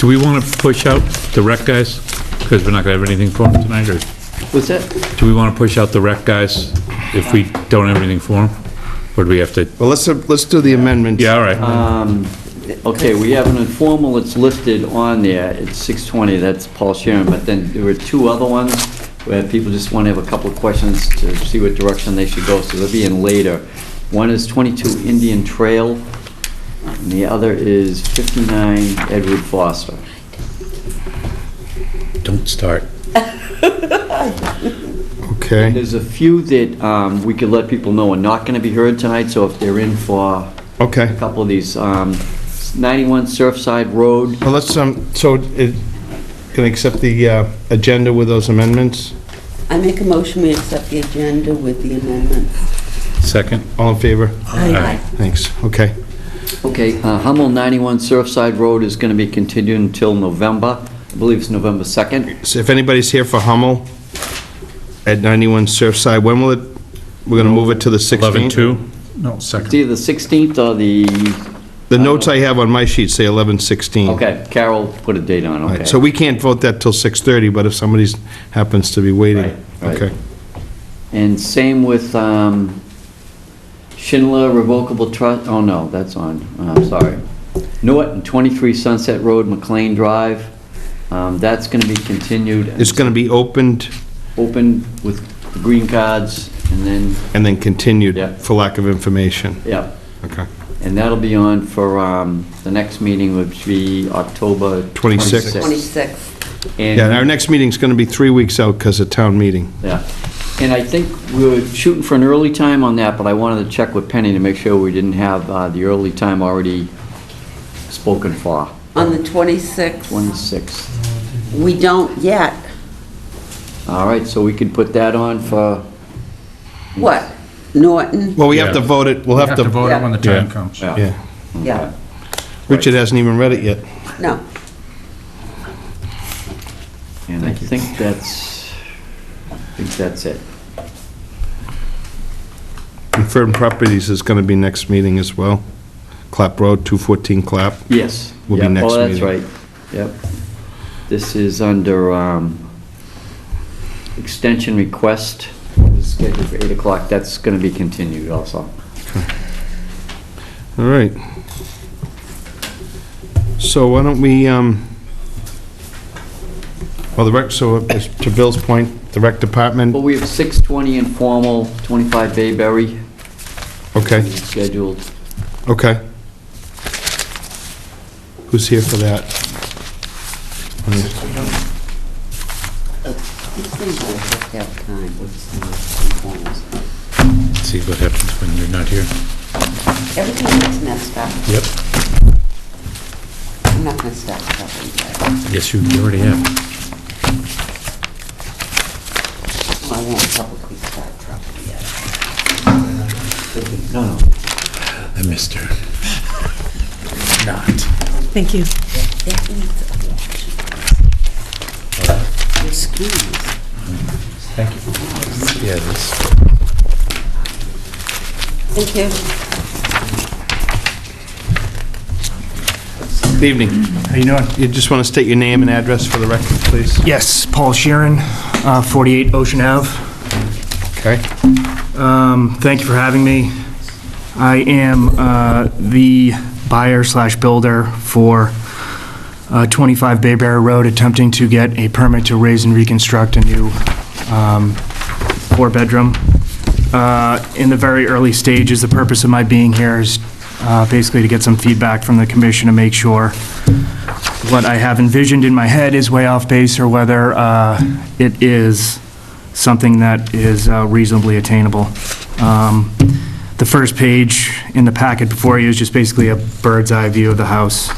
Do we want to push out the rec guys? Because we're not going to have anything for them tonight, or What's that? do we want to push out the rec guys if we don't have anything for them? Or do we have to? Well, let's do the amendment. Yeah, all right. Okay, we have an informal, it's listed on there, it's 6:20, that's Paul Sharon, but then there were two other ones where people just want to have a couple of questions to see what direction they should go, so they'll be in later. One is 22 Indian Trail, and the other is 59 Edward Foster. Don't start. Okay. There's a few that we could let people know are not going to be heard tonight, so if they're in for a Okay. couple of these, 91 Surfside Road. Well, let's, can I accept the agenda with those amendments? I make a motion, we accept the agenda with the amendments. Second? All in favor? Aye. Thanks. Okay. Okay, Hummel 91 Surfside Road is going to be continued until November. I believe it's November 2nd. So if anybody's here for Hummel at 91 Surfside, when will it, we're going to move it to the 16th? 11-2? No, It's second. either the 16th or the... The notes I have on my sheet say 11/16. Okay, Carol put a date on, Right, okay. so we can't vote that till 6:30, but if somebody happens to be waiting. Right, right. Okay. And same with Schindler Revocable Trust, oh no, that's on, sorry. Norton, 23 Sunset Road, McLean Drive. That's going to be continued. It's going to be opened Open with the green cards, and then, continued Yeah. for lack of information. yeah. Okay. And that'll be on for the next meeting, which will be October 26th. 26th. And Yeah, and our next meeting's going to be 3 weeks out because of town meeting. Yeah, and I think we were shooting for an early time on that, but I wanted to check with Penny to make sure we didn't have the early time already spoken for. On the 26th, 26th. we don't yet. All right, so we could put that on for, What? Norton? Well, we have Yeah. to vote it, we'll have to, vote it when the time Yeah. comes. yeah. yeah. Yeah. Richard hasn't even read it yet. No. And I think that's it. Confirmed Properties is going to be next meeting as well. Clap Road, 214 Clap. Yes. Will be Yep. next Oh, that's meeting. right, yep. This is under extension request, scheduled for 8 o'clock, that's going to be continued also. All right. So why don't we, well, to Bill's point, the rec department, Well, we have 6:20 informal, 25 Bayberry okay, scheduled. okay. Who's here for that? These things will have to have time. See what happens when you're not here. Everything gets messed up. Yep. I'm not gonna start trouble yet. Yes, you already have. I won't publicly start trouble yet. No, no. I missed her. Not. Thank you. That needs a wash. Your skis. Thank you. Yeah, this. Thank you. Good evening. How you doing? You just want to state your name and address for the record, please? Yes, Paul Sheeran, 48 Ocean Ave. Okay. Thank you for having me. I am the buyer/builder for 25 Bayberry Road, attempting to get a permit to raise and reconstruct a new 4-bedroom. In the very early stages, the purpose of my being here is basically to get some feedback from the commission to make sure what I have envisioned in my head is way off base, or whether it is something that is reasonably attainable. The first page in the packet before you is just basically a bird's eye view of the house.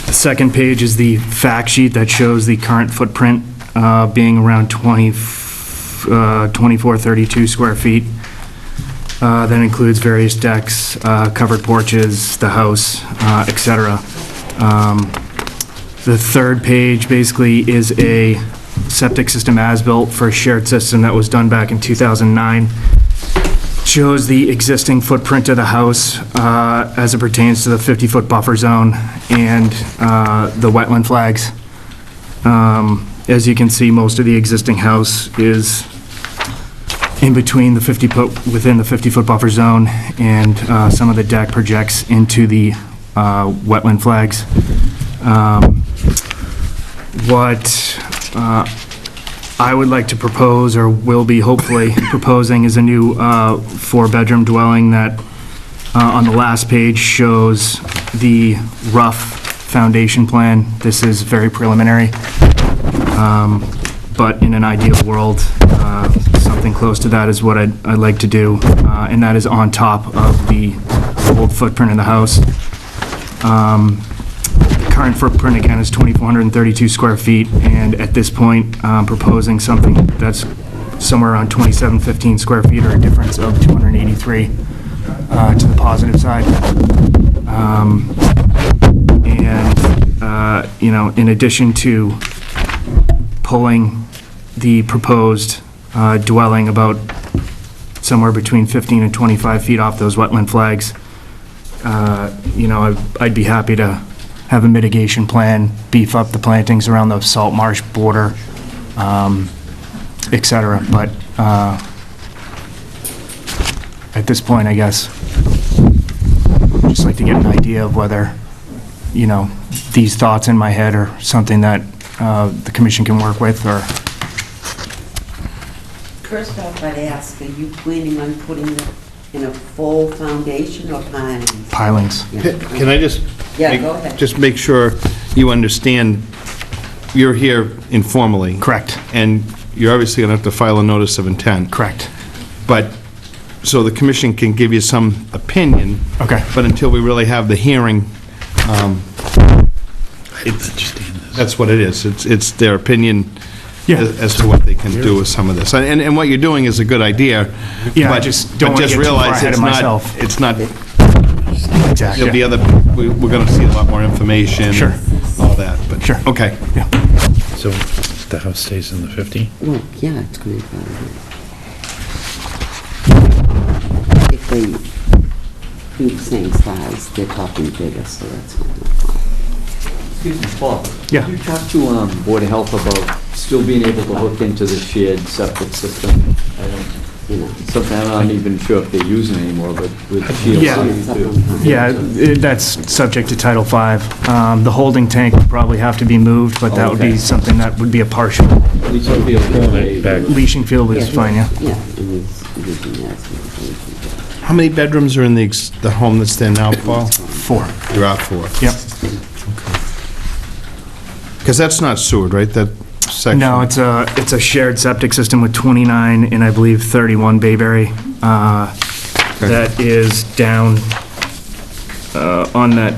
The second page is the fact sheet that shows the current footprint being around 2432 square feet. That includes various decks, covered porches, the house, etc. The third page basically is a septic system as-built for a shared system that was done back in 2009. shows the existing footprint of the house as it pertains to the 50-foot buffer zone and the wetland flags. As you can see, most of the existing house is in between the 50-foot, within the 50-foot buffer zone, and some of the deck projects into the wetland flags. What I would like to propose, or will be hopefully proposing, is a new 4-bedroom dwelling that on the last page shows the rough foundation plan. This is very preliminary, but in an ideal world, something close to that is what I'd like to do, and that is on top of the old footprint of the house. Current footprint, again, is 2,432 square feet, and at this point, proposing something that's somewhere around 2,715 square feet, or a difference of 283 to the positive side. You know, in addition to pulling the proposed dwelling about somewhere between 15 and 25 feet off those wetland flags, you know, I'd be happy to have a mitigation plan, beef up the plantings around the salt marsh border, et cetera. But at this point, I guess, I'd just like to get an idea of whether, you know, these thoughts in my head are something that the commission can work with, or... First off, I'd ask, are you planning on putting it in a full foundation or pilings? pilings. Yeah. Can I just? Yeah, go ahead. Just make sure you understand, you're here informally. Correct. And you're obviously going to have to file a notice of intent. Correct. But, so the commission can give you some opinion. Okay. But until we really have the hearing, that's what it is. It's their opinion Yeah. as to what they can do with some of this. And what you're doing is a good idea. Yeah, I but- just don't but want to get too far realize ahead it's of not- myself. It's not, Exactly. there'll be other, we're going to see a lot more information. Sure. All that, but. Sure. Okay. Yeah. So the house stays in the 50? Well, yeah, it's going to be part of it. If they do the same size, they're talking bigger, so that's fine. Excuse me, Paul. Yeah. Did you talk to Board of Health about still being able to hook into the shared septic system? You know. Something I'm not even sure if they're using anymore, but with Yeah. GLC. Yeah, that's subject to Title V. The holding tank would probably have to be moved, but that would be Okay. something that would be a partial. At least you'll be able to pay. Back. Leaching field is fine, yeah. Yeah, it is using that. How many bedrooms are in the home that's there now, Paul? 4. There are 4. Yep. Because that's not sewered, right? That section? No, it's a shared septic system with 29 and I believe 31 Bayberry. That is down on that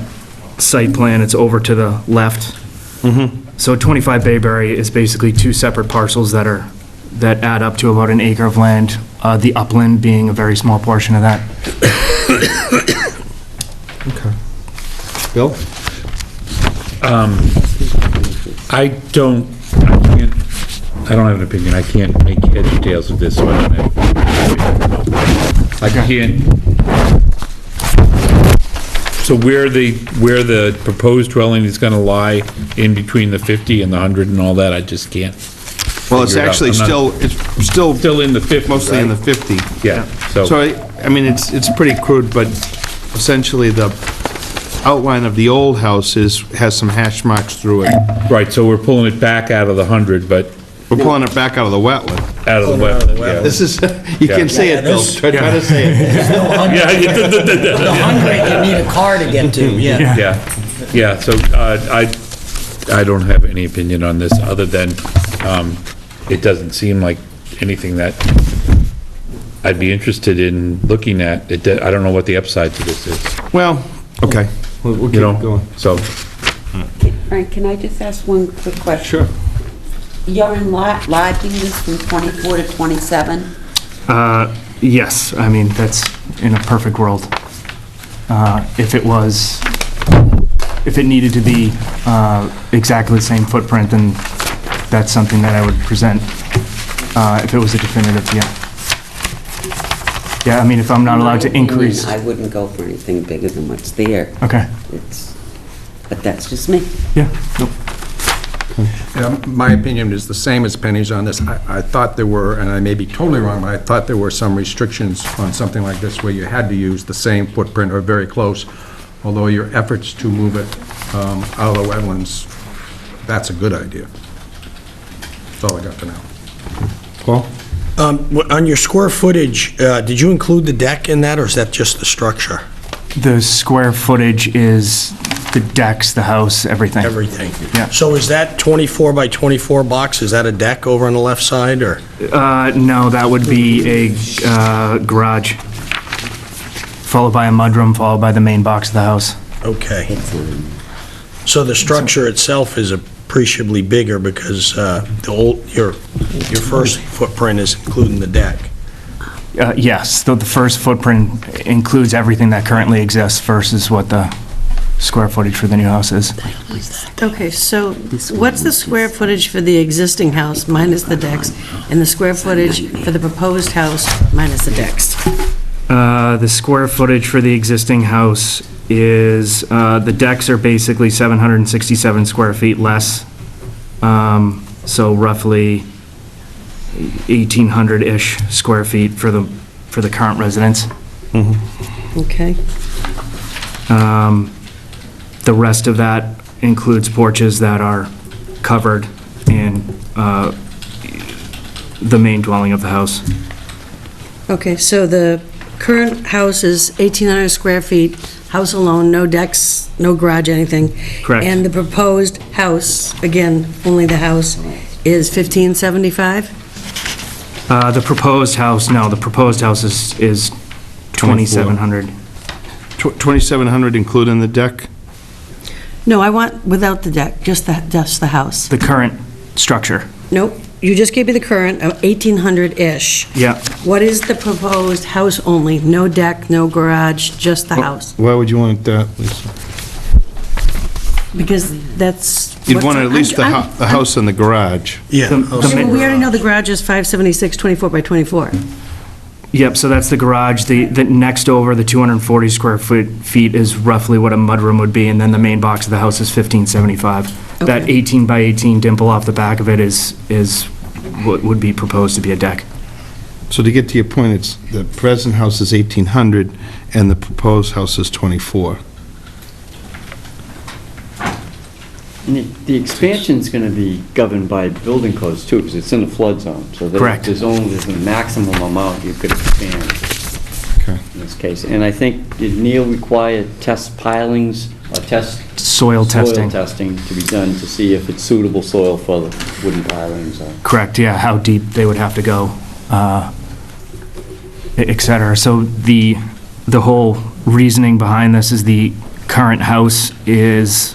site plan, it's over to the left. So 25 Bayberry is basically 2 separate parcels that add up to about an acre of land, the upland being a very small portion of that. Okay. Bill? I don't have an opinion. I can't make heads or tails of this, so I don't have. I can't. So where the proposed dwelling is gonna lie in between the 50 and the 100 and all that, I just can't. Well, it's figure it out. actually I'm not- still Still in the 50, mostly in the right? 50. Yeah, So, so, I mean, it's pretty crude, but essentially the outline of the old house has some hash marks through it. right, so we're pulling it back out of the 100, but We're pulling it back out of the wetland. out of the wetland, yeah. This is, you can say it, Bill. Try to say it. Yeah, The 100, you need a car to get to, yeah. yeah, so I don't have any opinion on this, other than it doesn't seem like anything that I'd be interested in looking at. I don't know what the upside to this is, Well, okay. We'll you keep know? going. So, Frank, can I just ask one quick question? Sure. You're enlarging this from 24 to 27? Yes, I mean, that's in a perfect world. If it needed to be exactly the same footprint, then that's something that I would present if it was a definitive, yeah. Yeah, I mean, if I'm not allowed to increase. I wouldn't go for anything bigger than what's there. Okay, But that's just me. yeah, nope. Yeah, my opinion is the same as Penny's on this. I thought there were, and I may be totally wrong, but I thought there were some restrictions on something like this where you had to use the same footprint or very close, although your efforts to move it out of the wetlands, that's a good idea. That's all I got for now. Paul? On your square footage, did you include the deck in that, or is that just the structure? The square footage is the decks, the house, everything. Everything? Yeah. So is that 24 by 24 box, is that a deck over on the left side, or? No, that would be a garage, followed by a mudroom, followed by the main box of the house. Okay. So the structure itself is appreciably bigger because your first footprint is including the deck. Yes, the first footprint includes everything that currently exists versus what the square footage for the new house is. Okay, so what's the square footage for the existing house minus the decks, and the square footage for the proposed house minus the decks? The square footage for the existing house is, the decks are basically 767 square feet less, so roughly 1,800-ish square feet for the current residence. Okay. The rest of that includes porches that are covered in the main dwelling of the house. Okay, so the current house is 1,800 square feet, house alone, no decks, no garage, anything. Correct. And the proposed house, again, only the house, is 1,575? The proposed house is 2,700. 2,700 including the deck? No, I want without the deck, just the house. The current structure. Nope, you just gave me the current, 1,800-ish. Yeah. What is the proposed house only? No deck, no garage, just the house? Why would you want that, Lisa? Because that's... You'd want at least the house and the garage. Yeah. Well, we already know the garage is 576, 24 by 24. Yep, so that's the garage. The next over, the 240 square feet is roughly what a mudroom would be, and then the main box of the house is 1,575. That Okay. 18 by 18 dimple off the back of it is what would be proposed to be a deck. So to get to your point, it's, the present house is 1,800 and the proposed house is 24. And the expansion's gonna be governed by building codes too, because it's in a flood zone. So Correct. there's a maximum amount you could expand Okay. in this case. And I think, did Neil require test pilings, or Soil testing. soil testing to be done to see if it's suitable soil for the wooden pilings? Correct, yeah, how deep they would have to go, et cetera. So the whole reasoning behind this is the current house is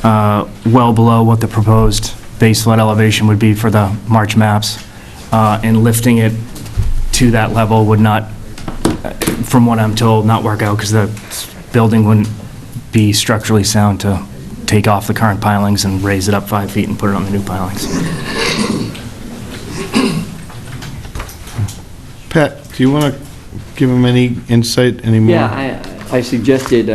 well below what the proposed base flood elevation would be for the March maps, and lifting it to that level would not, from what I'm told, not work out, because the building wouldn't be structurally sound to take off the current pilings and raise it up 5 feet and put it on the new pilings. Pat, do you want to give him any insight anymore? Yeah, I suggested,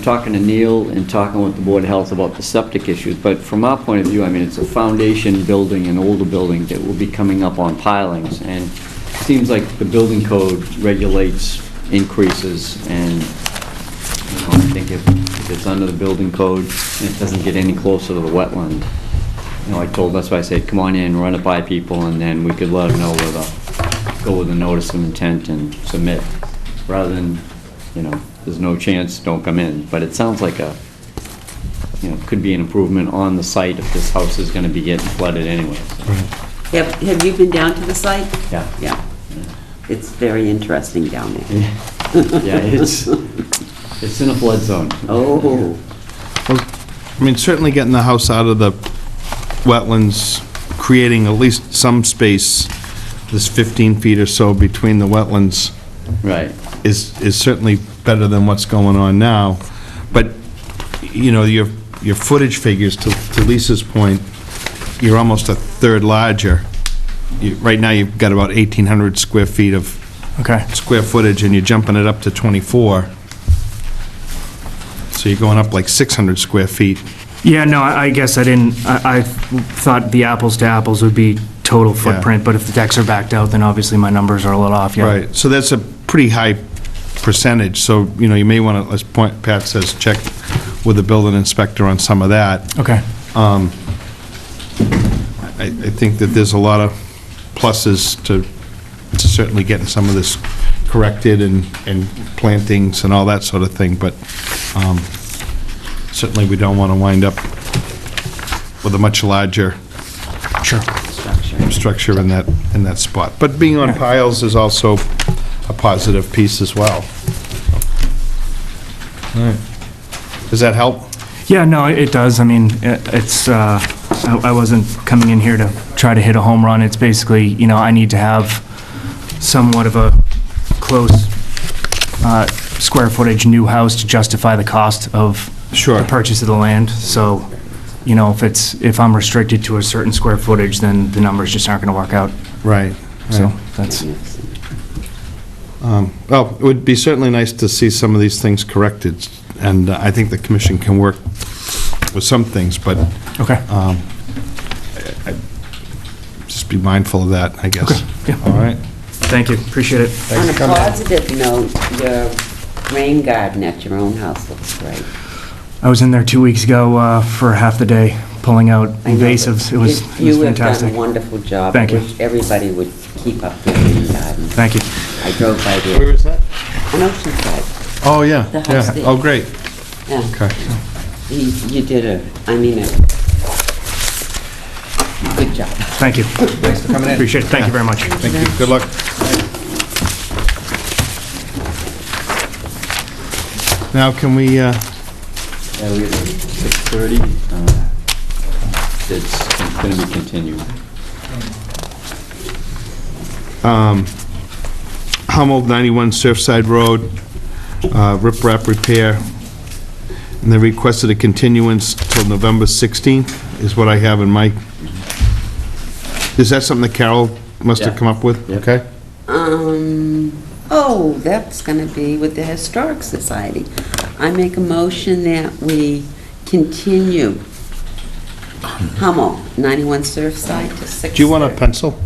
talking to Neil and talking with the Board of Health about the septic issues, but from our point of view, I mean, it's a foundation building, an older building that will be coming up on pilings, and it seems like the building code regulates increases, and, I think if it's under the building code and it doesn't get any closer to the wetland, that's why I said, come on in, run it by people, and then we could let them know whether, go with a notice of intent and submit, rather than, there's no chance, don't come in. But it sounds like could be an improvement on the site if this house is gonna be getting flooded anyway. Have you been down to the site? Yeah. Yeah. It's very interesting down there. Yeah, it's in a flood zone. Oh, I mean, certainly getting the house out of the wetlands, creating at least some space, this 15 feet or so between the wetlands, Right. is certainly better than what's going on now. But, your footage figures, to Lisa's point, you're almost a third larger. Right now, you've got about 1,800 square feet of Okay. square footage, and you're jumping it up to 24. So you're going up like 600 square feet. Yeah, no, I guess I thought the apples to apples would be total footprint, but if the decks are backed out, then obviously my numbers are a little off, yeah. Right, so that's a pretty high percentage, so, you know, you may want to, as Pat says, check with the building inspector on some of that. Okay. I think that there's a lot of pluses to certainly getting some of this corrected and plantings and all that sort of thing, but certainly we don't want to wind up with a much larger Sure. structure in that spot. But being on piles is also a positive piece as well. All right. Does that help? Yeah, no, it does. I mean, it's, I wasn't coming in here to try to hit a home run. It's basically, you know, I need to have somewhat of a close square footage new house to justify the cost of Sure. the purchase of the land. So, you know, if I'm restricted to a certain square footage, then the numbers just aren't going to work out. Right. So that's, Well, it would be certainly nice to see some of these things corrected, and I think the commission can work with some things, but okay. just be mindful of that, I guess. Okay, yeah. All right. Thank you. Appreciate it. On a positive note, your rain garden at your own house looks great. I was in there 2 weeks ago for half the day, pulling out I know invasives. that It was You have done fantastic. a wonderful job. Thank you. I wish everybody would keep up the rain garden. Thank you. I drove by Where there, is that? on Oceanside. Oh, yeah, The house yeah. there. Oh, great. Yeah. Okay. You did a good job. Thank you. Thanks for coming in. Appreciate it. Thank you very much. Thank you. Good luck. Now, can we, Yeah, we have 6:30. It's going to be continued. Hummel 91 Surfside Road, riprap repair, and they requested a continuance till November 16th, is what I have in my, is that something that Carol must have Yeah. come up with? Yep. Okay. That's gonna be with the Historic Society. I make a motion that we continue Hummel, 91 Surfside to 6:30. Do you want a pencil?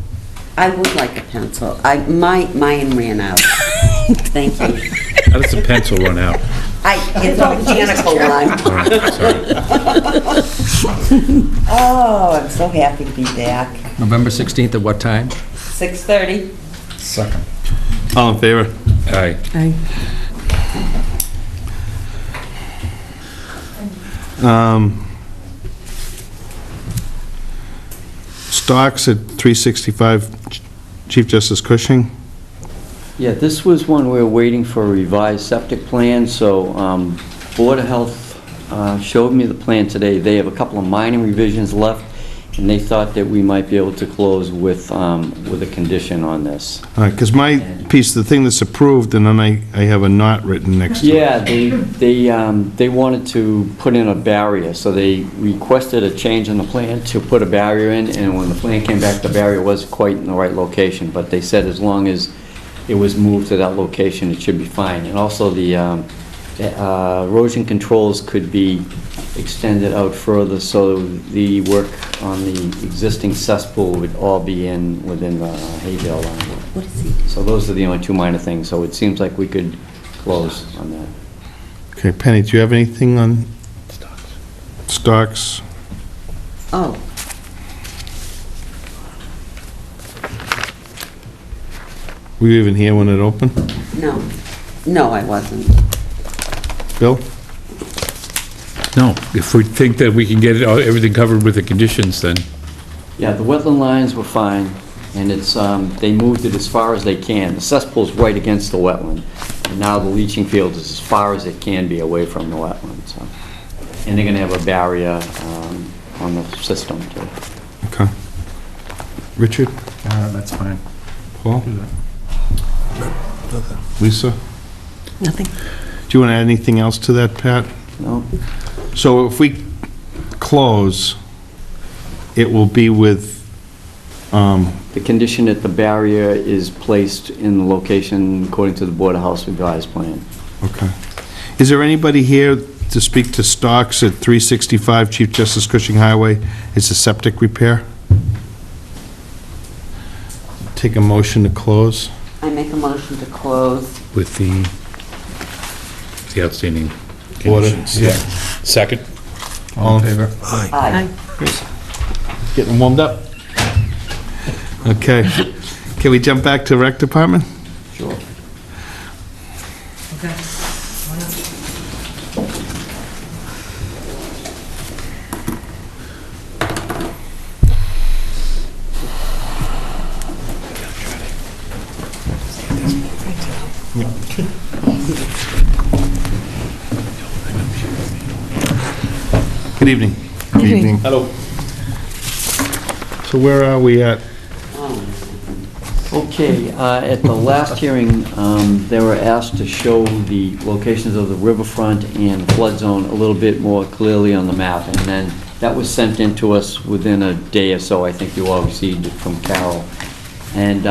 I would like a pencil. Mine ran out. Thank you. How does the pencil run out? It's a mechanical one. All right, sorry. Oh, I'm so happy to be back. November 16th at what time? 6:30? All in favor? Aye. Stocks at 365 Chief Justice Cushing. Yeah, this was one we were waiting for a revised septic plan, so Board of Health showed me the plan today. They have a couple of minor revisions left, and they thought that we might be able to close with a condition on this. All right, because my piece, the thing that's approved, and then I have a not written next to it. Yeah, they wanted to put in a barrier, so they requested a change in the plan to put a barrier in, and when the plan came back, the barrier was quite in the right location, but they said as long as it was moved to that location, it should be fine. And also the erosion controls could be extended out further, so the work on the existing cesspool would all be within the hay bale line. What is he? So those are the only two minor things, so it seems like we could close on that. Okay, Penny, do you have anything on stocks? Oh, Were you even here when it opened? no. No, I wasn't. Bill? No, if we think that we can get everything covered with the conditions, then, Yeah, the wetland lines were fine, and it's, they moved it as far as they can. The cesspool's right against the wetland, and now the leaching field is as far as it can be away from the wetland, so. And they're gonna have a barrier, on the system, too. Okay. Richard? That's fine. Paul? Lisa? Nothing. Do you want to add anything else to that, Pat? No? So if we close, it will be with The condition that the barrier is placed in the location according to the Board of Health revised plan. Okay. Is there anybody here to speak to Stocks at 365 Chief Justice Cushing Highway? It's a septic repair? Take a motion to close. I make a motion to close. With the outstanding Order, conditions. yeah. Second? All in favor? Aye. Getting warmed up. Okay. Can we jump back to Rec Department? Sure. Good evening. Good evening. Hello. So where are we at? Okay, at the last hearing, they were asked to show the locations of the riverfront and flood zone a little bit more clearly on the map, and then that was sent in to us within a day or so. I think you all received it from Carol. And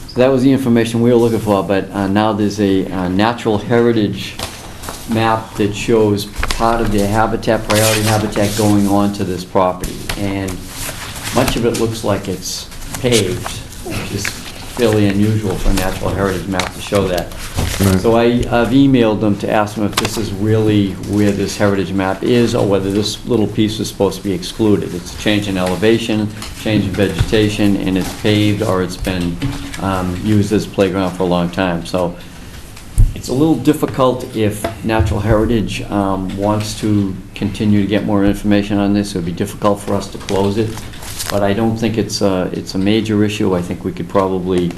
so that was the information we were looking for, but now there's a natural heritage map that shows part of the habitat, priority habitat going on to this property. And much of it looks like it's paved, which is fairly unusual for a natural heritage map to show that. Right. So I've emailed them to ask them if this is really where this heritage map is, or whether this little piece is supposed to be excluded. It's a change in elevation, change in vegetation, and it's paved, or it's been used as playground for a long time. So it's a little difficult if Natural Heritage wants to continue to get more information on this. It would be difficult for us to close it, but I don't think it's a major issue. I think we could probably,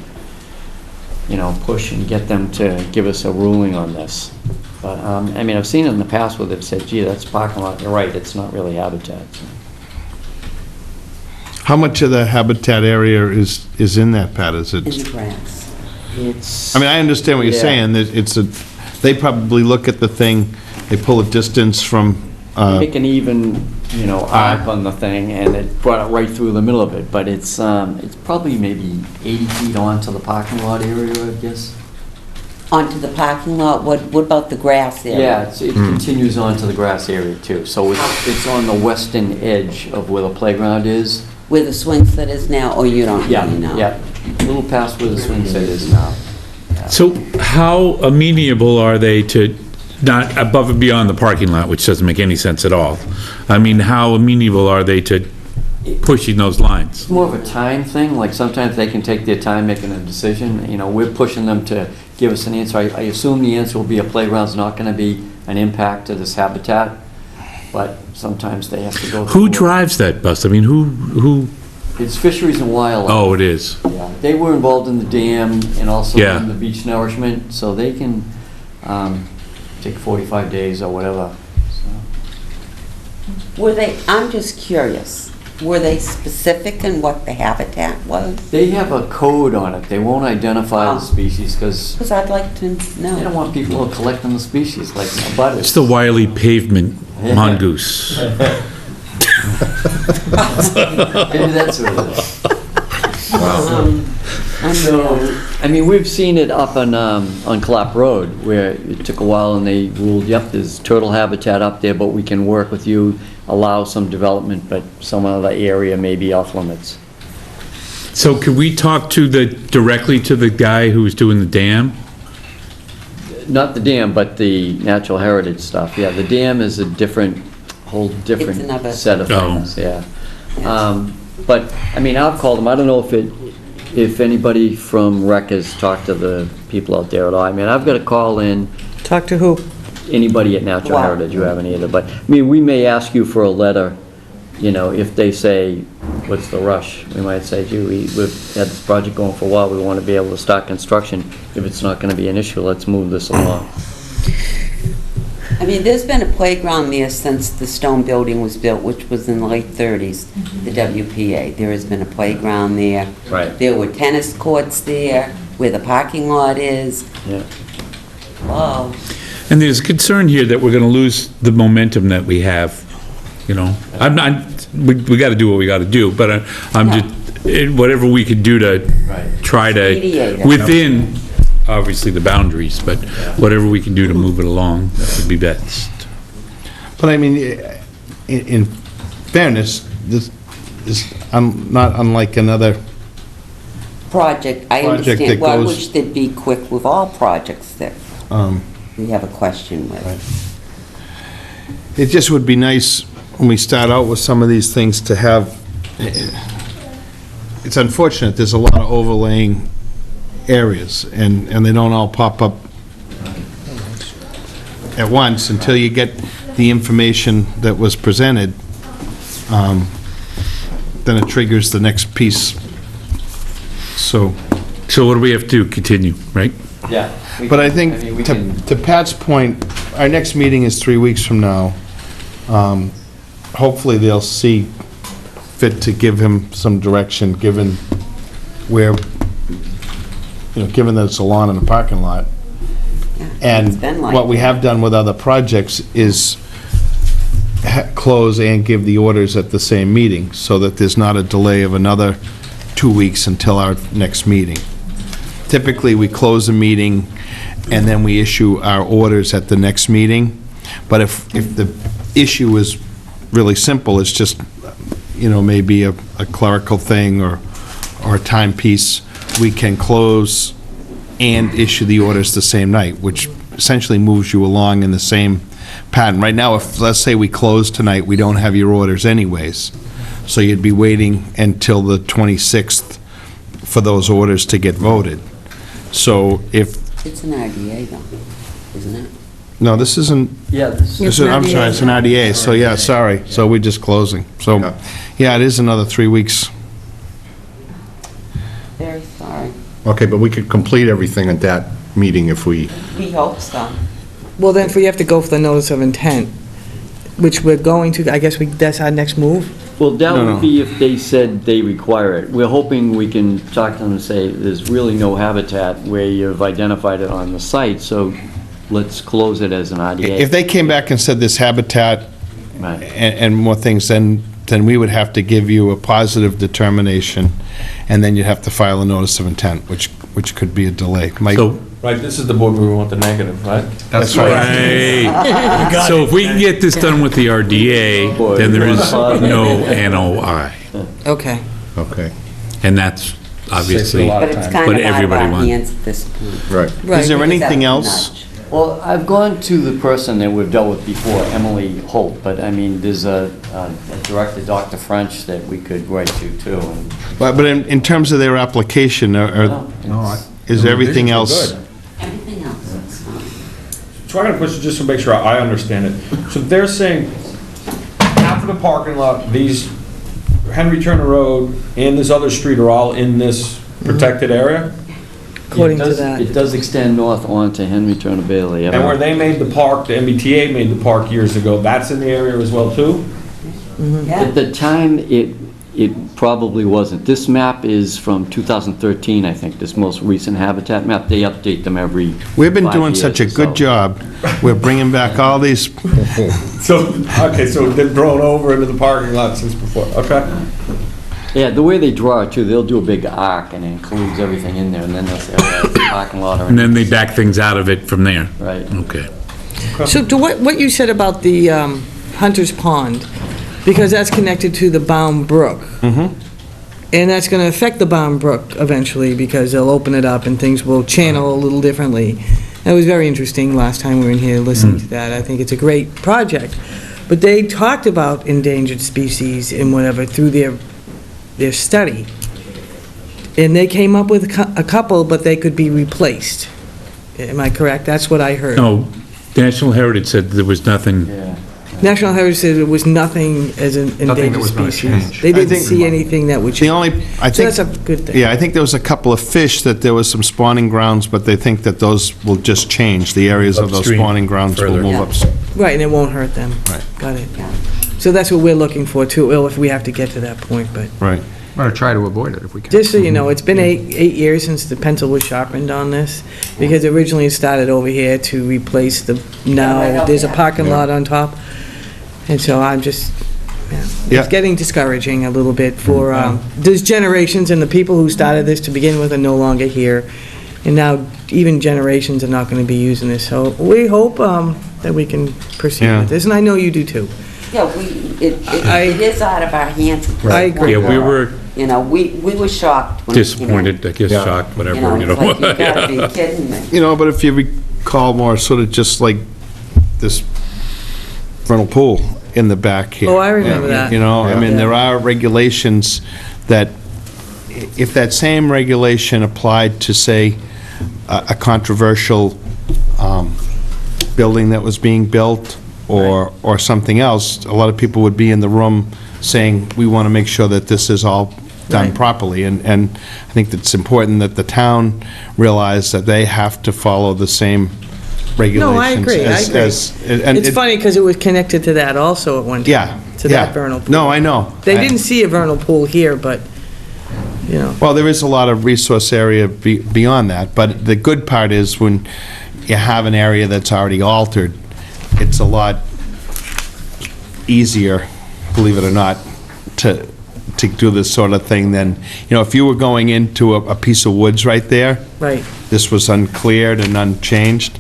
you know, push and get them to give us a ruling on this. But, I mean, I've seen it in the past where they've said, gee, that's parking lot. You're right, it's not really habitat. So. How much of the habitat area is in that, Pat? Is In the it? grass. It's. I mean, I understand what you're Yeah. saying, that it's a, they probably look at the thing, they pull a distance from, Make an even, you know, arc on the thing, and it brought it right through the middle of it, but it's probably maybe 80 feet onto the parking lot area, I guess. Onto the parking lot, what about the grass area? Yeah, it continues onto the grass area too, so it's on the western edge of where the playground is. Where the swing set is now, or you don't Yeah, really know? yeah, a little past where the swing set is now. Yeah. So how amenable are they to, not above and beyond the parking lot, which doesn't make any sense at all? I mean, how amenable are they to pushing those lines? It's more of a time thing, like sometimes they can take their time making a decision. You know, we're pushing them to give us an answer. I assume the answer will be a playground's not gonna be an impact to this habitat, but sometimes they have to go through. Who drives that bus? I mean, who, It's Fisheries and Wildlife. oh, it is. Yeah, they were involved in the dam and also Yeah. in the beach nourishment, so they can take 45 days or whatever. So. Were they, I'm just curious, were they specific in what the habitat was? They have a code on it. They won't identify Oh. the species because Because I'd like to they don't know. want people collecting the species like butters. It's the wily pavement mongoose. Maybe that's what it is. I'm So, I mean, we've seen it up on Clap Road, where it took a while and they ruled, yep, there's turtle habitat up there, but we can work with you, allow some development, but some other area may be off limits. So could we talk directly to the guy who was doing the dam? Not the dam, but the natural heritage stuff. Yeah, the dam is a whole It's different another- set of Oh. things, yeah. But, I mean, I've called them, I don't know if anybody from Rec has talked to the people out there at all. I mean, I've got to call in Talk to who? anybody at Natural Wow. Heritage, you haven't either, but, I mean, we may ask you for a letter, you know, if they say, what's the rush? We might say, gee, we've had this project going for a while, we want to be able to start construction. If it's not going to be an issue, let's move this along. I mean, there's been a playground there since the stone building was built, which was in the late 30s, the WPA. There has been a playground there. Right. There were tennis courts there, where the parking lot is. Yeah. Wow. And there's concern here that we're gonna lose the momentum that we have, you know? I'm not, we gotta do what we gotta do, but whatever we could do to try Mediate to, it. within, obviously, the boundaries, but whatever we can do to move it along, that would be best. But I mean, in fairness, this is not unlike another, Project, I Project understand, that well, I goes- wish they'd be quick with all projects that um, we have a question with. it just would be nice when we start out with some of these things to have, it's unfortunate, there's a lot of overlaying areas, and they don't all pop up at once until you get the information that was presented, then it triggers the next piece. So, So what do we have to continue, right? Yeah. but I think, mean, we can- to Pat's point, our next meeting is 3 weeks from now. Hopefully, they'll see fit to give him some direction, given where, given that it's a lawn and a parking lot. Yeah, it's been And like what we that. have done with other projects is close and give the orders at the same meeting, so that there's not a delay of another 2 weeks until our next meeting. Typically, we close a meeting, and then we issue our orders at the next meeting. But if the issue is really simple, it's just, maybe a clerical thing or a timepiece, we can close and issue the orders the same night, which essentially moves you along in the same pattern. Right now, if, let's say we close tonight, we don't have your orders anyways, so you'd be waiting until the 26th for those orders to get voted. So if, It's an RDA though, isn't it? no, this isn't, Yeah, this is, I'm sorry, it's an RDA, so yeah, sorry, so we're just closing. So, yeah, it is another 3 weeks. Very sorry. Okay, but we could complete everything at that meeting if we, We hope so. Well, then if we have to go for the notice of intent, which we're going to, I guess that's our next move? well, that No, no. would be if they said they require it. We're hoping we can talk to them and say, there's really no habitat where you've identified it on the site, so let's close it as an RDA. If they came back and said this habitat Right. and more things, then we would have to give you a positive determination, and then you'd have to file a notice of intent, which could be a delay. Mike? So, Right, this is the board where we want the negative, right? That's right. right. So if we can get this done with the RDA, then there is no NOI. Okay. okay, And that's obviously lot But of it's time. kind What of out of everybody our wants. hands at this point. right. Is there Right. anything That's a else? nudge. Well, I've gone to the person that we've dealt with before, Emily Holt, but I mean, there's a director, Dr. French, that we could write to too. And But in terms of their application, no, is everything else? Everything else is fine. So I got a question just to make sure I understand it. So they're saying half of the parking lot, these Henry Turner Road and this other street are all in this protected area? According it to does- that. It does extend north onto Henry Turner Bailey. And where they made the park, the MBTA made the park years ago, that's in the area as well too? Yeah, At the time, it probably wasn't. This map is from 2013, I think, this most recent habitat map. They update them every We've been 5 doing such a years or good so. job. We're bringing back all these, So, okay, so they've grown over into the parking lot since before, okay? Yeah, the way they draw it too, they'll do a big arc and it includes everything in there, and then they'll say, oh, that's the parking lot. or- And then they back things out of it from there. Right. Okay. So to what you said about the Hunter's Pond, because that's connected to the Bound Brook. And that's going to affect the Bound Brook eventually, because they'll open it up and things will channel a little differently. That was very interesting last time we were in here listening to that. I think it's a great project. But they talked about endangered species and whatever through their study. And they came up with a couple, but they could be replaced. Am I correct? That's what I heard. No, National Heritage said there was nothing. Yeah. National Heritage said there was nothing as an that endangered was gonna species. change. They I didn't think- see anything that would the change. only, I So think, that's a good thing. yeah, I think there was a couple of fish that there was some spawning grounds, but they think that those will just change. The areas of those Upstream, spawning grounds will further. move Yeah. up. Right, and it won't hurt them. Right. Got it. yeah. So that's what we're looking for too, well, if we have to get to that point, but Right. I'm going to try to avoid it if we can. just so you know, it's been eight years since the pencil was sharpened on this, because originally it started over here to replace the, Yeah, right now up there's a there. parking lot on top. And so I'm just, yeah. Yeah. It's getting discouraging a little bit for, there's generations, and the people who started this to begin with are no longer here, and now even generations are not going to be using this. So we hope that we can proceed Yeah. with this, and I know you do too. Yeah, it is out of our hands. at this I agree. Yeah, point. we were You know, we were shocked. when, disappointed, I guess, Yeah. shocked, You know, whatever, you it's like, you know. gotta be kidding me. But if you recall more, sort of just like this vernal pool in the back here. Oh, I remember that. I mean, Yeah. there are regulations that, if that same regulation applied to, say, a controversial building that was being built or something else, a lot of people would be in the room saying, we want to make sure that this is all done Right. properly. And I think it's important that the town realize that they have to follow the same regulations. No, I agree, I agree. It's funny, because it was connected to that also at one time. Yeah. To yeah. that vernal pool. No, I know. They didn't see a vernal pool here, but, Well, there is a lot of resource area beyond that, but the good part is when you have an area that's already altered, it's a lot easier, believe it or not, to do this sort of thing than, if you were going into a piece of woods right there, right. this was uncleared and unchanged,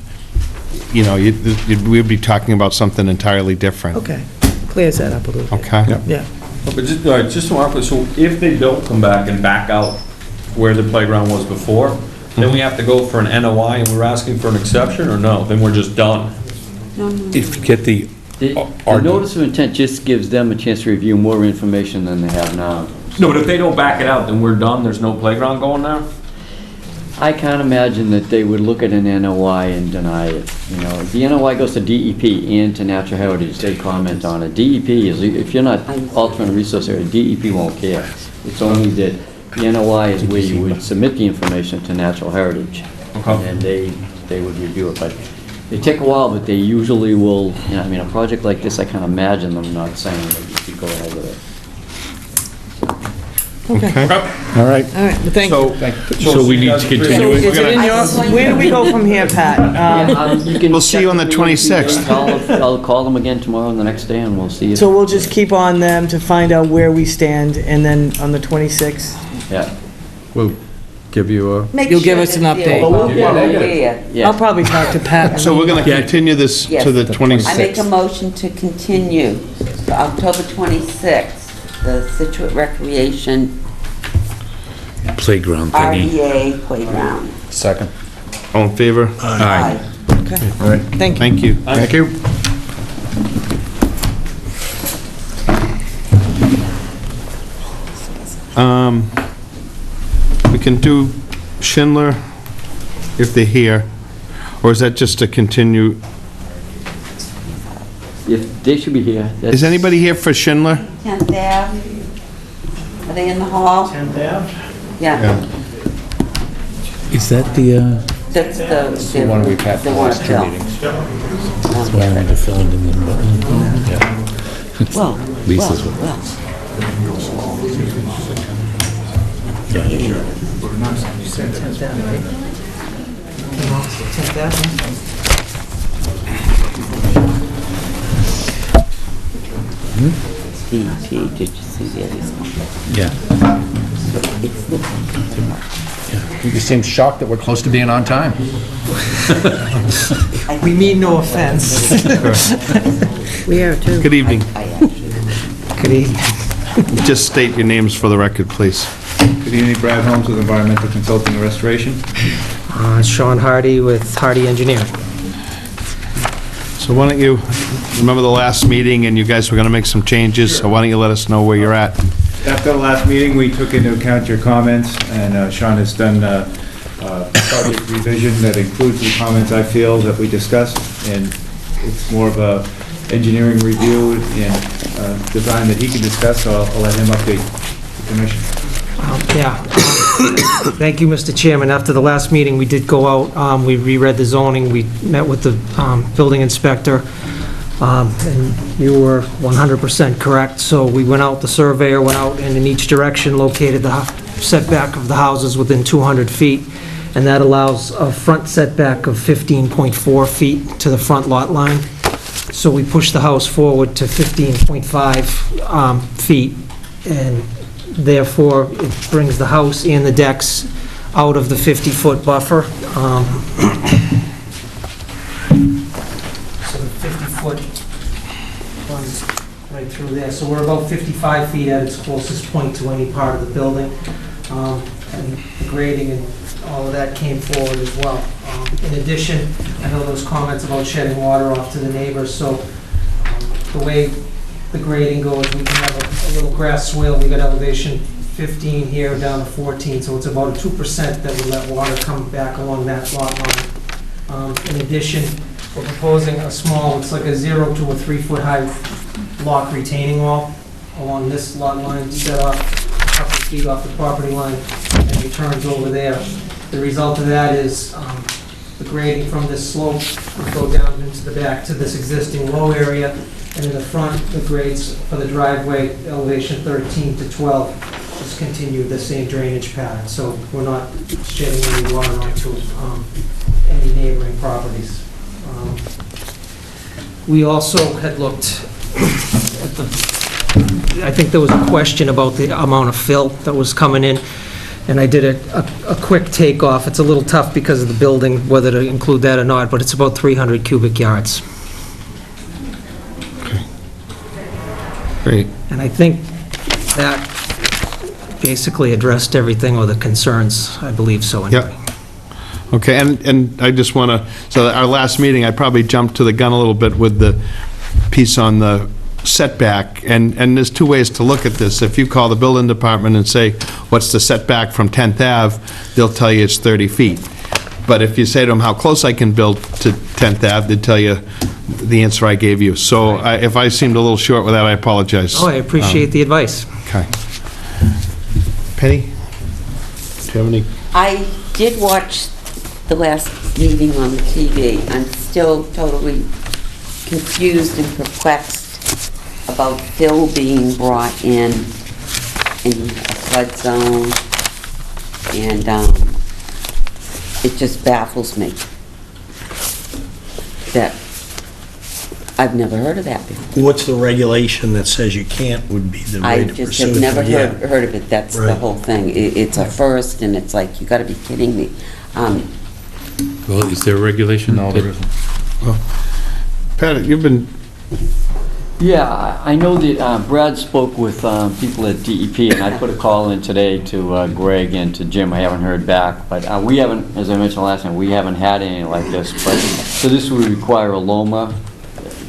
we'd be talking about something entirely different. Okay, clears that up a little bit. Okay? Yeah. But just so I'm clear, so if they don't come back and back out where the playground was before, then we have to go for an NOI and we're asking for an exception, or no? Then we're just done? If you get the, The notice of intent just gives them a chance to review more information than they have now. No, but if they don't back it out, then we're done, there's no playground going there? I can't imagine that they would look at an NOI and deny it. The NOI goes to DEP and to Natural Heritage, they comment on it. DEP is, if you're not altering a resource area, DEP won't care. It's only that the NOI is where you would submit the information to Natural Heritage. Okay. And they would review it, but they take a while, but they usually will, a project like this, I can't imagine them not saying that you should go ahead with it. Okay. all right. All right, well, thank you. So we need to continue Is it in your, where do we go from here, Pat? We'll see you on the 26th. I'll call them again tomorrow and the next day, and we'll see if... So we'll just keep on them to find out where we stand, and then on the 26th? Yeah. We'll give you a... Make You'll sure give us that an update. they're aware. I'll probably talk to Pat. So we're going to continue this Yes. to the I make a 26th. motion to continue to October 26th, the Scituate Recreation Playground thingy. RDA playground. Second. All in favor? Aye. Okay, All right. thank you. Thank you. Thank you. We can do Schindler if they're here, or is that just to continue? If they should be here. Is anybody here for Schindler? 10th Ave? Are they in the hall? 10th Ave? Yeah, Is that the, that's the one we passed they the want last to two fill. meetings. that's why I wanted to fill it in the, yeah. Well, Lisa's one. well. DEP, did you see the others? Yeah. It's the You seem shocked that we're close to being on time. We mean no offense. We are too. Good evening. I actually. Good evening. Just state your names for the record, please. Good evening, Brad Holmes with Environmental Consulting and Restoration. Sean Hardy with Hardy Engineering. So why don't you, remember the last meeting, and you guys were going to make some changes, so why don't you let us know where you're at? After the last meeting, we took into account your comments, and Sean has done a project revision that includes the comments I feel that we discussed, and it's more of a engineering review and design that he can discuss, so I'll let him update the commission. Yeah. Thank you, Mr. Chairman. After the last meeting, we did go out, we reread the zoning, we met with the building inspector, and you were 100% correct. So we went out, the surveyor went out, and in each direction located the setback of the houses within 200 feet, and that allows a front setback of 15.4 feet to the front lot line. So we pushed the house forward to 15.5 feet, and therefore it brings the house and the decks out of the 50-foot buffer. So the 50-foot runs right through there. So we're about 55 feet at its closest point to any part of the building. And the grading and all of that came forward as well. In addition, I know those comments about shedding water off to the neighbors, so the way the grading goes, we can have a little grass swale. We got elevation 15 here down to 14, so it's about a 2% that we let water come back along that lot line. In addition, we're proposing a small, it's like a 0 to a 3-foot high block retaining wall along this lot line, set off a couple feet off the property line, and returns over there. The result of that is the grading from this slope will go down into the back to this existing low area, and in the front, the grades for the driveway, elevation 13 to 12, just continue the same drainage pattern, so we're not shedding any water onto any neighboring properties. We also had looked at the, I think there was a question about the amount of fill that was coming in, and I did a quick takeoff. It's a little tough because of the building, whether to include that or not, but it's about 300 cubic yards. Great. And I think that basically addressed everything, or the concerns, I believe so anyway. Yep. Okay, and I just want to, so our last meeting, I probably jumped to the gun a little bit with the piece on the setback, and there's two ways to look at this. If you call the building department and say, what's the setback from 10th Ave, they'll tell you it's 30 feet. But if you say to them how close I can build to 10th Ave, they'd tell you the answer I gave you. So if I seemed a little short with that, I apologize. Oh, I appreciate the advice. Okay. Penny, do you have any? I did watch the last meeting on the TV. I'm still totally confused and perplexed about fill being brought in a flood zone, and it just baffles me that I've never heard of that before. What's the regulation that says you can't would be the way I to pursue it? just have never Yeah. heard of it. That's the Right. whole thing. It's a first, and it's like, you gotta be kidding me. Well, is there a regulation? No, there isn't. Pat, you've been, Yeah, I know that Brad spoke with people at DEP, and I put a call in today to Greg and to Jim. I haven't heard back, but we haven't, as I mentioned last time, we haven't had anything like this. But so this would require a LOMA,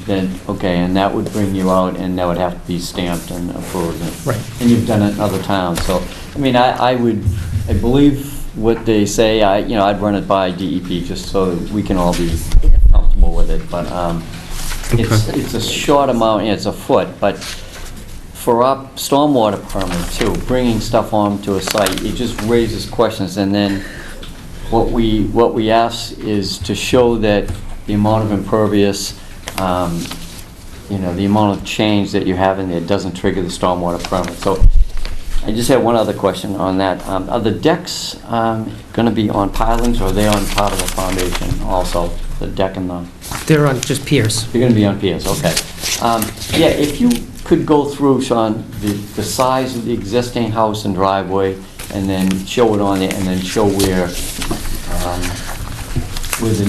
then, okay, and that would bring you out, and that would have to be stamped and approved. Right. And you've done it in other towns, so, I mean, I believe what they say. I'd run it by DEP just so that we can all be comfortable with it, but it's a short amount, and it's a foot, but for our stormwater permit too, bringing stuff onto a site, it just raises questions, and then what we ask is to show that the amount of impervious, the amount of change that you have in there doesn't trigger the stormwater permit. So I just have one other question on that. Are the decks going to be on pilings, or are they on part of the foundation also, the deck and the... They're on just piers. They're going to be on piers, okay. Yeah, if you could go through, Sean, the size of the existing house and driveway, and then show it on there, and then show where the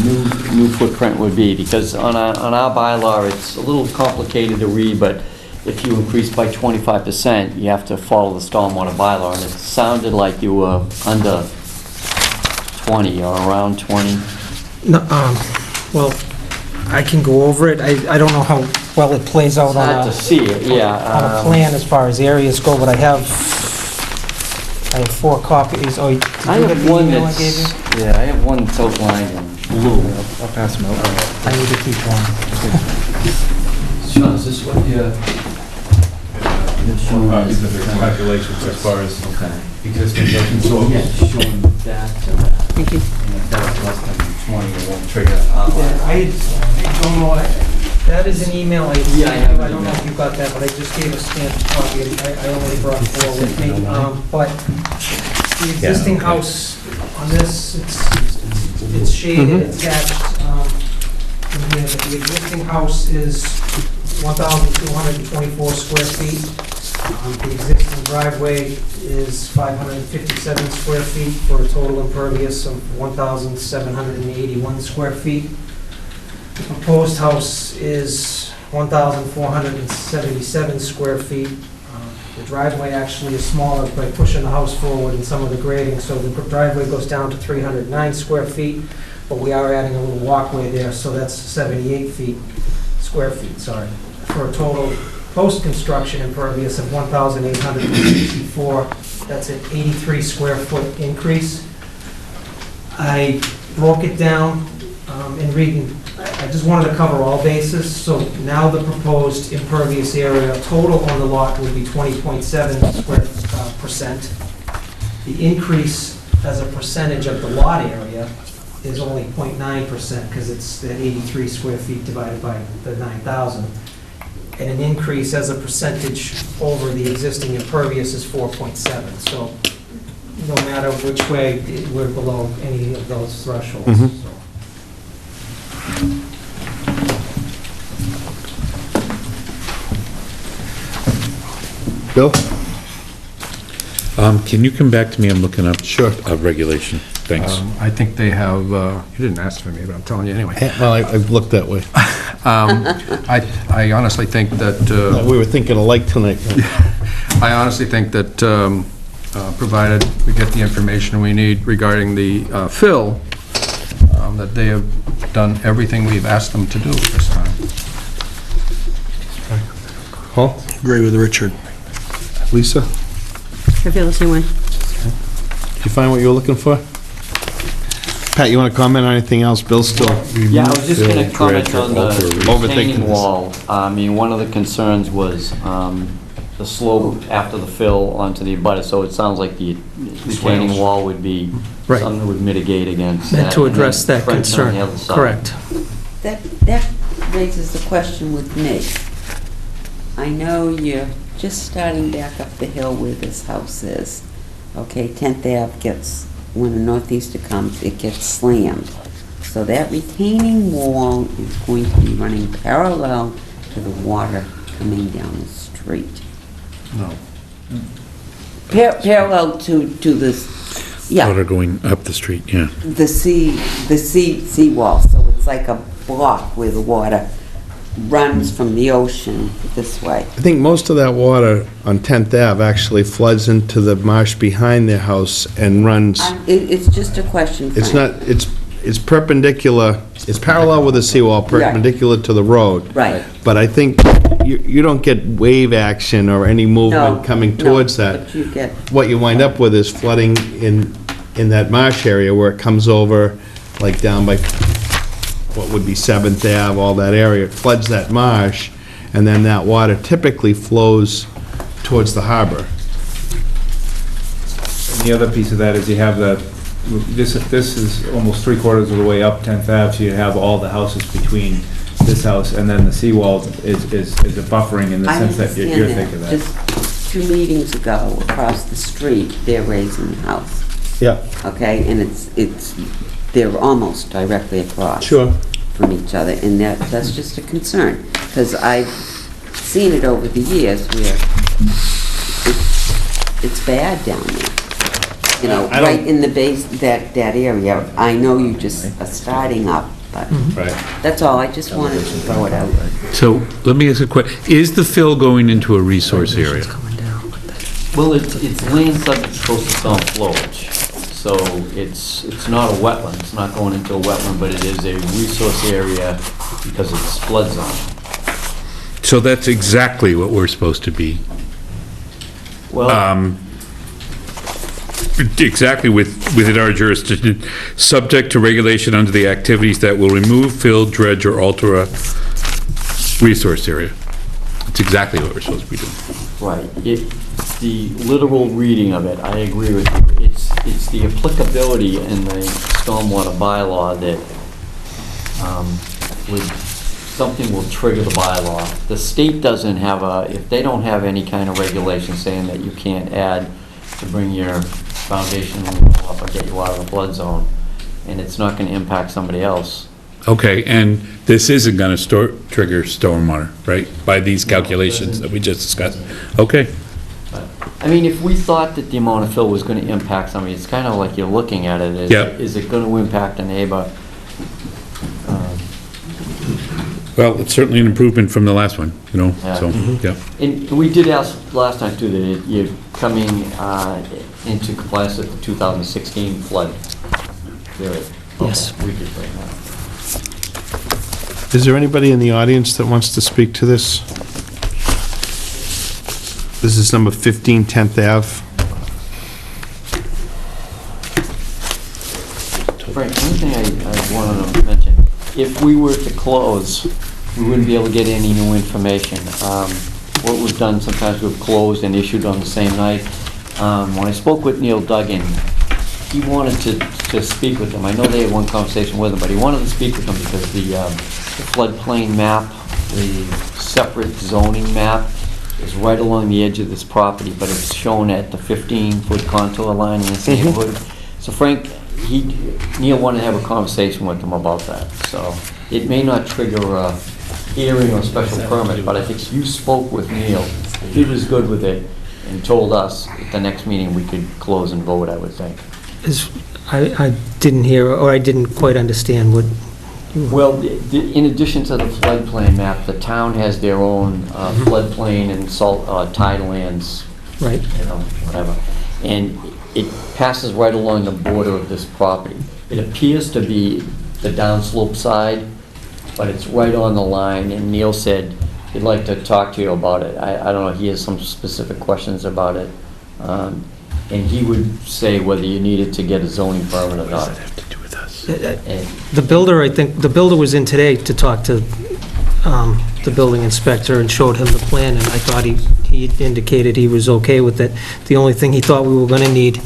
new footprint would be, because on our bylaw, it's a little complicated to read, but if you increase by 25%, you have to follow the stormwater bylaw, and it sounded like you were under 20 or around 20. No, well, I can go over it. I don't know how well it plays out It's on hard to see it, yeah. on a plan as far as areas go, but I have 4 copies. Oh, did you I get have the one email I that's, gave you? yeah, I have one that's outlined in blue. I'll pass them out. I need to keep one. Sean, is this what you... These are the calculations as far as Okay. existing buildings. So Yeah, showing that, Thank you. and if that's less than 20, it won't trigger. Yeah, I don't know, that is an email I received. Yeah, I have it. I don't know if you got that, but I just gave a stamped copy. I only brought 4 with me. But the existing house on this, it's shaded, attached. in here, but the existing house is 1,224 square feet. The existing driveway is 557 square feet for a total impervious of 1,781 square feet. The proposed house is 1,477 square feet. The driveway actually is smaller by pushing the house forward and some of the grading, so the driveway goes down to 309 square feet, but we are adding a little walkway there, so that's 78 square feet, for a total post-construction impervious of 1,864. That's an 83 square foot increase. I broke it down in reading. I just wanted to cover all bases, so now the proposed impervious area total on the lot would be 20.7%. The increase as a percentage of the lot area is only 0.9%, because it's the 83 square feet divided by the 9,000. And an increase as a percentage over the existing impervious is 4.7. So no matter which way, we're below any of those thresholds. So. Bill? Can you come back to me? I'm looking up. Sure. Regulation. Thanks. I think they have, you didn't ask for me, but I'm telling you anyway. Well, I've looked that way. I honestly think that... We were thinking alike tonight. I honestly think that, provided we get the information we need regarding the fill, that they have done everything we've asked them to do this time. Paul? Agree with Richard. Lisa? I feel the same way. Did you find what you were looking for? Pat, you want to comment on anything else? Bill's still... Yeah, I was just going to comment on the Overthinking retaining this. wall. I mean, one of the concerns was the slope after the fill onto the abutter, so it sounds like the retaining wall would be Right. something that would mitigate against that. And to address And then that French on concern, the other side. correct. That raises the question with me. I know you're just starting back up the hill where this house is. Okay, 10th Ave gets, when a northeaster comes, it gets slammed. So that retaining wall is going to be running parallel to the water coming down the street. No. Parallel to this, yeah. Water going up the street, yeah. The sea wall, so it's like a block where the water runs from the ocean this way. I think most of that water on 10th Ave actually floods into the marsh behind their house and runs... It's just a question, It's Frank. not, it's perpendicular, it's parallel with the seawall, perpendicular to the road. Right. But I think you don't get wave action or any movement No, coming no, towards that. but you get- What you wind up with is flooding in that marsh area where it comes over, like down by what would be 7th Ave, all that area. It floods that marsh, and then that water typically flows towards the harbor. And the other piece of that is you have this is almost 3/4 of the way up 10th Ave, so you have all the houses between this house, and then the seawall is a buffering in the I sense that you're understand thinking that. Just 2 meetings ago, across the street, they're raising the house, Yeah. okay? And they're almost directly across. Sure. From each other, and that's just a concern, because I've seen it over the years where it's bad down there. You know, I don't- right in the base, that area. I know you just are starting up, but Right. that's all, I just wanted to throw it out. So let me ask a question. Is the fill going into a resource area? Well, it's land subject to coastal zone flowage. So it's not a wetland, it's not going into a wetland, but it is a resource area because it's flood zone. So that's exactly what we're supposed to be. Well, Exactly within our jurisdiction, subject to regulation under the activities that will remove, fill, dredge, or alter a resource area. It's exactly what we're supposed to be doing. right, the literal reading of it, I agree with you. It's the applicability in the stormwater bylaw that something will trigger the bylaw. The state doesn't have if they don't have any kind of regulation saying that you can't add to bring your foundation up or get you out of the flood zone, and it's not going to impact somebody else. Okay, and this isn't gonna trigger stormwater, right? By these calculations that we just discussed? Okay, I mean, if we thought that the amount of fill was gonna impact somebody, it's kind of like you're looking at it, Yeah. is it gonna impact a neighbor? well, it's certainly an improvement from the last one, you know, so, yeah. And we did ask last time too, that you're coming into compliance with the 2016 flood period. Yes. Okay, we did bring that. Is there anybody in the audience that wants to speak to this? This is number 15 10th Ave. Frank, one thing I wanted to mention, if we were to close, we wouldn't be able to get any new information. What was done, sometimes we've closed and issued on the same night. When I spoke with Neil Duggan, he wanted to speak with them. I know they had one conversation with him, but he wanted to speak with them because the floodplain map, the separate zoning map, is right along the edge of this property, but it's shown at the 15-foot contour line in this neighborhood. So Frank, Neil wanted to have a conversation with them about that. So it may not trigger a hearing or special permit, but I think you spoke with Neil. He was good with it and told us at the next meeting we could close and vote, I would think. I didn't hear, or I didn't quite understand what... Well, in addition to the floodplain map, the town has their own floodplain and salt tidal lands, Right. you know, whatever. And it passes right along the border of this property. It appears to be the downslope side, but it's right on the line, and Neil said he'd like to talk to you about it. I don't know, he has some specific questions about it. And he would say whether you needed to get a zoning permit or not. And The builder, I think, the builder was in today to talk to the building inspector and showed him the plan, and I thought he indicated he was okay with it. The only thing he thought we were going to need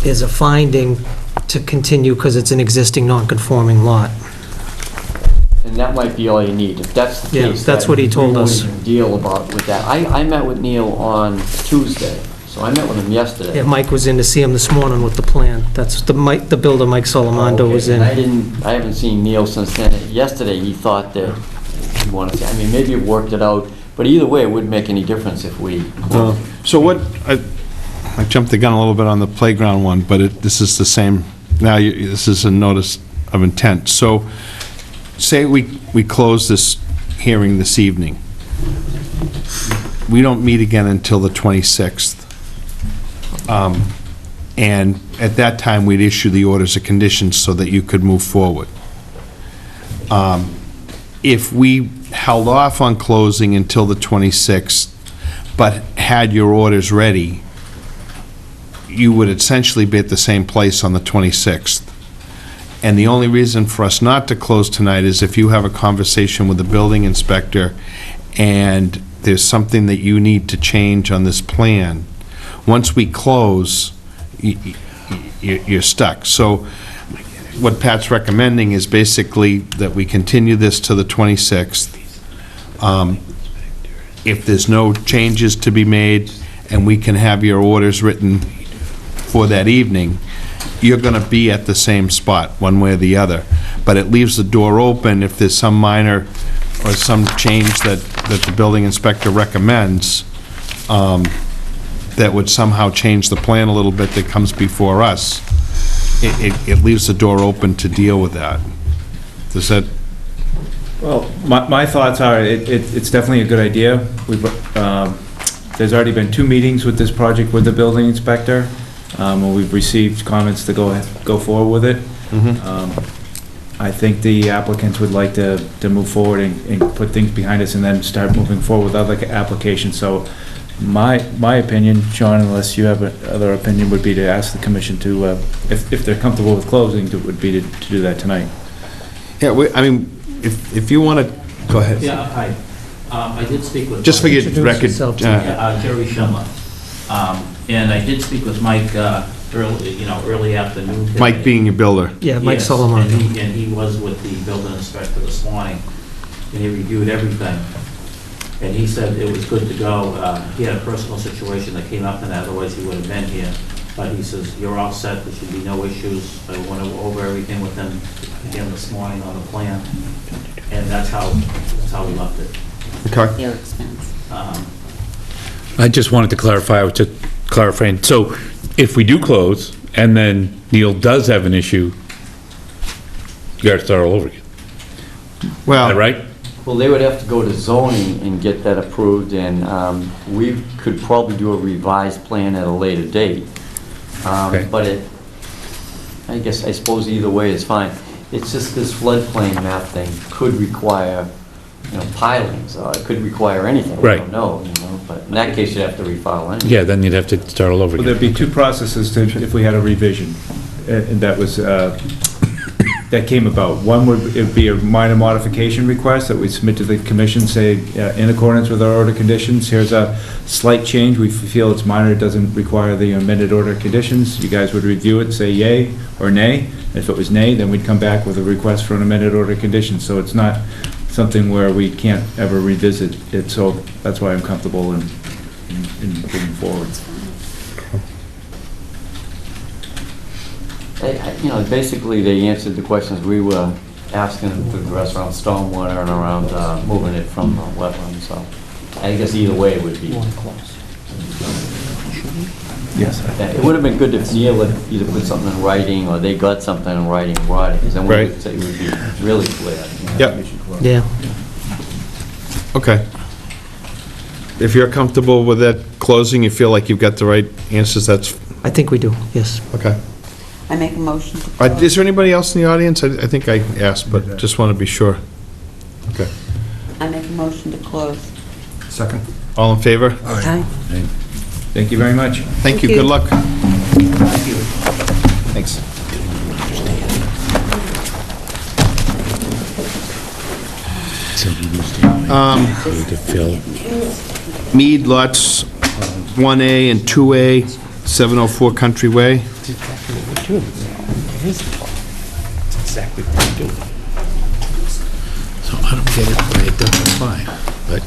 is a finding to continue because it's an existing non-conforming lot. And that might be all you need. If that's the Yeah, case. that's that what he told we won't us. even deal about with that. I met with Neil on Tuesday, so I met with him yesterday. Yeah, Mike was in to see him this morning with the plan. That's the builder, Mike Solomondo, was in. I haven't seen Neil since then. Yesterday, he thought that he wanted to, I mean, maybe it worked it out, but either way, it wouldn't make any difference if we closed. So what, I jumped the gun a little bit on the playground one, but this is the same, now this is a notice of intent. So say we close this hearing this evening. We don't meet again until the 26th. And at that time, we'd issue the orders of conditions so that you could move forward. If we held off on closing until the 26th, but had your orders ready, you would essentially be at the same place on the 26th. And the only reason for us not to close tonight is if you have a conversation with the building inspector and there's something that you need to change on this plan. Once we close, you're stuck. So what Pat's recommending is basically that we continue this to the 26th. If there's no changes to be made and we can have your orders written for that evening, you're going to be at the same spot, one way or the other. But it leaves the door open if there's some minor or some change that the building inspector recommends that would somehow change the plan a little bit that comes before us. It leaves the door open to deal with that. Does that? Well, my thoughts are, it's definitely a good idea. There's already been 2 meetings with this project with the building inspector, where we've received comments to go forward with it. I think the applicants would like to move forward and put things behind us and then start moving forward with other applications. So my opinion, Sean, unless you have another opinion, would be to ask the commission to, if they're comfortable with closing, would be to do that tonight. Yeah, I mean, if you want to, go ahead. Yeah, hi. I did speak with... Just for your record. Jerry Schindler. And I did speak with Mike early afternoon today. Mike being your builder. Yeah, Mike Yes, Solomondo. And he was with the building inspector this morning, and he reviewed everything. And he said it was good to go. He had a personal situation that came up, and otherwise he would have been here. But he says, you're all set, there should be no issues. I went over everything with him again this morning on the plan, and that's how we left it. Okay. Their expense. I just wanted to clarify, I was just clarifying, so if we do close, and then Neil does have an issue, you gotta start all over again, is that Well, right? Well, they would have to go to zoning and get that approved, and we could probably do a revised plan at a later date. Okay. But I suppose either way is fine. It's just this floodplain map thing could require, pilings, or it could require anything. We Right. don't know, but in that case, you'd have to refile anyway. Yeah, then you'd have to start all over Well, again. there'd be two processes if we had a revision, and that was, that came about. One would it be a minor modification request that we submit to the commission, say, in accordance with our order conditions, here's a slight change, we feel it's minor, it doesn't require the amended order conditions. You guys would review it, say yay or nay. If it was nay, then we'd come back with a request for an amended order condition. So it's not something where we can't ever revisit it, so that's why I'm comfortable in moving forward. Basically, they answered the questions we were asking them to address around stormwater and around moving it from the wetlands, so I guess either way it would be. Yes. It would have been good if Neil had either put something in writing, or they got something in writing, brought it, because then we Right. would say it would be really clear. Yep. Yeah. okay. If you're comfortable with that closing, you feel like you've got the right answers, that's, I think we do, yes. okay. I make a motion to close. Is there anybody else in the audience? I think I asked, but just want to be sure. Okay. I make a motion to close. Second. All in favor? Aye. Thank you very much. Thank you, good luck. Thanks. To fill. Mead lots 1A and 2A, 704 Country Way. Exactly what we're doing. It is the law. It's exactly what we're doing. So I don't get it why it doesn't apply, but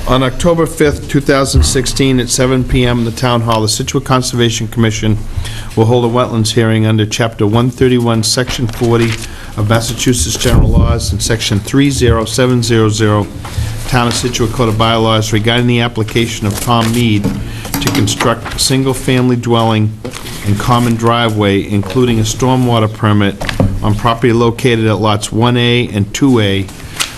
On October 5th, 2016, at 7 PM in the Town Hall, the Scituate Conservation Commission will hold a wetlands hearing under Chapter 131, Section 40 of Massachusetts General Laws and Section 30700, Town of Scituate Code of Bylaws regarding the application of Tom Mead to construct a single-family dwelling and common driveway, including a stormwater permit on property located at lots 1A and 2A,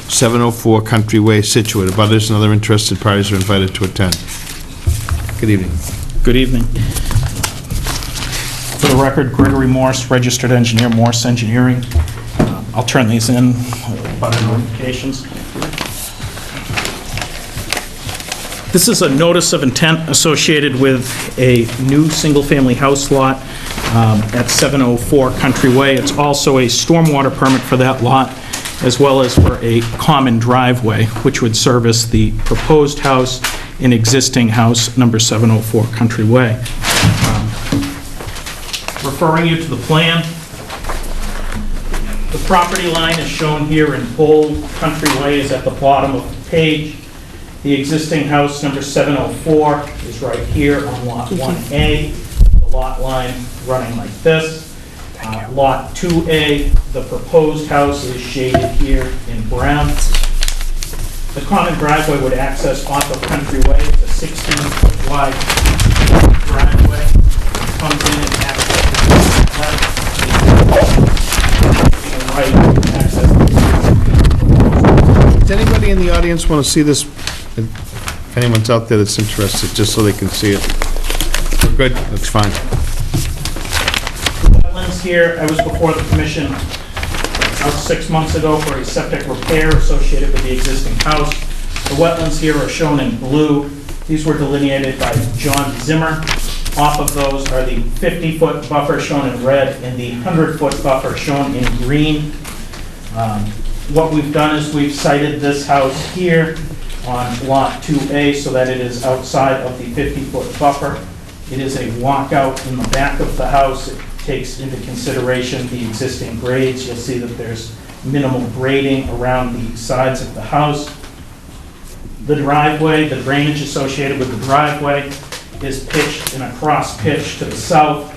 704 Country Way, Scituate. Abutters and other interested parties are invited to attend. Good evening. Good evening. For the record, Gregory Morse, registered engineer, Morse Engineering. I'll turn these in, butter notifications. This is a notice of intent associated with a new single-family house lot at 704 Country Way. It's also a stormwater permit for that lot, as well as for a common driveway, which would service the proposed house and existing house, number 704 Country Way. Referring you to the plan, the property line is shown here in bold. Country Way is at the bottom of the page. The existing house, number 704, is right here on Lot 1A. The lot line running like this. Lot 2A, the proposed house is shaded here in brown. The common driveway would access off of Country Way. It's a 16-foot wide driveway. Comes in and accesses right, access. Does anybody in the audience want to see this? If anyone's out there that's interested, just so they can see it. We're good, that's fine. Wetlands here, I was before the commission about 6 months ago for a septic repair associated with the existing house. The wetlands here are shown in blue. These were delineated by John Zimmer. Off of those are the 50-foot buffer shown in red and the 100-foot buffer shown in green. What we've done is we've cited this house here on Lot 2A so that it is outside of the 50-foot buffer. It is a walkout in the back of the house. It takes into consideration the existing grades. You'll see that there's minimal grading around the sides of the house. The driveway, the drainage associated with the driveway is pitched in a cross pitch to the south,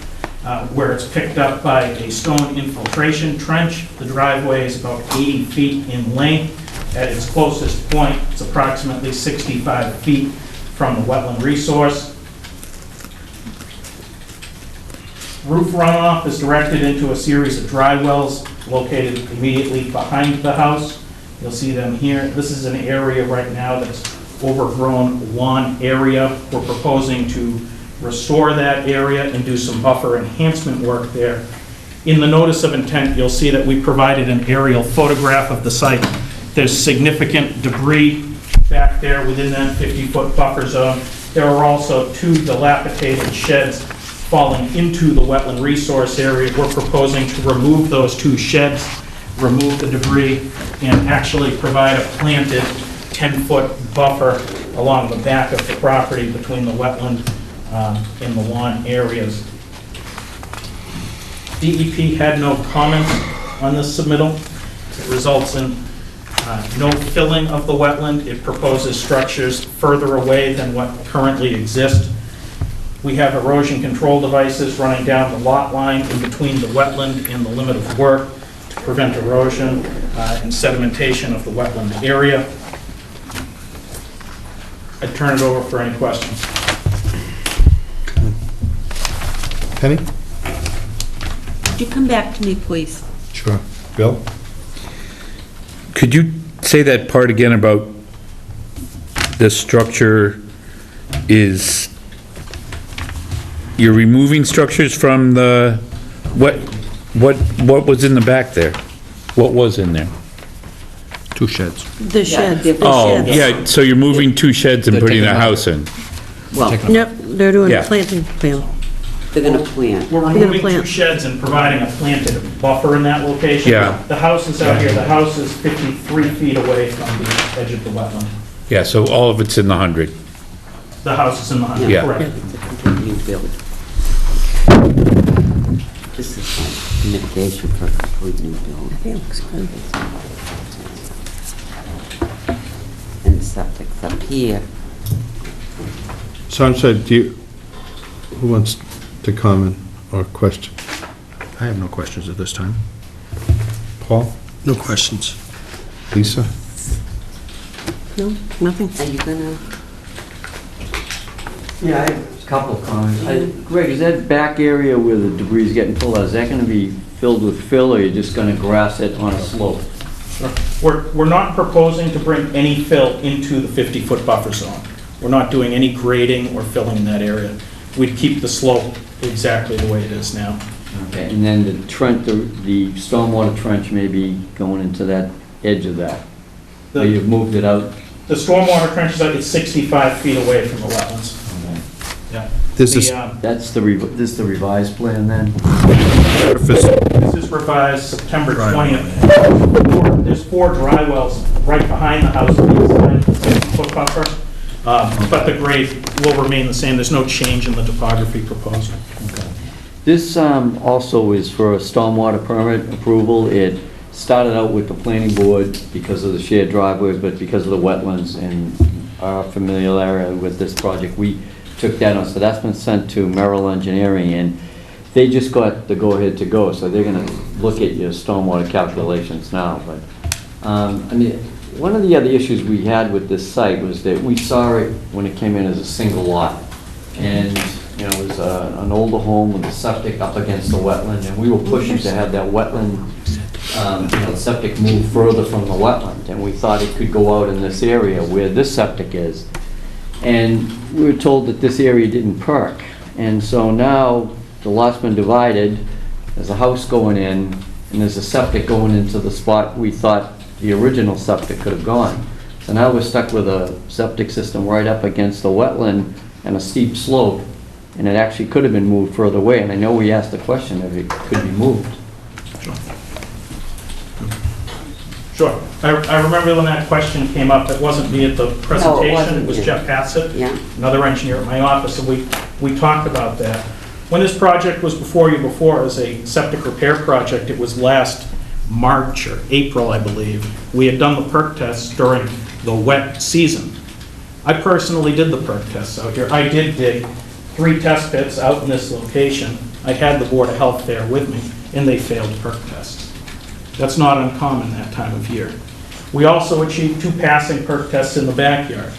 where it's picked up by a stone infiltration trench. The driveway is about 80 feet in length. At its closest point, it's approximately 65 feet from the wetland resource. Roof runoff is directed into a series of dry wells located immediately behind the house. You'll see them here. This is an area right now that's overgrown lawn area. We're proposing to restore that area and do some buffer enhancement work there. In the notice of intent, you'll see that we provided an aerial photograph of the site. There's significant debris back there within that 50-foot buffer zone. There are also 2 dilapidated sheds falling into the wetland resource area. We're proposing to remove those 2 sheds, remove the debris, and actually provide a planted 10-foot buffer along the back of the property between the wetland and the lawn areas. DEP had no comments on this submittal. It results in no filling of the wetland. It proposes structures further away than what currently exist. We have erosion control devices running down the lot line in between the wetland and the limit of work to prevent erosion and sedimentation of the wetland area. I'd turn it over for any questions. Penny? Could you come back to me, please? Sure. Bill? Could you say that part again about the structure is, you're removing structures from the, what was in the back there? What was in there? 2 sheds. The sheds. Oh, yeah, so you're moving 2 sheds and They're putting taking a them out. house in? Well, Yep, they're doing Yeah. planting plan. they're gonna plant. We're gonna removing 2 plant. sheds and providing a planted buffer in that location. Yeah. The house is out here. The house is 53 feet away from the edge of the wetland. Yeah, so all of it's in the 100. The house is in the Yeah. correct. It's a complete new build. This is like mitigation for a complete new build. It looks good. And the septic's up here. Sunset, who wants to comment or question? I have no questions at this time. Paul? No questions. Lisa? No, nothing. Are you gonna, Yeah, I have a couple of comments. Greg, is that back area where the debris is getting pulled out, is that going to be filled with fill, or are you just going to grass it on a slope? We're not proposing to bring any fill into the 50-foot buffer zone. We're not doing any grading or filling in that area. We'd keep the slope exactly the way it is now. Okay, and then the trench, the stormwater trench may be going into that edge of that, where you've moved it out? The stormwater trench is like 65 feet away from the wetlands. Yeah. This is, This is the revised plan then? This is revised September 20th. There's 4 dry wells right behind the house on the inside, 60-foot buffer, but the grade will remain the same. There's no change in the topography proposed. This also is for a stormwater permit approval. It started out with the planning board because of the shared driveways, but because of the wetlands and our familiarity with this project, we took that on. So that's been sent to Merrill Engineering, and they just got the go-ahead to go. So they're going to look at your stormwater calculations now. But I mean, one of the other issues we had with this site was that we saw it when it came in as a single lot, and you know, it was an older home with a septic up against the wetland, and we were pushing to have that wetland, septic move further from the wetland, and we thought it could go out in this area where this septic is. And we were told that this area didn't perk, and so now the lot's been divided, there's a house going in, and there's a septic going into the spot we thought the original septic could have gone. So now we're stuck with a septic system right up against the wetland and a steep slope, and it actually could have been moved further away, and I know we asked the question if it could be moved. Sure. I remember when that question came up, it wasn't me at the presentation, wasn't it was you. Jeff Hassett, Yeah. another engineer at my office, and we talked about that. When this project was before you before as a septic repair project, it was last March or April, I believe. We had done the perk tests during the wet season. I personally did the perk tests out here. I did dig 3 test pits out in this location. I had the Board of Health there with me, and they failed perk tests. That's not uncommon that time of year. We also achieved 2 passing perk tests in the backyard.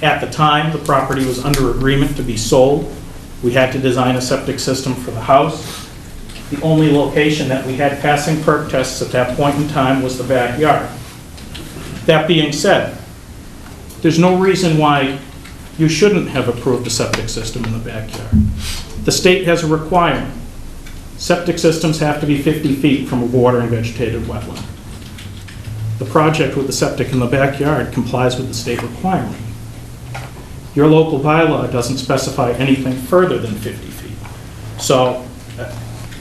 At the time, the property was under agreement to be sold. We had to design a septic system for the house. The only location that we had passing perk tests at that point in time was the backyard. That being said, there's no reason why you shouldn't have approved a septic system in the backyard. The state has a requirement. Septic systems have to be 50 feet from a water and vegetated wetland. The project with the septic in the backyard complies with the state requirement. Your local bylaw doesn't specify anything further than 50 feet. So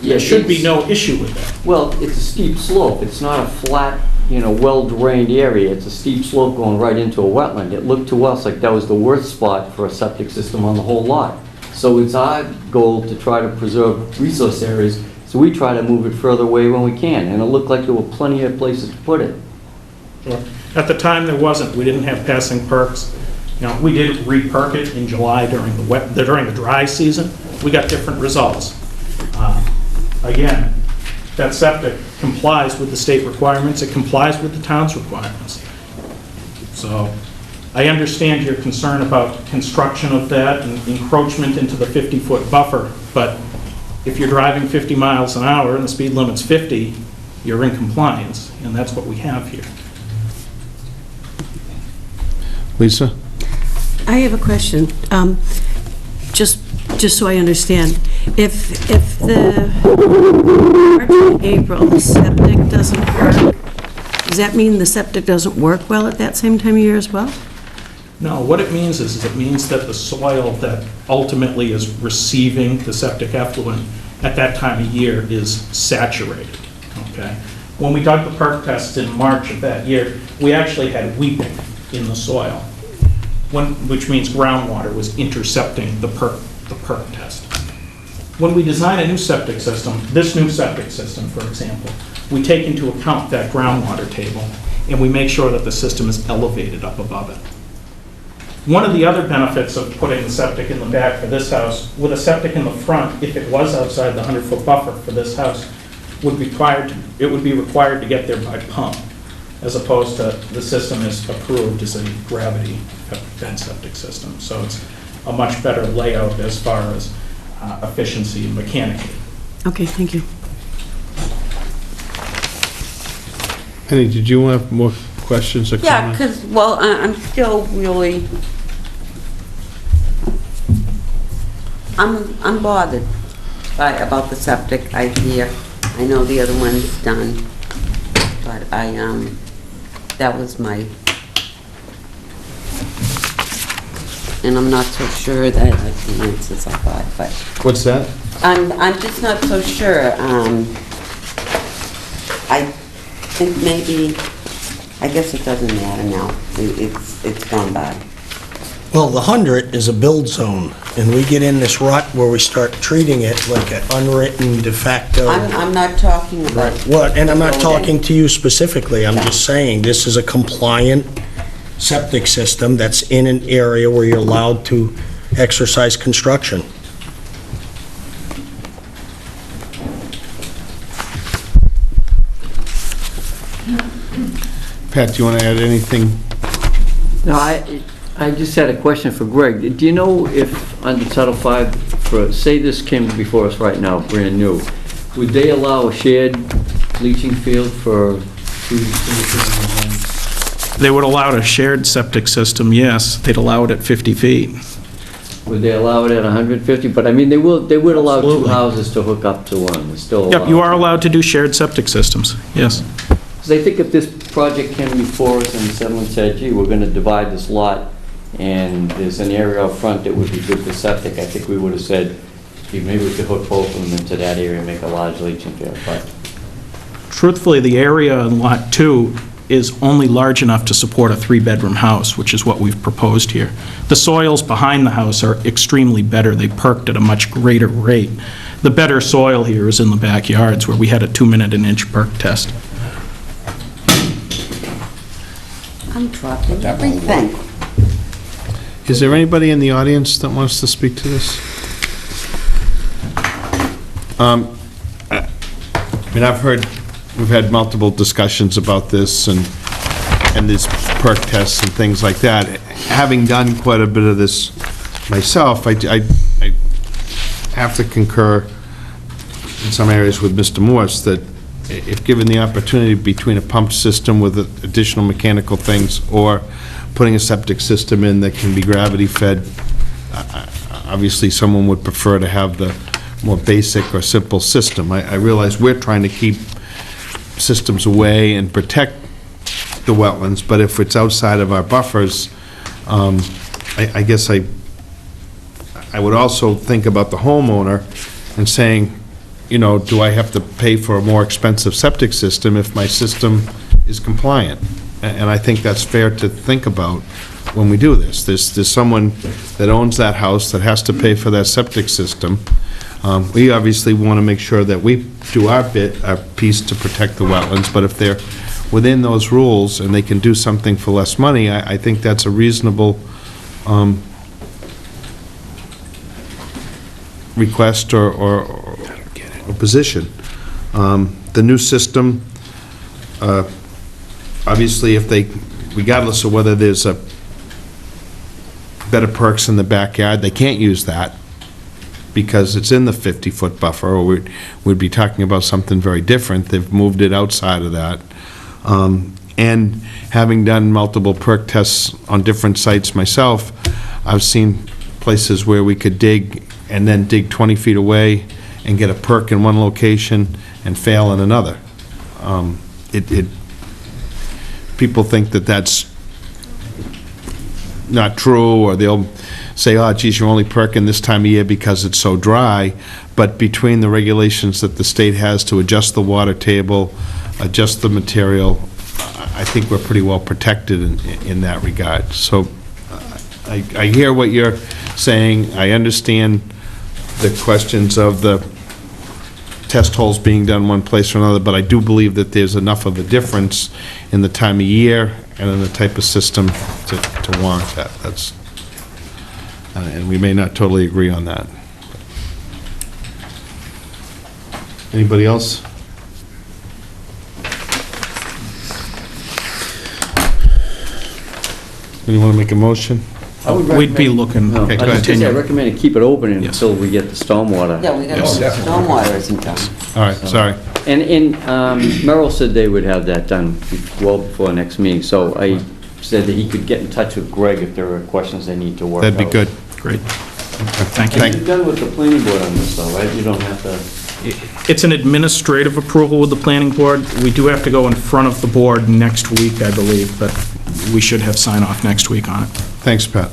there should be no issue with that. Well, it's a steep slope. It's not a flat, well-drained area. It's a steep slope going right into a wetland. It looked to us like that was the worst spot for a septic system on the whole lot. So it's our goal to try to preserve resource areas, so we try to move it further away when we can, and it looked like there were plenty of places to put it. Sure. At the time, there wasn't. We didn't have passing perks. We did re-perk it in July during the dry season. We got different results. Again, that septic complies with the state requirements. It complies with the town's requirements. So I understand your concern about construction of that and encroachment into the 50-foot buffer, but if you're driving 50 miles an hour and the speed limit's 50, you're in compliance, and that's what we have here. Lisa? I have a question, just so I understand. If the March and April, the septic doesn't work, does that mean the septic doesn't work well at that same time of year as well? No, what it means is it means that the soil that ultimately is receiving the septic effluent at that time of year is saturated, okay? When we dug the perk test in March of that year, we actually had weeping in the soil, which means groundwater was intercepting the perk test. When we design a new septic system, this new septic system, for example, we take into account that groundwater table, and we make sure that the system is elevated up above it. One of the other benefits of putting the septic in the back for this house, with a septic in the front, if it was outside the 100-foot buffer for this house, it would be required to get there by pump, as opposed to the system is approved as a gravity-fed septic system. So it's a much better layout as far as efficiency and mechanically. Okay, thank you. Penny, did you have more questions or Yeah, comments? because, well, I'm still really, I'm bothered about the septic idea. I know the other one's done, but that was my, and I'm not so sure that the answers I got, but What's that? I'm just not so sure. I think maybe, I guess it doesn't matter now. It's gone by. Well, the 100 is a build zone, and we get in this rut where we start treating it like an unwritten de facto. I'm not talking about. What? And I'm not talking to you specifically, I'm just saying, this is a compliant septic system that's in an area where you're allowed to exercise construction. Pat, do you want to add anything? No, I just had a question for Greg. Do you know if under Title V, say this came before us right now, brand new, would they allow a shared leaching field for 2 single-family homes? They would allow a shared septic system, yes. They'd allow it at 50 feet. Would they allow it at 150? But I mean, they would allow 2 Absolutely. houses to hook up to one. It's still Yep, you allowed. are allowed to do shared septic systems, yes. Because I think if this project came before us and someone said, gee, we're going to divide this lot, and there's an area out front that would be good for septic, I think we would have said, gee, maybe we could hook both of them into that area and make a large leaching field. But Truthfully, the area in Lot 2 is only large enough to support a 3-bedroom house, which is what we've proposed here. The soils behind the house are extremely better. They perked at a much greater rate. The better soil here is in the backyards, where we had a 2-minute an inch perk test. I'm dropping everything. Is there anybody in the audience that wants to speak to this? I mean, we've had multiple discussions about this and these perk tests and things like that. Having done quite a bit of this myself, I have to concur in some areas with Mr. Morse that if given the opportunity between a pump system with additional mechanical things or putting a septic system in that can be gravity fed, obviously someone would prefer to have the more basic or simple system. I realize we're trying to keep systems away and protect the wetlands, but if it's outside of our buffers, I guess I would also think about the homeowner and saying, you know, do I have to pay for a more expensive septic system if my system is compliant? And I think that's fair to think about when we do this. There's someone that owns that house that has to pay for that septic system. We obviously want to make sure that we do our piece to protect the wetlands, but if they're within those rules and they can do something for less money, I think that's a reasonable request or position. The new system, obviously, if they, regardless of whether there's a better perks in the backyard, they can't use that because it's in the 50-foot buffer, or we'd be talking about something very different. They've moved it outside of that. And having done multiple perk tests on different sites myself, I've seen places where we could dig and then dig 20 feet away and get a perk in one location and fail in another. People think that that's not true, or they'll say, oh, geez, you're only perking this time of year because it's so dry. But between the regulations that the state has to adjust the water table, adjust the material, I think we're pretty well protected in that regard. So I hear what you're saying. I understand the questions of the test holes being done one place or another, but I do believe that there's enough of a difference in the time of year and in the type of system to warrant that. That's, and we may not totally agree on that. Anybody else? You want to make a motion? We'd be looking. No, Okay, go I was ahead. gonna say, I recommend to keep it open until we get the stormwater. Yeah, we got, stormwater isn't done. All right, sorry. And Merrill said they would have that done well before next meeting, so I said that he could get in touch with Greg if there are questions they need to work out. That'd be good. Great. Thank you. You've done with the planning board on this, though, right? You don't have to... It's an administrative approval with the planning board. We do have to go in front of the board next week, I believe, but we should have sign off next week on it. Thanks, Pat.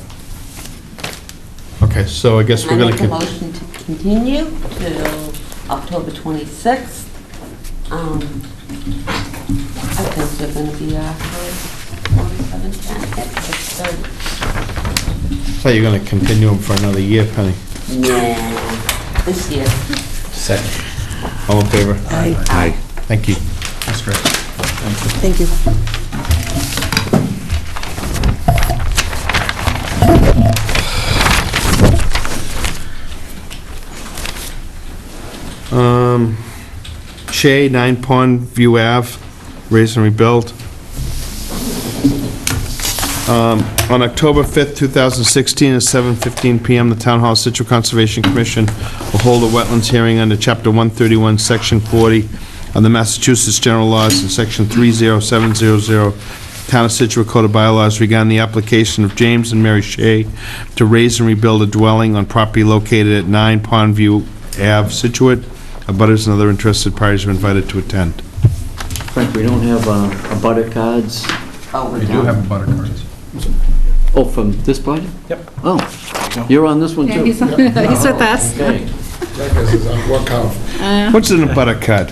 Okay, so I guess we're I going make a to... motion to continue till October 26th. I think they're going to be after 4710 at 6:30. So you're going to continue them for another year, Penny? Nah, this year. Second. All in favor? Aye. Thank you. That's great. Thank you. Shea, 9 Pond View Ave, raise and rebuild. On October 5th, 2016, at 7:15 PM, the Town Hall Situate Conservation Commission will hold a wetlands hearing under Chapter 131, Section 40 of the Massachusetts General Laws and Section 30700, Town of Situate Code of Bylaws regarding the application of James and Mary Shea to raise and rebuild a dwelling on property located at 9 Pond View Ave, Scituate. Abutters and other interested parties are invited to attend. Frank, we don't have abutter cards? Oh, we're We do done. have butter cards. Oh, from this project? Yep. Oh, you're on this one, too? He's with us. Okay. What's in a butter card?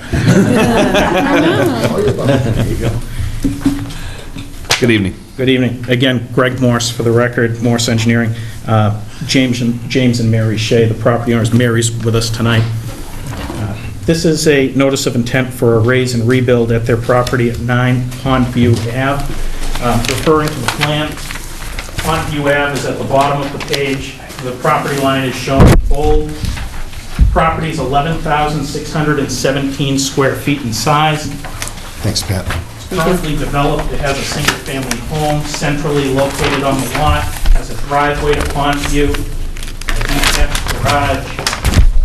Good evening. Good evening. Again, Greg Morse for the record, Morse Engineering. James and Mary Shea, the property owners. Mary's with us tonight. This is a notice of intent for a raise and rebuild at their property at 9 Pond View Ave. Referring to the plan, Pondview Ave is at the bottom of the page. The property line is shown in bold. Property is 11,617 square feet in size. Thanks, Pat. Currently developed, it has a single-family home centrally located on the lot, has a driveway to Pondview, a detached garage.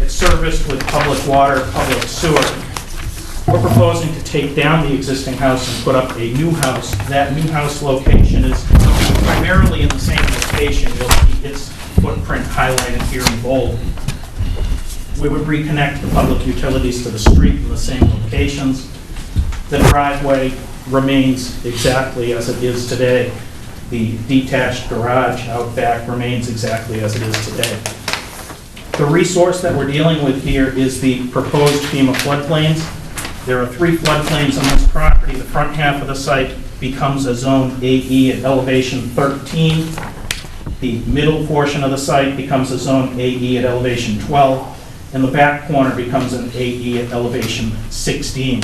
It's serviced with public water, public sewer. We're proposing to take down the existing house and put up a new house. That new house location is primarily in the same location. You'll see its footprint highlighted here in bold. We would reconnect the public utilities to the street in the same locations. The driveway remains exactly as it is today. The detached garage out back remains exactly as it is today. The resource that we're dealing with here is the proposed FEMA floodplains. There are 3 floodplains on this property. The front half of the site becomes a zone AE at elevation 13. The middle portion of the site becomes a zone AE at elevation 12. And the back corner becomes an AE at elevation 16.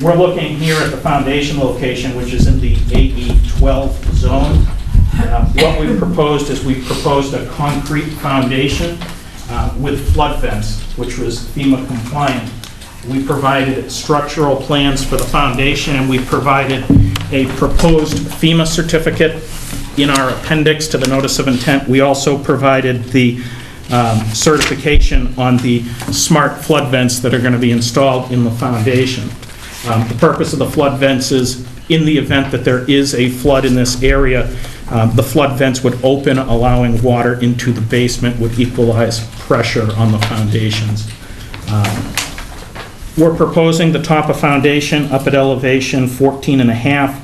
We're looking here at the foundation location, which is in the AE 12 zone. What we've proposed is we've proposed a concrete foundation with flood vents, which was FEMA compliant. We provided structural plans for the foundation, and we provided a proposed FEMA certificate in our appendix to the notice of intent. We also provided the certification on the smart flood vents that are going to be installed in the foundation. The purpose of the flood vents is, in the event that there is a flood in this area, the flood vents would open, allowing water into the basement, would equalize pressure on the foundations. We're proposing the top of foundation up at elevation 14.5,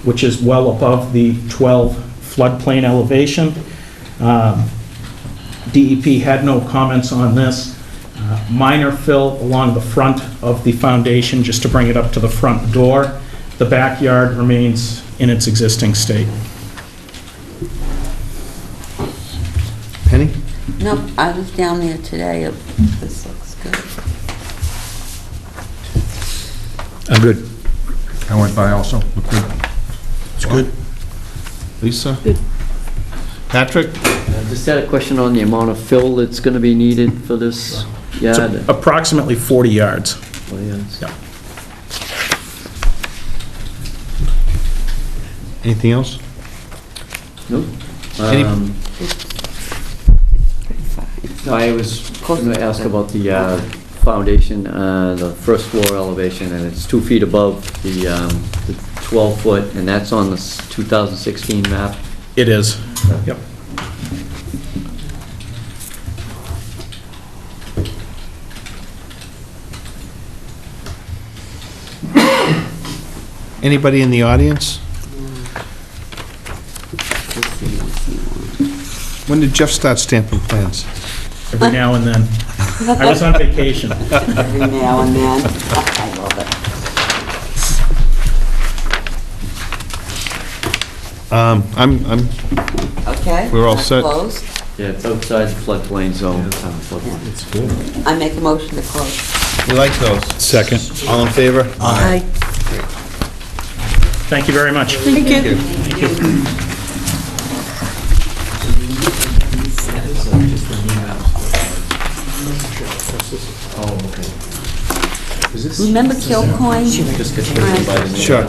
which is well above the 12 floodplain elevation. DEP had no comments on this. Minor fill along the front of the foundation just to bring it up to the front door. The backyard remains in its existing state. Penny? No, I was down there today. This looks good. I'm good. I went by also. Looked good. It's good. Lisa? Good. Patrick? Just had a question on the amount of fill that's going to be needed for this It's yard. approximately 40 yards. Oh, yes. Yeah. Anything else? Nope. Any- No, I was going to ask about the foundation, the first floor elevation, and it's 2 feet above the 12-foot, and that's on the 2016 map. It is. Yep. Anybody in the audience? When did Jeff start stamping plans? Every now and then. I was on vacation. Every now and then. I love I'm, it. Okay? We're all that's set. Closed. Yeah, it's outside the floodplain zone. it's good. I make a motion to close. We like those. Second. All in favor? Aye. Thank you very much. Thank you. Thank you. Remember Kilcoyne? Sure.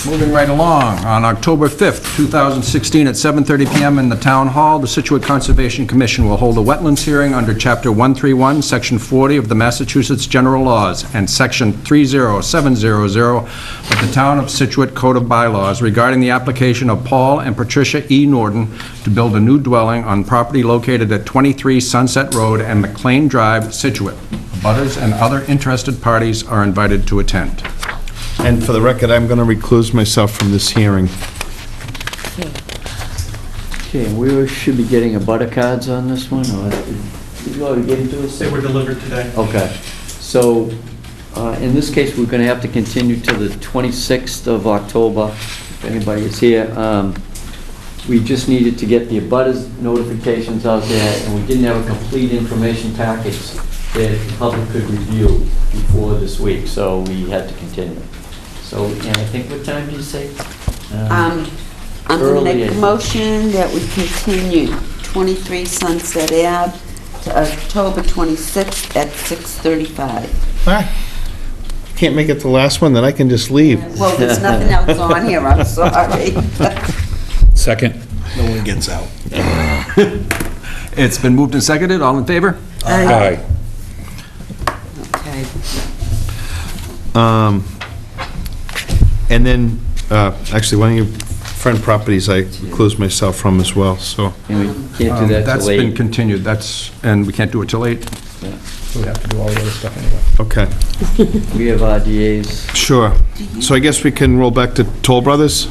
Moving right along, on October 5th, 2016, at 7:30 PM in the Town Hall, the Scituate Conservation Commission will hold a wetlands hearing under Chapter 131, Section 40 of the Massachusetts General Laws, and Section 30700 of the Town of Scituate Code of Bylaws regarding the application of Paul and Patricia E. Norton to build a new dwelling on property located at 23 Sunset Road and McLean Drive, Scituate. Butters and other interested parties are invited to attend. And for the record, I'm going to recluse myself from this hearing. Okay, we should be getting a butter cards on this one, or did you already get into us? They were delivered today. Okay, so, in this case, we're gonna have to continue to the 26th of October, if anybody is here. We just needed to get the abutters notifications out there, and we didn't have a complete information package that the public could review before this week, so we had to continue. So, and I think, what time did you say? I'm going to Early, I make a think. motion that we continue 23 Sunset Ave to October 26th at 6:35. Can't make it the last one, then I can just leave. Well, there's nothing else on here, I'm sorry. Second. No one gets out. It's been moved and seconded, all in favor? Aye. Okay. And then, actually, one of your friend properties I recluse myself from as well, so. And we can't do that That's till been 8. continued, and we can't do it till 8. Yeah. So we have to do all the other stuff anyway. Okay, We have RDAs. sure. So I guess we can roll back to Toll Brothers.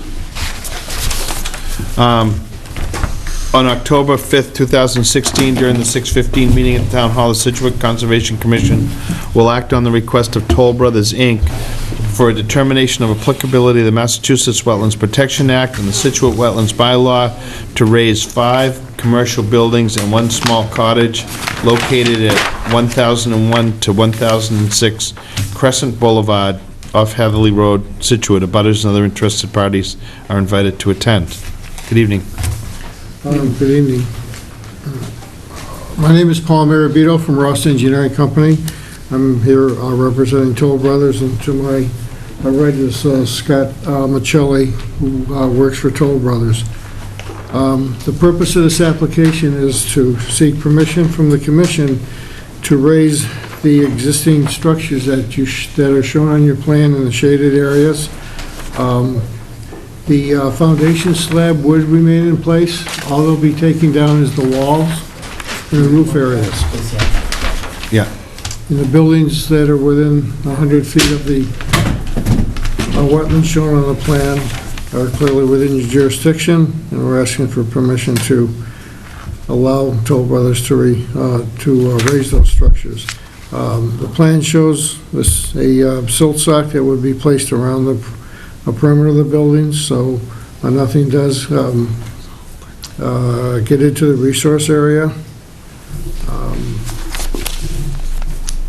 On October 5th, 2016, during the 6:15 meeting at the Town Hall, the Scituate Conservation Commission will act on the request of Toll Brothers, Inc. for a determination of applicability of the Massachusetts Wetlands Protection Act and the Scituate Wetlands Bylaw to raise 5 commercial buildings and 1 small cottage located at 1001 to 1006 Crescent Boulevard off Hatherley Road, Scituate. Abutters and other interested parties are invited to attend. Good evening. Good evening. My name is Paul Marabito from Ross Engineering Company. I'm here representing Toll Brothers, and to my right is Scott Michelli, who works for Toll Brothers. The purpose of this application is to seek permission from the commission to raise the existing structures that are shown on your plan in the shaded areas. The foundation slab would remain in place. All they'll be taking down is the walls and the roof areas. Yeah. In the buildings that are within 100 feet of the wetlands shown on the plan are clearly within your jurisdiction, and we're asking for permission to allow Toll Brothers to raise those structures. The plan shows a silt sock that would be placed around the perimeter of the buildings, so nothing does get into the resource area.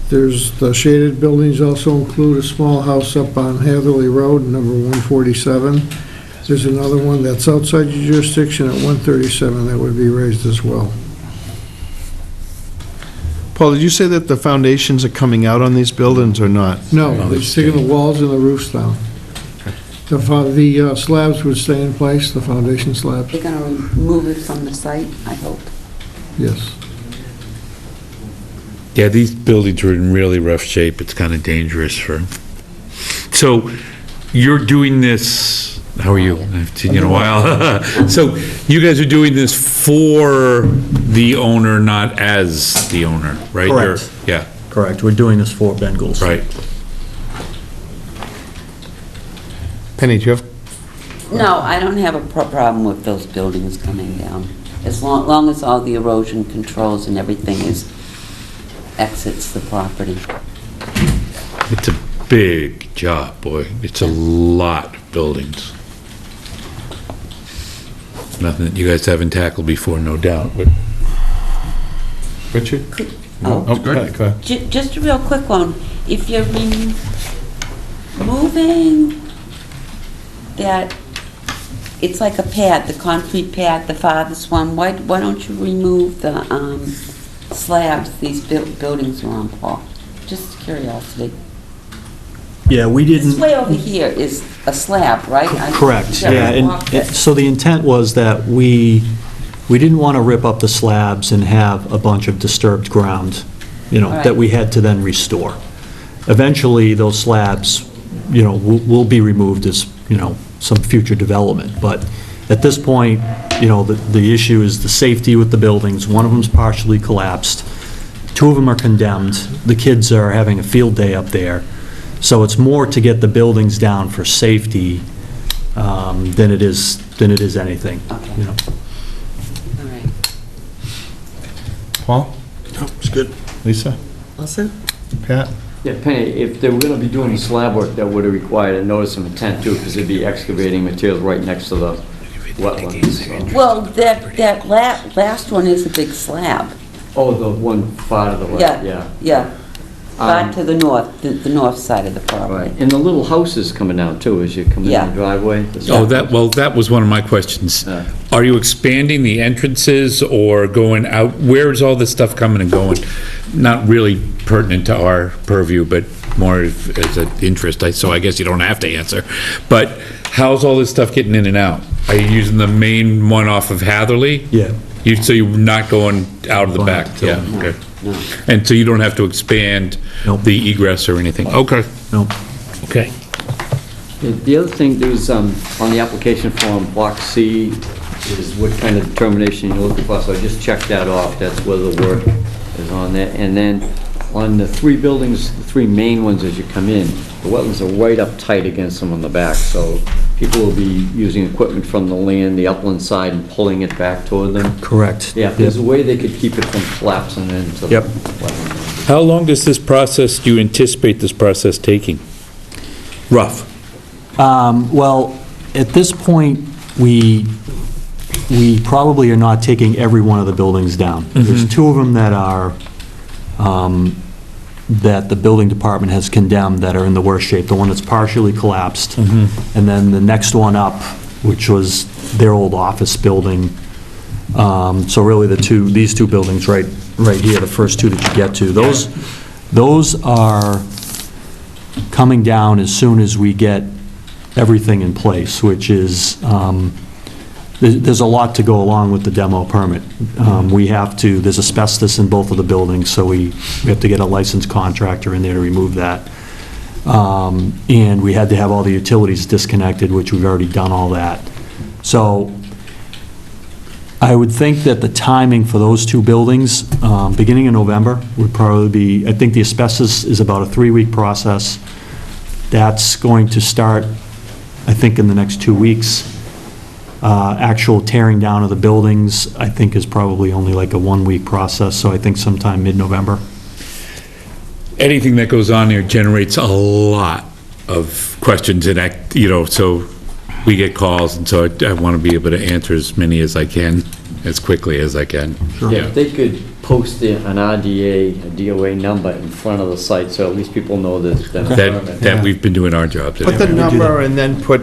The shaded buildings also include a small house up on Hatherley Road, number 147. There's another one that's outside your jurisdiction at 137 that would be raised as well. Paul, did you say that the foundations are coming out on these buildings or not? No, they're taking the walls and the roofs down. The slabs would stay in place, the foundation slabs, They're going to remove it from the site, I hope. yes. Yeah, these buildings are in really rough shape. It's kind of dangerous for... So, you're doing this, how are you? I haven't seen you in a while. So, you guys are doing this for the owner, not as the owner, right? Correct. Yeah, Correct, we're doing this for Bengals. right. Penny, do you have? No, I don't have a problem with those buildings coming down, as long as all the erosion controls and everything exits the property. It's a big job, boy. It's a lot of buildings. Nothing that you guys haven't tackled before, no doubt, but... Richard? Oh, Go ahead. Just a real quick one. If you're moving that, it's like a pad, the concrete pad, the farthest one, why don't you remove the slabs these buildings are on, Paul? Just curiosity. Yeah, we This didn't, way over here is a slab, right? correct, yeah, and so the intent was that we didn't want to rip up the slabs and have a bunch of disturbed ground, Right. that we had to then restore. Eventually, those slabs, will be removed as, some future development, but at this point, the issue is the safety with the buildings. One of them's partially collapsed, 2 of them are condemned, the kids are having a field day up there, so it's more to get the buildings down for safety than it is anything, Okay. All right. Paul? No, it's good. Lisa? Also? Pat? Yeah, Penny, if they were gonna be doing the slab work, that would have required a notice of intent too, because they'd be excavating materials right next to the wetlands. so. Well, that last one is a big slab. Oh, the one part of the Yeah, wet, yeah. yeah. Far to the north, the north side of the property. Right, and the little house is coming out too, as you come in Yeah. the driveway. Oh, that was one of my questions. Are you expanding the entrances or going out? Where is all this stuff coming and going? Not really pertinent to our purview, but more as an interest, so I guess you don't have to answer. But how's all this stuff getting in and out? Are you using the main one off of Hatherley? Yeah. So you're not going out of the Going back? out to- Yeah, okay. No. And so you don't have to expand Nope. the egress or anything? Okay, No. okay. The other thing, there's, on the application form, block C is what kind of determination you're looking for, so I just checked that off, that's where the work is on there. And then, on the three buildings, the three main ones as you come in, the wetlands are right up tight against them on the back, so people will be using equipment from the land, the upland side, and pulling it back toward them. Correct. Yeah, if there's a way they could keep it from collapsing into the Yep. wetland. How long does this process, do you anticipate this process taking? Rough? Well, at this point, we probably are not taking every one of the buildings down. There's two of them that are, that the building department has condemned that are in the worst shape, the one that's partially collapsed. And then the next one up, which was their old office building. So really these two buildings right here, the first two that you get to, those are coming down as soon as we get everything in place, which is, there's a lot to go along with the demo permit. There's asbestos in both of the buildings, so we have to get a licensed contractor in there to remove that. And we had to have all the utilities disconnected, which we've already done all that. So I would think that the timing for those two buildings, beginning in November, would probably be, I think the asbestos is about a 3-week process. That's going to start, I think, in the next 2 weeks. Actual tearing down of the buildings, I think, is probably only like a 1-week process, so I think sometime mid-November. Anything that goes on there generates a lot of questions and, so we get calls, and so I want to be able to answer as many as I can, as quickly as I can. Yeah, if they could post an RDA, a DOA number in front of the site, so at least people know that it's been a permit. That we've been doing our jobs. Put the number and then put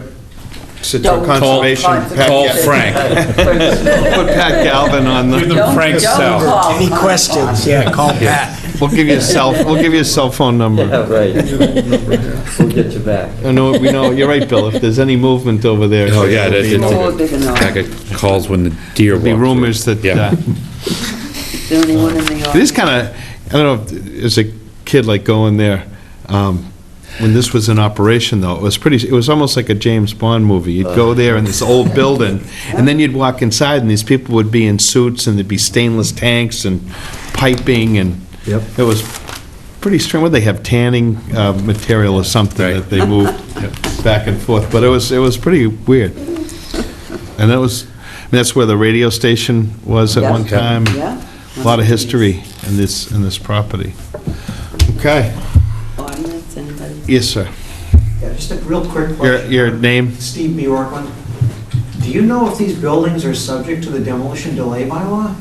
Scituate Conservation. Call Frank. Put Pat Galvin on the. Give them Frank's cell. Any questions, yeah, call Pat. We'll give you a cell phone number. Yeah, right. We'll get you back. I know, we know, you're right, Bill, if there's any movement over there. Oh, yeah, Oh, big enough. I get calls when the deer walk. There'll be rumors that, Yeah. Is there anyone in the it is audience? kind of, I don't know, if as a kid, like going there, when this was in operation, though, it was almost like a James Bond movie. You'd go there in this old building, and then you'd walk inside, and these people would be in suits, and there'd be stainless tanks and piping, and Yep. it was pretty strange. What, they have tanning material or something that they moved back and forth, but it was pretty weird. And that's where the radio station was at Yeah. one time. Yeah. A lot of history in this property. Okay. Audience, anybody? Yes, sir. Yeah, just a real quick question. Your name? Steve Bjorkman. Do you know if these buildings are subject to the demolition delay bylaw?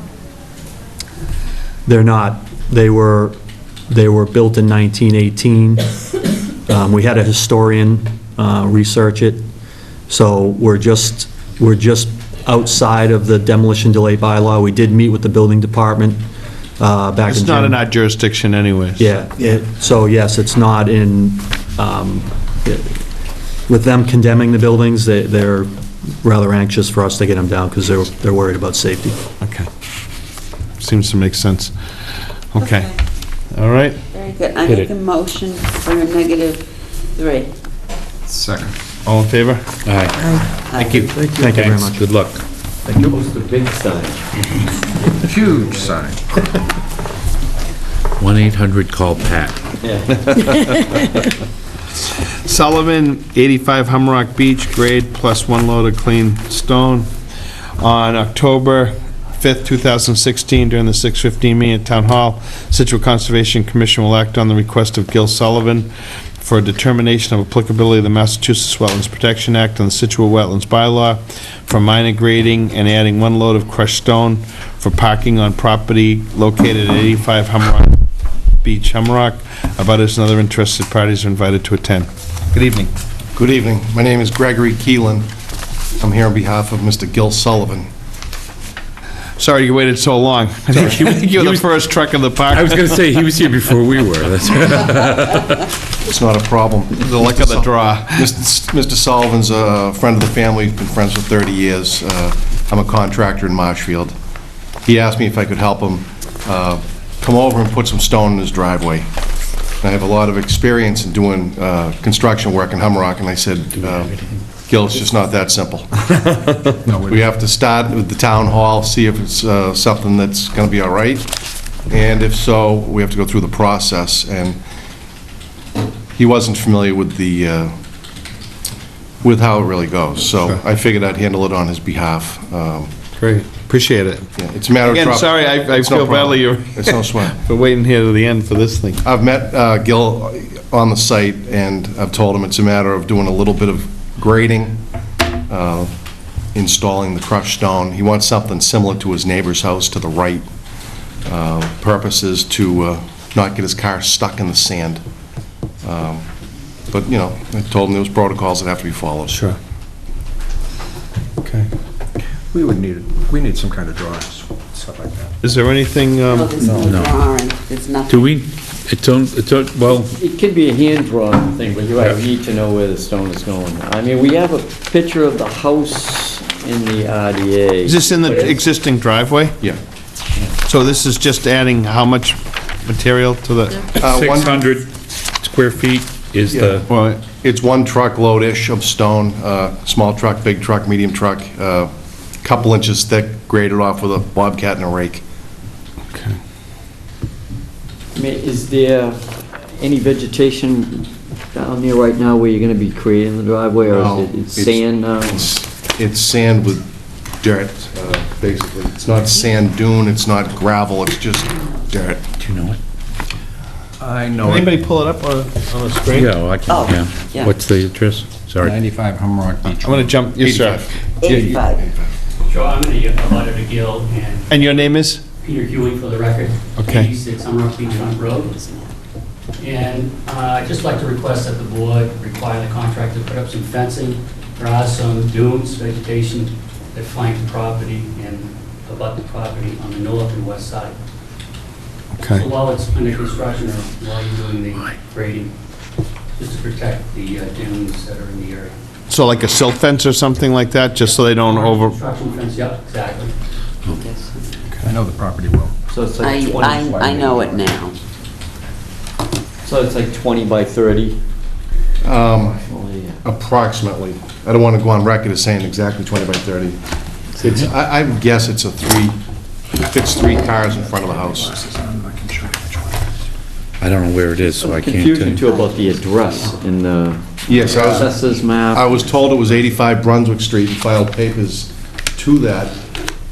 They're not. They were built in 1918. We had a historian research it, so we're just outside of the demolition delay bylaw. We did meet with the building department back in June. It's not in our jurisdiction anyways. Yeah, so yes, it's not in, with them condemning the buildings, they're rather anxious for us to get them down because they're worried about safety. Okay. Seems to make sense. Okay. All right. Very good. I Hit make it. a motion for a -3. Second. All in favor? All right. Thank you. Thank you very Thanks. much. Good luck. Post the big sign. Huge sign. 1-800-CALL-PAT. Sullivan, 85 Humrock Beach, grade plus 1 load of clean stone. On October 5th, 2016, during the 6:15 meeting at Town Hall, Scituate Conservation Commission will act on the request of Gil Sullivan for a determination of applicability of the Massachusetts Wetlands Protection Act and the Scituate Wetlands Bylaw for minor grading and adding 1 load of crushed stone for parking on property located at 85 Humrock Beach, Humrock. Abutters and other interested parties are invited to attend. Good evening. Good evening. My name is Gregory Keelan. I'm here on behalf of Mr. Gil Sullivan. Sorry you waited so long. I think you're the first truck in the park. I was going to say, he was here before we were. It's not a problem. The luck of the draw. Mr. Sullivan's a friend of the family. We've been friends for 30 years. I'm a contractor in Marshfield. He asked me if I could help him come over and put some stone in his driveway. I have a lot of experience in doing construction work in Humrock, and I said, Gil, it's just not that simple. We have to start with the town hall, see if it's something that's going to be all right, and if so, we have to go through the process. And he wasn't familiar with with how it really goes, so I figured I'd handle it on his behalf. Great, appreciate it. Yeah, it's a matter of... Again, sorry, I It's no feel badly problem. It's no sweat. for waiting here to the end for this thing. I've met Gil on the site, and I've told him it's a matter of doing a little bit of grading, installing the crushed stone. He wants something similar to his neighbor's house to the right. Purpose is to not get his car stuck in the sand. But, you know, I told him there was protocols that have to be followed. Sure. Okay. We need some kind of drawings, stuff like that. Is there anything, No, there's no No. drawing, there's nothing. Do we, well, It can be a hand-drawn thing, but you're right, we need to know where the stone is going. I mean, we have a picture of the house in the RDA. is this in the existing driveway? Yeah. So this is just adding how much material to the, 600 square feet is the, Well, it's one truckload-ish of stone, small truck, big truck, medium truck, couple inches thick, graded off with a bobcat and a rake. I mean, is there any vegetation down there right now where you're gonna be creating the driveway, or No, is it sand now? It's sand with dirt, basically. It's not sand dune, it's not gravel, it's just dirt. do you know it? I know can it. anybody pull it up on the screen? Yeah, well, I can, Oh, yeah. yeah. What's the address? Sorry. 95 Humrock Beach. I'm going to jump, yes, sir. 85. Sure, I'm going to get a letter to Gil and And your name is? Peter Huey for the record. Okay. 86 Humrock Beach Front Road. And I'd just like to request that the board require the contractor to put up some fencing. There are some dunes, vegetation that flank the property and abut the property on the north and west side. Okay. So while it's under construction or while you're doing the grading, just to protect the dunes that are in the area. So like a silt fence or something like that, just so they don't over, Construction fence, yep, exactly. I know the property well. So it's like 20. I know it now. So it's like 20 by 30? Approximately. I don't want to go on record as saying exactly 20 by 30. It's, I guess it's fits 3 cars in front of the house. I don't know where it is, so I can't. Confusion too about the address in the Yes, assessors map. I was told it was 85 Brunswick Street and filed papers to that,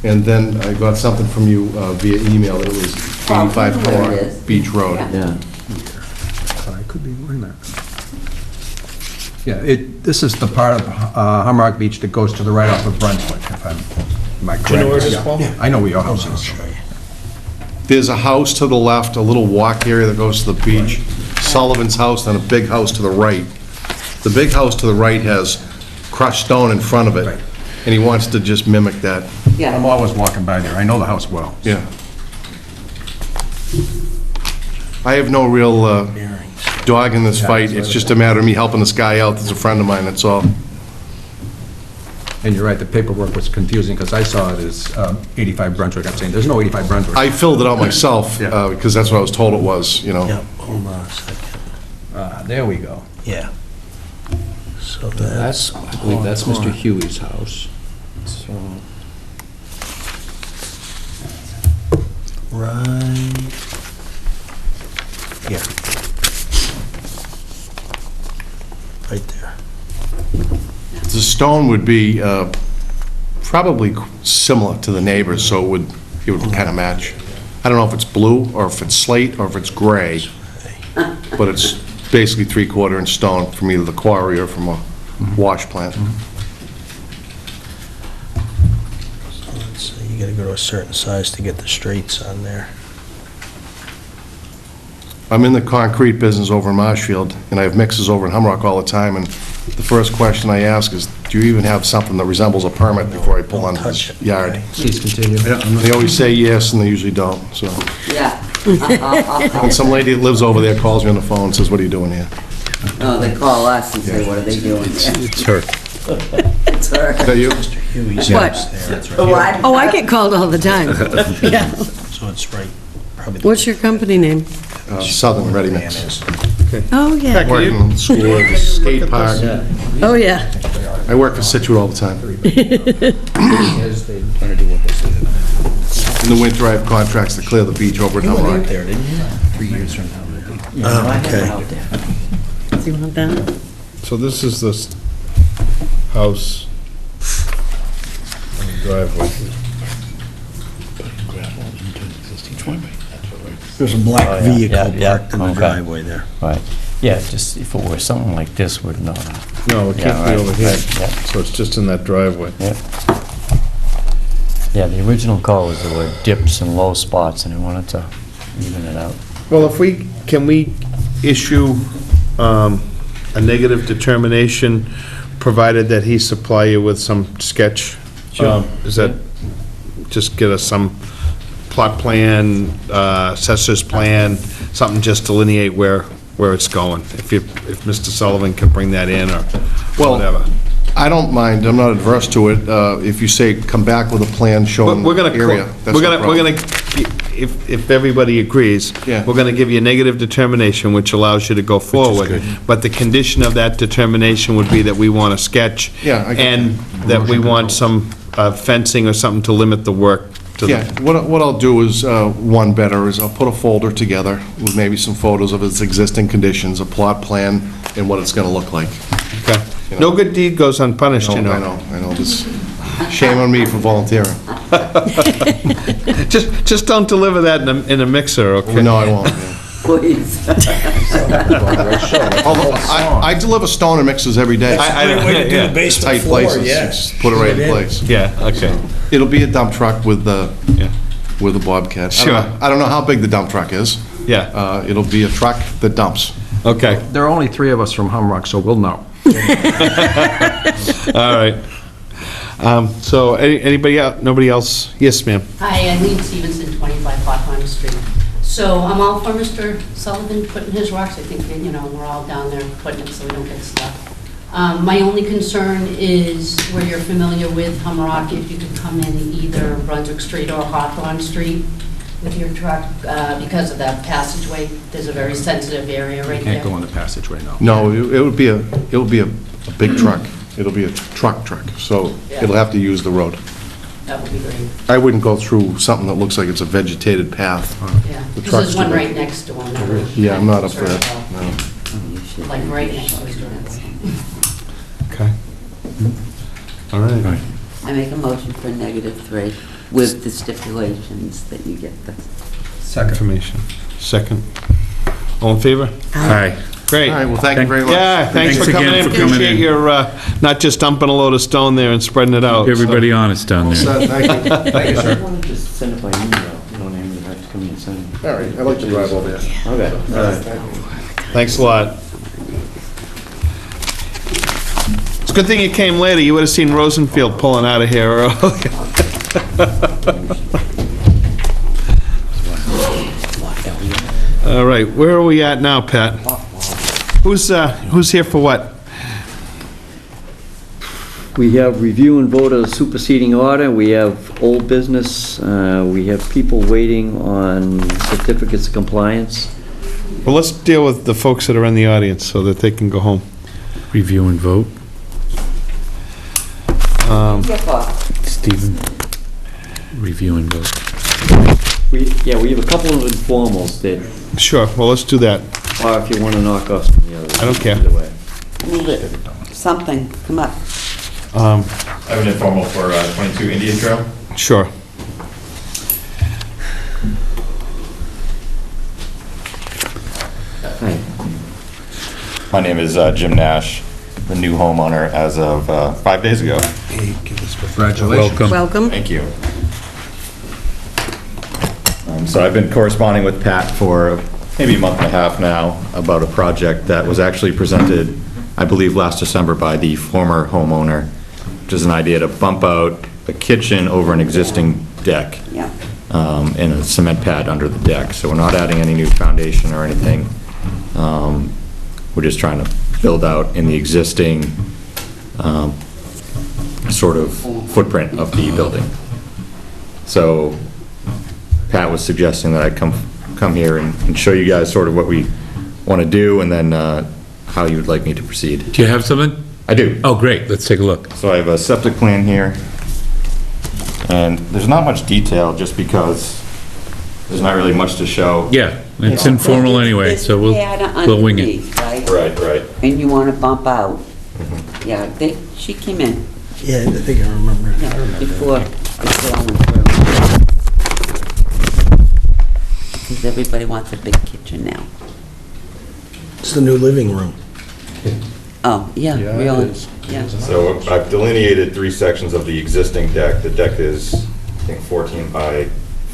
and then I got something from you via email that it was 85 where it Humrock is. Beach Road. Yeah. I could be, wait a minute. Yeah, this is the part of Humrock Beach that goes to the right off of Brunswick, if am I correct? Do you know where it is, Yeah. Paul? Yeah, I know where your house is. There's a house to the left, a little walk area that goes to the beach, Sullivan's house, and a big house to the right. The big house to the right has crushed stone in front of it, Right. and he wants to just mimic that. I'm Yeah, always walking by there. I know the house well. Yeah. I have no real dog in this fight. It's just a matter of me helping this guy out that's a friend of mine, that's all. And you're right, the paperwork was confusing, because I saw it as 85 Brunswick. I'm saying, there's no 85 Brunswick. I filled it out myself, Yeah. because that's what I was told it was, you know. Yep, hold on a second. There we go. Yeah. So that's... I believe that's Mr. Huey's house. So... Right... Yeah. Right there. The stone would be probably similar to the neighbors, so it would kind of match. I don't know if it's blue, or if it's slate, or if it's gray, but it's basically 3/4 inch stone from either the quarry or from a wash plant. So let's see, you gotta go to a certain size to get the straights on there. I'm in the concrete business over in Marshfield, and I have mixers over in Humrock all the time, and the first question I ask is, do you even have something that resembles a permit before I pull on his yard? Please continue. They always say yes, and they usually don't, so. Yeah. And some lady that lives over there calls me on the phone and says, what are you doing here? No, they call us and say, what are they doing? It's her. It's her. Is that you? What? What? Oh, I get called all the time. Yeah. So it's right, probably. What's your company name? Southern Ready Mix. Oh, yeah. Working in the school, the skate park. Oh, yeah. I work for Scituate all the time. In the winter, I have contracts to clear the beach over at Humrock. there, didn't you? 3 years from now. Oh, okay. Do you want that? So this is this house and the driveway. There's a black vehicle yeah, parked in the okay. driveway there. Right. Yeah, just if it were something like this, would no. No, it Yeah, can't be right, over here, right, yeah. so it's just in that driveway. Yeah. Yeah, the original call was there were dips and low spots, and he wanted to even it out. Well, can we issue a negative determination, provided that he supply you with some sketch? Sure. Is that, just get us some plot plan, assessor's plan, something just delineate where it's going? If Mr. Sullivan can bring that in, or whatever. I don't mind, I'm not adverse to it. If you say, come back with a plan showing We're gonna, area, that's we're no gonna, problem. if everybody agrees, Yeah. we're gonna give you a negative determination, which allows you to go forward. good. But the condition of that determination would be that we want a sketch. Yeah, I get And that we want some fencing or something to limit the work to the. Yeah, what I'll do is, one better, is I'll put a folder together with maybe some photos of its existing conditions, a plot plan, and what it's gonna look like. Okay. No good deed goes unpunished, you know. I know, just shame on me for volunteering. Just don't deliver that in a mixer, okay? No, I won't. yeah. Please. Although, I deliver stone and mixers every day. Great way to do the basement Tight floor, places, yeah. just put it right in place. Yeah, okay. It'll be a dump truck with a Bobcat. Sure. I don't know how big the dump truck is. Yeah, It'll be a truck that dumps. okay, There are only 3 of us from Humrock, so we'll know. all right. So, anybody else, nobody else? Yes, ma'am. Hi, Eileen Stevenson, 25 Hawthorne Street. So I'm all for Mr. Sullivan putting his rocks. I think, we're all down there putting it so we don't get stuck. My only concern is where you're familiar with Humrock, if you could come in either Brunswick Street or Hawthorne Street with your truck, because of that passageway. There's a very sensitive area right there. Can't go on the passageway, no. No, it would be a big truck. It'll be a truck, so Yeah. it'll have to use the road. That would be great, I wouldn't go through something that looks like it's a vegetated path. yeah. The Because truck's there's one too big. right next to one. Yeah, I'm not up for that, no. Like right next to it. Okay. All right. I make a motion for -3 with the stipulations that you get the. Information. Second. All in favor? Aye. Great. All right, well, thank you very much. Yeah, thanks for coming in. Appreciate your, not just dumping a load of stone there and spreading it out. Everybody honest down there. Thank you. Thank you, sir. I want to just send it by email. You don't even have to come in and send it. All right, I'd like to drive over there. Okay. All right. Thanks a lot. It's a good thing you came later. You would have seen Rosenfield pulling out of here earlier. All right, where are we at now, Pat? Who's here for what? We have review and vote of the superseding order, we have old business, we have people waiting on certificates of compliance. Well, let's deal with the folks that are in the audience so that they can go home. Review and vote. Stephen, review and vote. We have a couple of informals that, Sure, well, let's do that. or if you want to knock off some of the others. I don't care. Either way. Move it. Something, come up. I have an informal for 22 Indian Trail. Sure. Hi. My name is Jim Nash, the new homeowner as of 5 days ago. Congratulations. Welcome. Thank you. So I've been corresponding with Pat for maybe a month and a half now, about a project that was actually presented, I believe, last December by the former homeowner, which is an idea to bump out a kitchen over an existing deck. Yeah. And a cement pad under the deck. So we're not adding any new foundation or anything. We're just trying to build out in the existing sort of footprint of the building. So Pat was suggesting that I come here and show you guys sort of what we want to do, and then how you would like me to proceed. Do you have something? I do. Oh, great, let's take a look. So I have a septic plan here, and there's not much detail just because there's not really much to show. Yeah, it's informal anyway, so we'll wing it. Right. And you want to bump out. Yeah, she came in. Yeah, I think I remember. Yeah, before I went through. Because everybody wants a big kitchen now. It's the new living room. Oh, yeah, really? Yeah. So I've delineated 3 sections of the existing deck. The deck is, I think, 14 by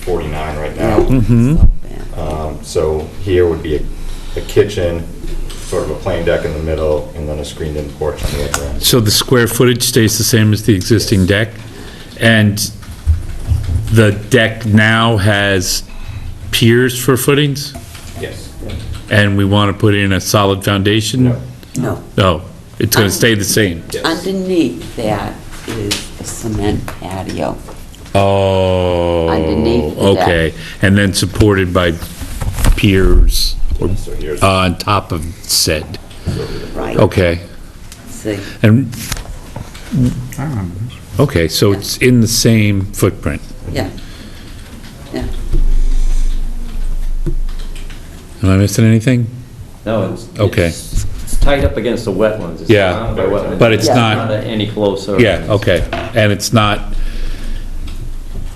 49 right now. So here would be a kitchen, sort of a plain deck in the middle, and then a screened-in porch on the other end. So the square footage stays the same as the existing deck? And the deck now has piers for footings? Yes. And we want to put in a solid foundation? No. No, it's going to stay the same? Underneath that is a cement patio. Oh, Underneath the deck. okay. And then supported by piers So here's on top of said? Right. Okay. See. And, okay, so it's in the same footprint? Yeah. Yeah. Am I missing anything? No, it's. Okay. It's tight up against the wetlands. It's Yeah, surrounded by wetlands. but it's not- Any closer. Yeah, okay. And it's not,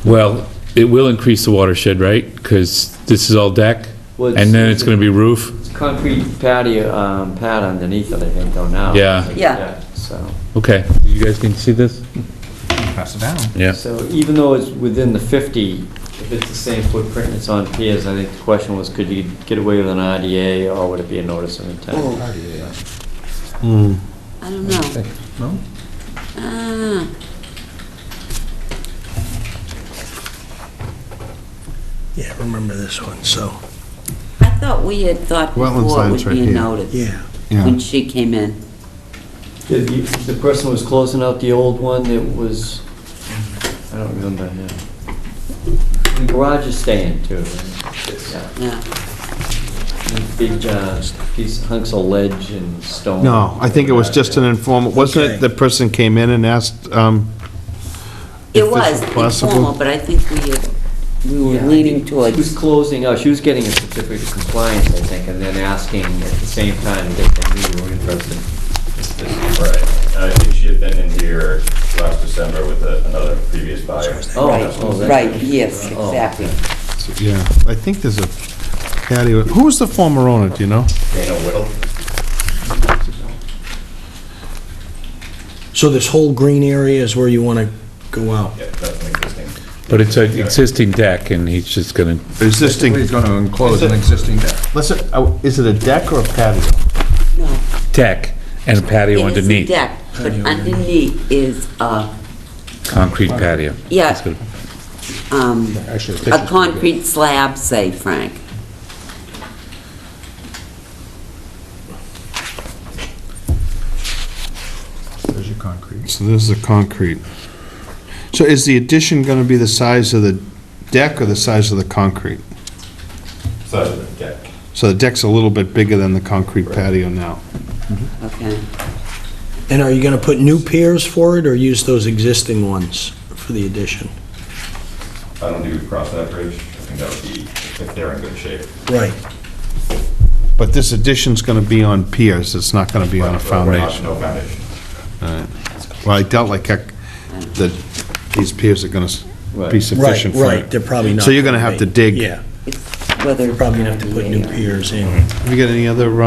well, it will increase the watershed, right? Because this is all deck? Well, And then it's going to be roof? It's concrete patio, pad underneath it, I think, though, now. Yeah. Yeah. So. Okay. You guys need to see this? Pass it down. Yeah. So even though it's within the 50, if it's the same footprint, it's on piers, I think the question was, could you get away with an RDA, or would it be a notice of intent? I don't know. No? Ah. Yeah, I remember this one, so. I thought we had thought Wetland before it sign's would right be a here. notice. Yeah. When she came in. The person was closing out the old one, it was, I don't remember, yeah. The garage is staying too, right? Yeah. Big piece, hunks of ledge and stone. No, I think it was just an informal, wasn't it the person came in and asked, It if this was is possible? informal, but I think we were leaning She was towards, closing out, she was getting a certificate of compliance, I think, and then asking at the same time if they knew you were interested. Right. And I think she had been in here last December with another previous buyer. Oh, right, that's right, yes, Oh. exactly. yeah, I think there's a patio. Who was the former owner, do you know? Dana Whittle. So this whole green area is where you want to go out? Yeah, that's an existing. But it's an existing deck, and he's just going to, Existing, He's going to enclose an existing deck. listen, is it a deck or a patio? No, deck and a patio it is a underneath. deck, but underneath is Concrete patio. yeah, That's good. Actually, a concrete slab, say, Frank. There's your concrete. So this is the concrete. So is the addition going to be the size of the deck or the size of the concrete? Size of the deck. So the deck's a little bit bigger than the concrete patio now. Okay. And are you going to put new piers for it, or use those existing ones for the addition? I don't do cross that bridge. I think that would be, if they're in good shape. Right. But this addition's going to be on piers, it's not going to be on a foundation. No foundation. All right. Well, I doubt like heck that these piers are going to be sufficient for it. Right, they're probably not. So you're going to have to dig. Yeah, It's whether. you're probably going to have to put new piers in. Have you got any other, Yeah, I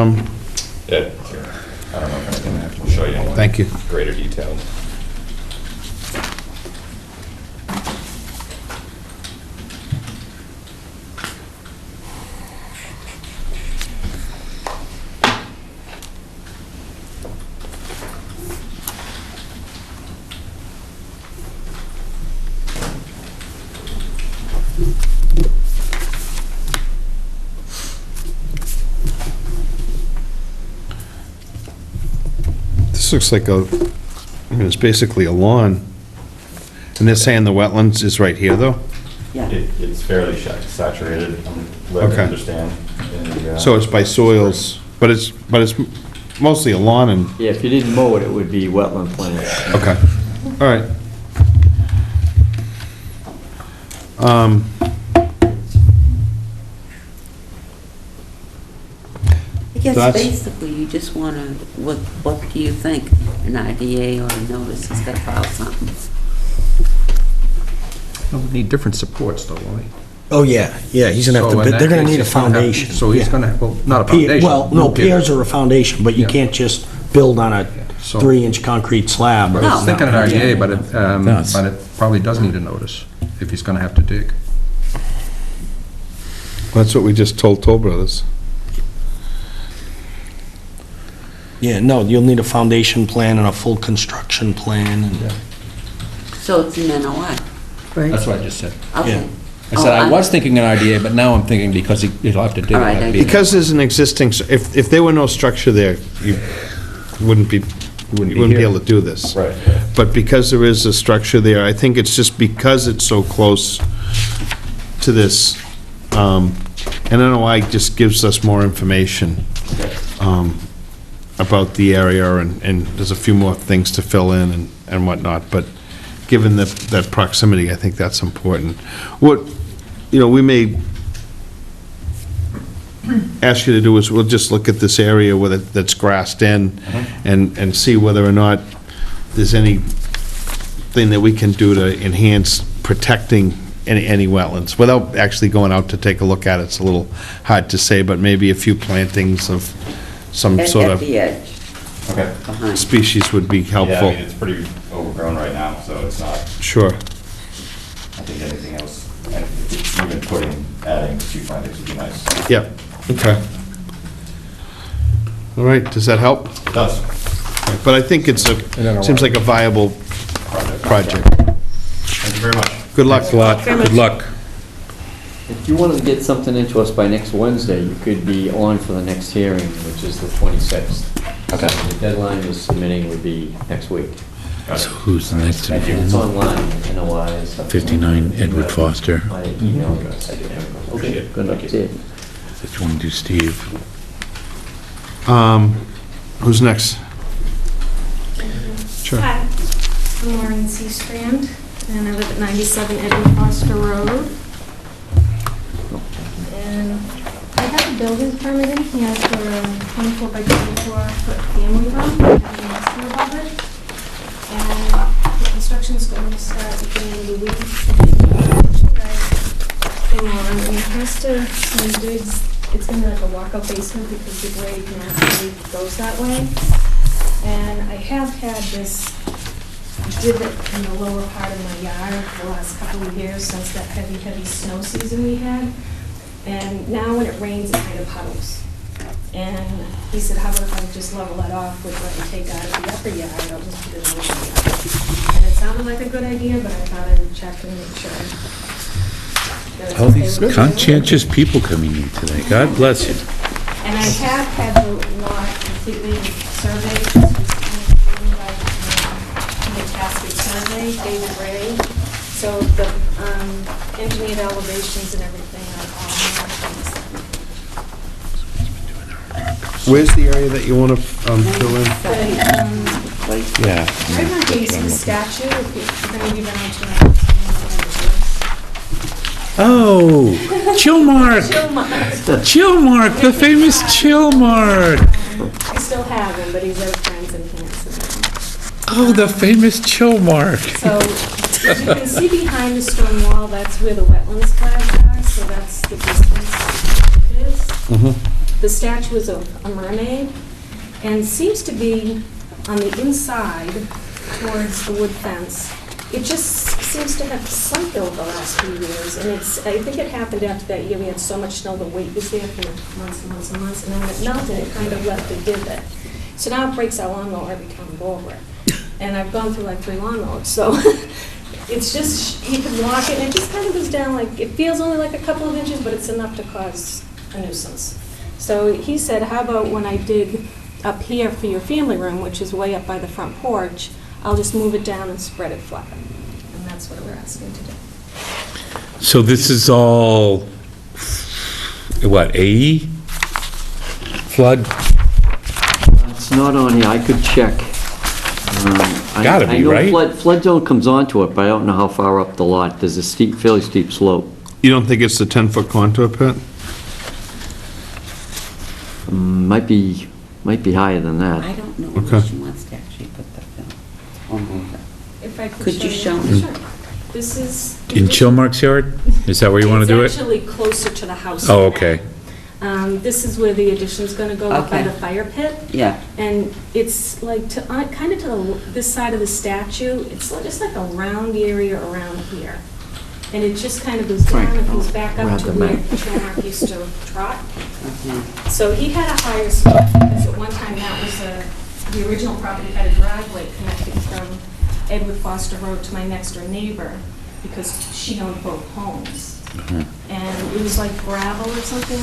don't know if I can show you in Thank you. greater detail. This looks like it's basically a lawn. And they're saying the wetlands is right here, though? It's fairly saturated, I'm led Okay. to understand. So it's by soils, but it's mostly a lawn and, Yeah, if you didn't mow it, it would be wetland plants. okay, all right. I guess That's- basically you just want to, what do you think? An IDA or a notice, he's got to file something. They'll need different supports, though, won't he? Oh, yeah, he's gonna have So in to, that they're gonna case, need a he's gonna have- foundation. So he's Yeah. gonna, well, not a Pier- foundation. Well, no, pier. piers are a foundation, but you Yeah. can't just build on a So- 3-inch concrete slab. I was thinking an RDA, but Does. it probably does need a notice, if he's gonna have to dig. That's what we just told Toll Brothers. Yeah, no, you'll need a foundation plan and a full construction plan and... So it's an NOI, Right. That's what I just said. okay. I said I was thinking an RDA, but now I'm thinking because he'll have to dig. All right, it'll I be- get Because there's an existing, if there were no structure there, you wouldn't be able to do this. Right. But because there is a structure there, I think it's just because it's so close to this, and NOI just gives us more information about the area, and there's a few more things to fill in and whatnot, but given that proximity, I think that's important. What, we may ask you to do is, we'll just look at this area that's grassed in and see whether or not there's anything that we can do to enhance protecting any wetlands, without actually going out to take a look at it. It's a little hard to say, but maybe a few plantings of some sort At of the edge, Okay. behind. species would be Yeah, I helpful. mean, it's pretty overgrown right now, so it's not, Sure. I think anything else, and even adding a few plantings would be nice. Yeah, okay. All right, does that help? It does. But I think seems like a viable project. Thank you very much. Good luck. Thanks a lot. Good luck. If you wanted to get something into us by next Wednesday, you could be on for the next hearing, which is the 26th. Okay. The deadline of submitting would be next week. So who's the next It's one? online, NOI and stuff. 59 Edward Foster. My email address. Okay, good luck to you. Which one do Steve? Who's next? Sure. Hi, I'm Lauren C. Strand, and I live at 97 Edward Foster Road. And I have a building permit in here for a 24 by 24 foot family room, and I'm asking about it. And the construction's going to start at the end of the week. And it has to, some digs, it's gonna be like a walk-up basement because the grade naturally goes that way. And I have had this divot in the lower part of my yard for the last couple of years since that heavy snow season we had. And now when it rains, it kind of puddles. And he said, how about if I just level that off with what I take out of the upper yard, I'll just put it in the lower yard. And it sounded like a good idea, but I thought I would check and make sure. that it's All okay these with you. conscientious people coming in today. God bless you. And I have had the lot completely surveyed, this was done by the Cascade Survey, David Ray. So the engineered elevations and everything are all marked. Where's the area that you want to fill in? Yeah. Right on Casey's statue, if any of you been out to Oh, Chillmark. Chillmark. Chillmark, the famous Chillmark. I still have him, but he's at a friend's in Hanson. Oh, the famous Chillmark. So, as you can see behind the stone wall, that's where the wetlands flags are, so that's the distance it is. The statue is a mermaid, and seems to be on the inside towards the wood fence. It just seems to have sunk over the last few years, and I think it happened after that year, we had so much snow, the weight was there for months and months and months, and then when it melted, it kind of left a divot. So now it breaks our lawnmower every time we go over it. And I've gone through like 3 lawnmowers, so it's just, you can walk it, and it just kind of goes down like, it feels only like a couple of inches, but it's enough to cause a nuisance. So he said, how about when I dig up here for your family room, which is way up by the front porch, I'll just move it down and spread it flat. And that's what we're asking to do. So this is all, what, AE? Flood? It's not on here, I could check. Gotta be, right? I know flood zone comes onto it, but I don't know how far up the lot. There's a steep, fairly steep slope. You don't think it's the 10-foot contour pit? Might be higher than that. I don't know Okay. if she wants to actually put the film or move it. If I Could you show me? Sure. This is. In Chilmark's yard? Is that where you want to do It's it? actually closer to the house. Oh, than okay. that. This is where the addition's gonna go, up by Okay. the fire pit. Yeah. And it's like, kind of to this side of the statue, it's just like a round area around here. And it just kind of goes down and goes back up to where Chilmark used to trot. So he had a higher spot, because at one time that was the original property had a driveway connecting from Edward Foster Road to my next door neighbor, because she owned both homes. And it was like gravel or something,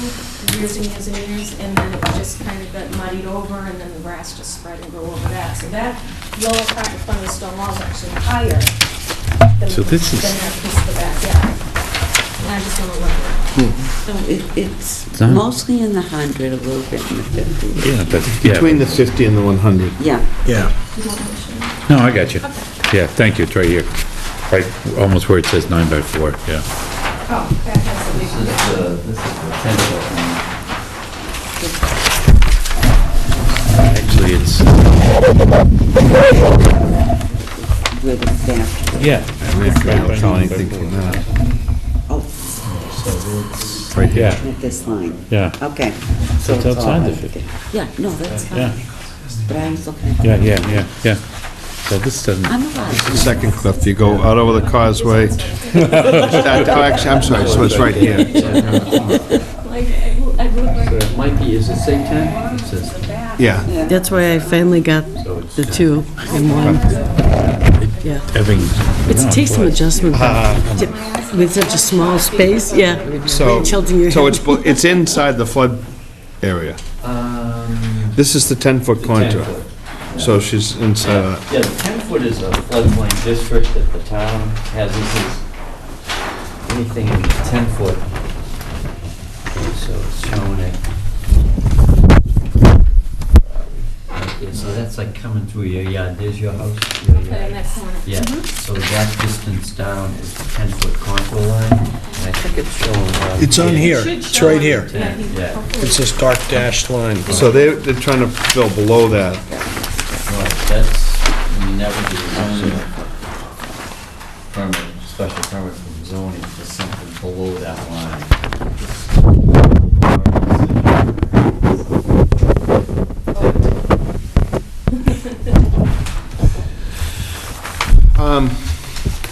years and years and years, and then it just kind of got muddied over, and then the grass just spread and grew over that. So that lower part in front of the stone wall is actually higher than So this is- than that piece of the backyard. And I just want to look at it. It's not- mostly in the 100, a little bit in the 50. Yeah, but, yeah. Between the 50 and the 100. Yeah. Yeah. You want me to show you? No, I got you. Yeah, thank you, it's right here. Right, almost where it says 9x4, yeah. Oh, that has the big one. This is the 10-foot Actually, it's, Where the statue. yeah. I don't tell anything from that. Oh, Right here. Yeah, at this line. yeah. Okay. So it's all outside the right. 50. Yeah, no, that's Yeah. fine. But I was looking at. Yeah. So this doesn't, I'm allowed. The second cliff, you go out over the causeway. Oh, actually, I'm sorry, so it's right here. Like, I grew up right It might be, is it say 10? It says Yeah. That's why I finally got the two in one. Yeah. having. It takes some adjustment with such a small space, yeah. So, Tilting your head. it's inside the flood area. This is the 10-foot contour. 10-foot. So she's inside of that. Yeah, the 10-foot is a floodplain district that the town has. This is anything in 10-foot. So it's showing it. Okay, so that's like coming through your yard. There's your house. Your Okay, yard. next one. Yeah, so that distance down is the 10-foot contour line. And I think it's showing. It's on here. It's right here. 10, yeah. It's this dark dashed line. So they're trying to fill below that. Right, that's, I mean, that would be zoning permit, special permit from zoning for something below that line.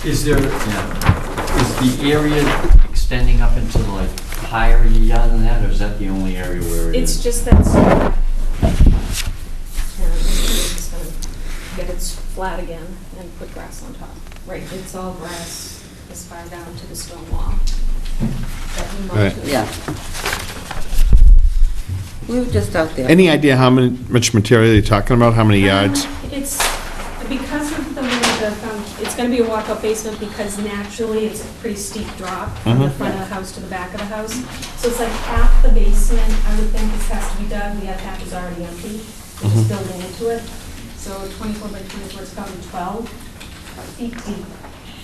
Is there, is the area extending up into like higher in your yard than that, or is that the only area where it It's is? just that. Yeah, I'm just gonna get it flat again and put grass on top. Right, it's all grass as far down to the stone wall. That we mowed Right. to. Yeah. We were just out there. Any idea how much material you're talking about? How many yards? It's, because of the way it's gonna be a walkout basement, because naturally it's a pretty steep drop from the front of the house to the back of the house. So it's like half the basement, I would think this has to be dug, the other half is already empty. We're just building into it. So 24 by 24 is probably 12 feet deep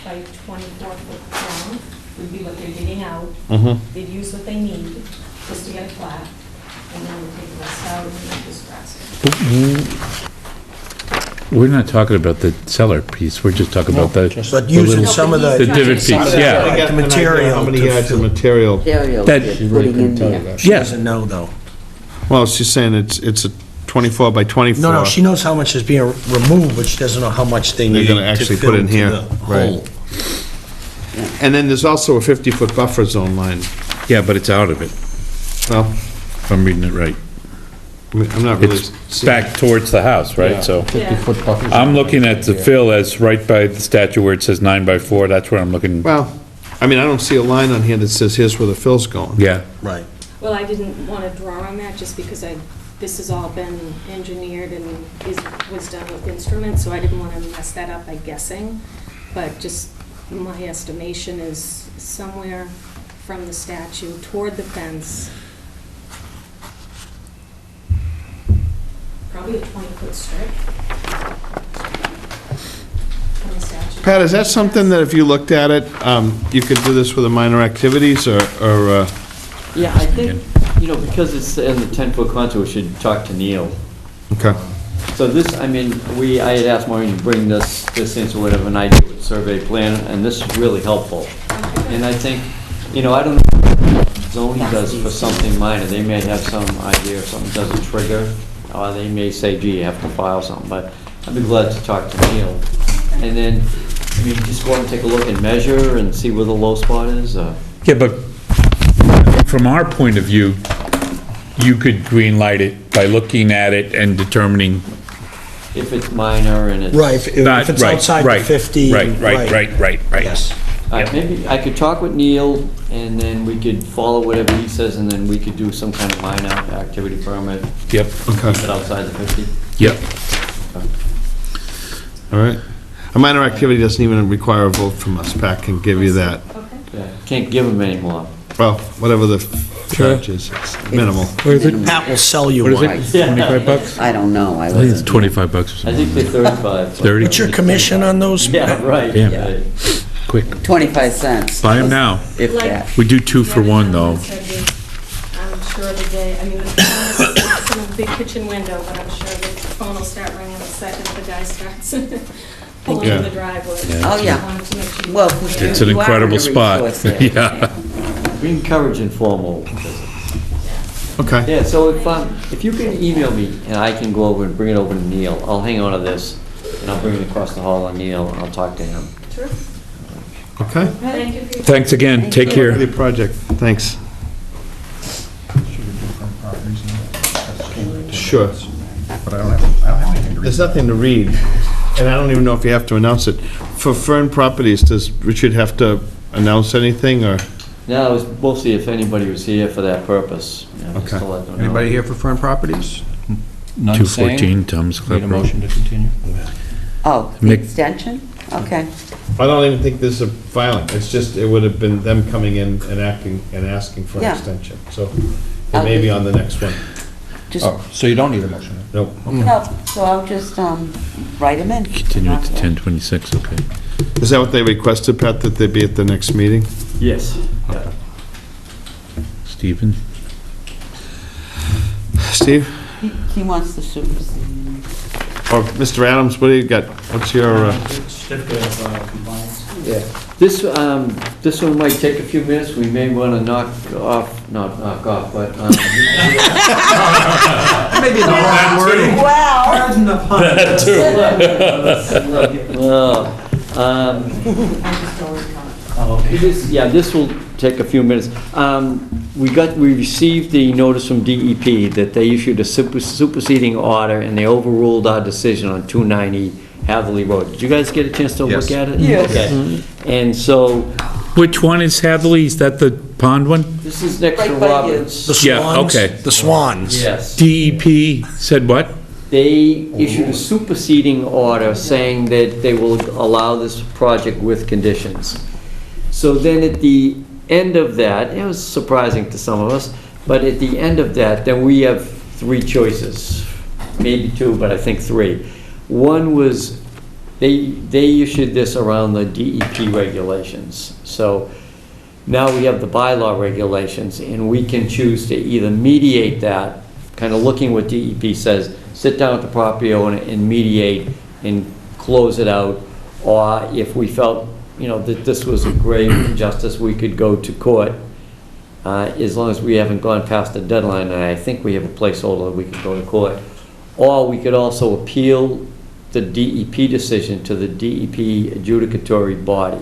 by 24 foot long would be what they're digging out. They'd use what they need just to get it flat, and then we take the rest out and then just grass it. We're not talking about the cellar piece, we're just talking about the. But using some of the. The divot piece, yeah. The material. How many to yards of fill- material? Material That- they're putting in there. She Yeah. doesn't know, though. Well, she's saying it's a 24 by 24. No, she knows how much is being removed, but she doesn't know how much they They're need gonna to actually fill put in to here, the right. hole. And then there's also a 50-foot buffer zone line. Yeah, but it's out of it, Well, if I'm reading it right. I mean, I'm not really. It's back towards the house, right, so. 50-foot buffers. I'm looking at the fill as right by the statue where it says 9x4, that's where I'm looking, Well, I mean, I don't see a line on here that says, here's where the fill's going. yeah. Right. Well, I didn't want to draw on that just because I this has all been engineered and was done with instruments, so I didn't want to mess that up by guessing. But just my estimation is somewhere from the statue toward the fence, probably a 20-foot strip from the statue. Pat, is that something that if you looked at it, you could do this with the minor activities, or? Yeah, I think, because it's in the 10-foot contour, we should talk to Neil. Okay. So this, I had asked Maureen to bring this in, so we have an idea with survey plan, and this is really helpful. And I think, I don't know what zoning does for something minor. They may have some idea if something doesn't trigger, or they may say, gee, you have to file something, but I'd be glad to talk to Neil. And then, just go out and take a look and measure and see where the low spot is. Yeah, but from our point of view, you could green light it by looking at it and determining. If it's minor and it's... Right, if it's outside the 50. Right. Yes. Maybe I could talk with Neil, and then we could follow whatever he says, and then we could do some kind of minor activity permit. Yep. Okay. Keep it outside the 50. Yep. All right. A minor activity doesn't even require a vote from us. Pat can give you that. Yeah, can't give him any more. Well, whatever the charge is, it's minimal. Pat will sell you one. What is it, 25 bucks? I don't know. I think it's 25 bucks or I something. think they're 35. 30? What's your commission on those? Yeah, right. Yeah. Quick. 25 cents. Buy them now. If that. We do 2 for 1, though. I'm sure the day, the phone is in the big kitchen window, but I'm sure the phone will start ringing the second the guy starts pulling in the driveway. Oh, yeah. I wanted to make sure you- Well, It's an you are incredible a spot. resource there. Yeah. We encourage informal visits. Okay. Yeah, so if you can email me, and I can go over and bring it over to Neil, I'll hang on to this, and I'll bring it across the hall on Neil, and I'll talk to him. Sure. Okay. Thank you for your... Thanks again. Take care. The project, thanks. Sure. But I don't have anything to read. There's nothing to read, and I don't even know if you have to announce it. For Fern Properties, does Richard have to announce anything, or? No, it was mostly if anybody was here for that purpose. Just to let them know. Anybody here for Fern Properties? None saying? 214 Tom's Club Need a Road. motion to continue? Oh, the Mick. extension? Okay. I don't even think there's a filing. It's just, it would have been them coming in and asking for an Yeah. extension. So it may be on the next one. Just, Oh, so you don't need a motion? Nope. no, so I'll just write them in. Continue it to 10:26, okay. Is that what they requested, Pat, that they be at the next meeting? Yes. Stephen? Steve? He wants the supersede. Or Mr. Adams, what do you got? What's your, Certificate of compliance. Yeah. This one might take a few minutes. We may want to knock off, not knock off, but... Maybe the wrong wording. Wow. That This will take a few minutes. We received the notice from DEP that they issued a superseding order, and they overruled our decision on 290 Hatherley Road. Did you guys get a chance to look at it? Yes. Okay. And so, Which one is Hadley? Is that the pond one? this is next to Right by you. Roberts. The Yeah, swans? okay. The swans. Yes. DEP said what? They issued a superseding order saying that they will allow this project with conditions. So then at the end of that, it was surprising to some of us, but at the end of that, then we have 3 choices, maybe 2, but I think 3. One was, they issued this around the DEP regulations. So now we have the bylaw regulations, and we can choose to either mediate that, kind of looking what DEP says, sit down with the property owner and mediate and close it out, or if we felt, that this was a grave injustice, we could go to court, as long as we haven't gone past the deadline, and I think we have a placeholder, we could go to court. Or we could also appeal the DEP decision to the DEP adjudicatory body.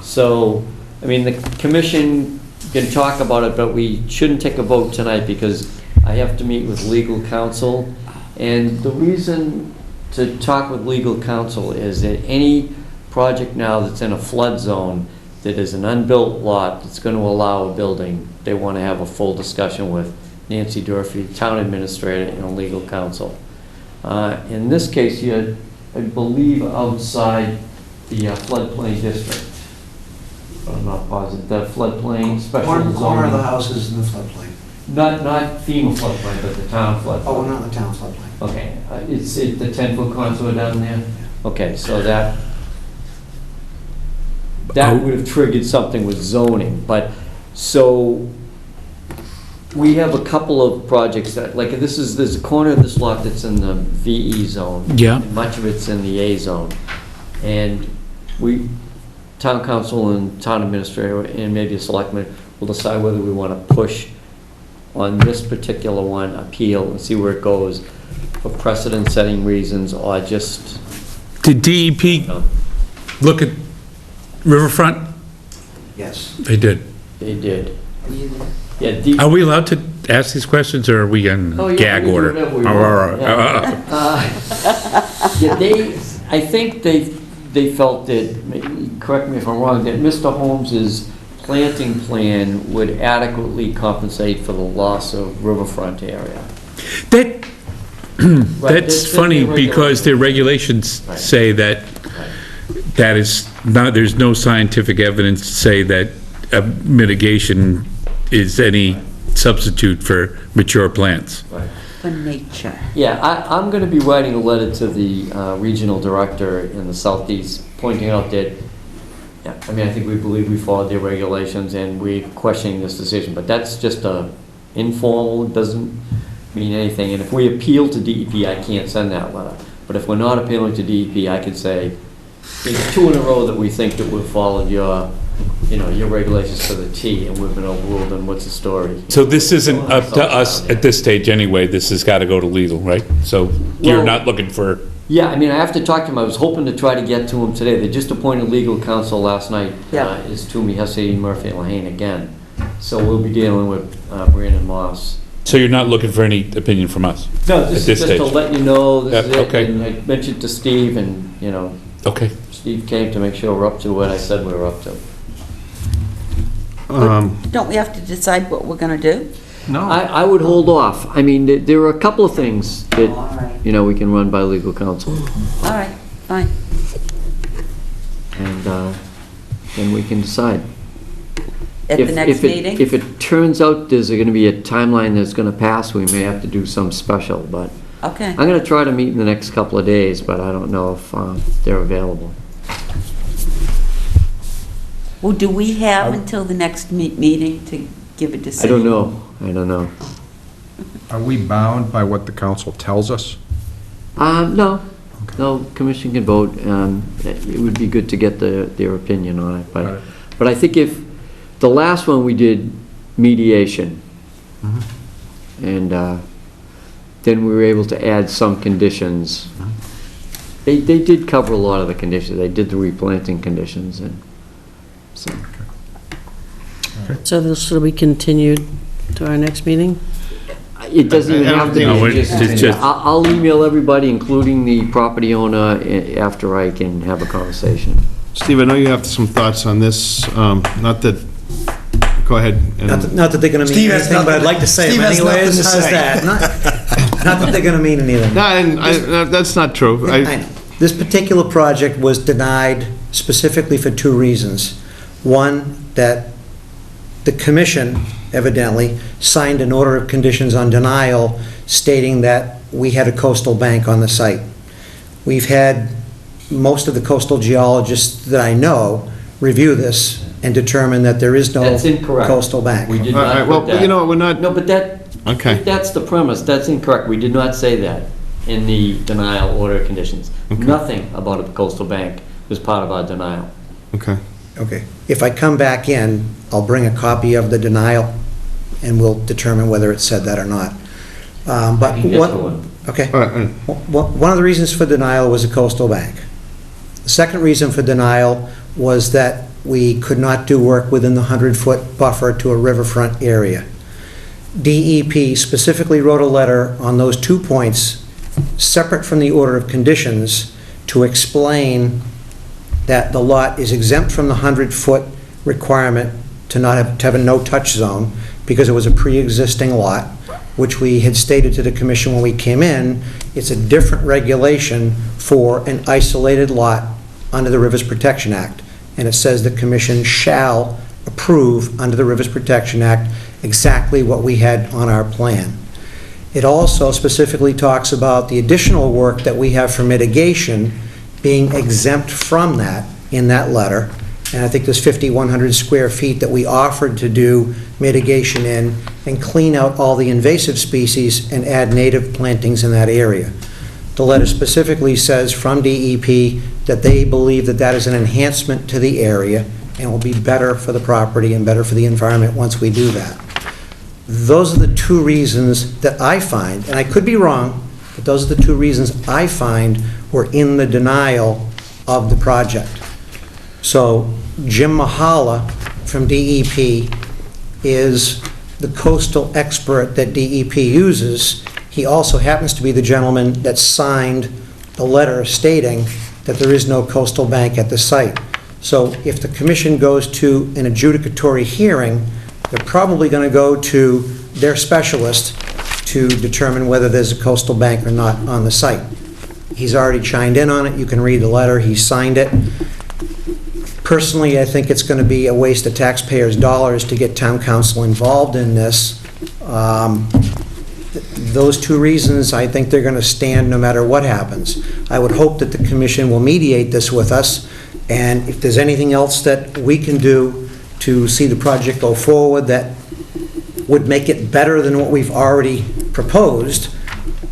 So, the commission can talk about it, but we shouldn't take a vote tonight because I have to meet with legal counsel. And the reason to talk with legal counsel is that any project now that's in a flood zone that is an unbuilt lot that's going to allow a building, they want to have a full discussion with Nancy Durfee, Town Administrator and Legal Counsel. In this case, you're, I believe, outside the floodplain district. But I'm not positive. The floodplain special zoning. Corner of the house is in the floodplain. Not FEMA floodplain, but the town floodplain. Oh, not the town floodplain. Okay, it's the 10-foot contour down there? Okay, so that would have triggered something with zoning, but, so, we have a couple of projects that, like, there's a corner of this lot that's in the VE zone. Yeah. And much of it's in the A zone. And town council and town administrator and maybe a selectman will decide whether we want to push on this particular one, appeal, and see where it goes for precedent-setting reasons, or just... Did DEP look at Riverfront? Yes. They did. They did. Yeah. Are we allowed to ask these questions, or are we in gag we can do order? whatever we want. I think they felt that, correct me if I'm wrong, that Mr. Holmes's planting plan would adequately compensate for the loss of riverfront area. That's funny, because their regulations say that there's no scientific evidence to say that mitigation is any substitute for mature plants. For nature. Yeah, I'm going to be writing a letter to the regional director in the southeast, pointing out that, I mean, I think we believe we followed their regulations and we're questioning this decision, but that's just informal, it doesn't mean anything. And if we appeal to DEP, I can't send that letter. But if we're not appealing to DEP, I can say, it's 2 in a row that we think that we've followed your regulations to the T, and we've been overruled, and what's the story? So this isn't up to us at this stage anyway, this has got to go to legal, right? So you're not looking for... Yeah, I mean, I have to talk to him. I was hoping to try to get to him today. They just appointed legal counsel last night. Is Toomey, Hussey, Murphy, and Lehane again. So we'll be dealing with Brandon Moss. So you're not looking for any opinion from us? No, at just this stage? to let you know, this is it. Okay. And I mentioned to Steve, and, okay. Steve came to make sure we're up to what I said we were up to. Don't we have to decide what we're going to do? No. I would hold off. I mean, there are a couple of things that, we can run by legal counsel. All right, fine. And then we can decide. At the next meeting? If it turns out there's going to be a timeline that's going to pass, we may have to do some special, but okay. I'm going to try to meet in the next couple of days, but I don't know if they're available. Well, do we have until the next meeting to give a decision? I don't know. Are we bound by what the council tells us? No. Okay. No, commission can vote. It would be good to get their opinion on it. But I think if the last one we did mediation, and then we were able to add some conditions. They did cover a lot of the conditions. They did the replanting conditions, and so. So this will be continued to our next meeting? It doesn't even have to be. No, it's just- I'll email everybody, including the property owner, after I can have a conversation. Steve, I know you have some thoughts on this, not that, go ahead. Not that they're going to mean anything, but I'd like to say them anyways. How's that? Not that they're going to mean anything. No, that's not true. I know. This particular project was denied specifically for 2 reasons. One, that the commission evidently signed an order of conditions on denial stating that we had a coastal bank on the site. We've had most of the coastal geologists that I know review this and determine that there is no That's incorrect. coastal bank. We did not put that. You know what, we're not... No, but that's the premise. That's incorrect. We did not say that in the denial order conditions. Okay. Nothing about a coastal bank was part of our denial. Okay. Okay. If I come back in, I'll bring a copy of the denial, and we'll determine whether it said that or not. But can get to one. Okay. One of the reasons for denial was a coastal bank. The second reason for denial was that we could not do work within the 100-foot buffer to a riverfront area. DEP specifically wrote a letter on those 2 points, separate from the order of conditions, to explain that the lot is exempt from the 100-foot requirement to have a no-touch zone because it was a pre-existing lot, which we had stated to the commission when we came in. It's a different regulation for an isolated lot under the Rivers Protection Act. And it says the commission shall approve under the Rivers Protection Act exactly what we had on our plan. It also specifically talks about the additional work that we have for mitigation being exempt from that in that letter. And I think there's 5,100 square feet that we offered to do mitigation in and clean out all the invasive species and add native plantings in that area. The letter specifically says from DEP that they believe that that is an enhancement to the area and will be better for the property and better for the environment once we do that. Those are the two reasons that I find, and I could be wrong, but those are the two reasons I find were in the denial of the project. So Jim Mahala from DEP is the coastal expert that DEP uses. He also happens to be the gentleman that signed the letter stating that there is no coastal bank at the site. So if the commission goes to an adjudicatory hearing, they're probably going to go to their specialist to determine whether there's a coastal bank or not on the site. He's already chimed in on it. You can read the letter. He signed it. Personally, I think it's going to be a waste of taxpayers' dollars to get town council involved in this. Those two reasons, I think they're going to stand no matter what happens. I would hope that the commission will mediate this with us, and if there's anything else that we can do to see the project go forward that would make it better than what we've already proposed,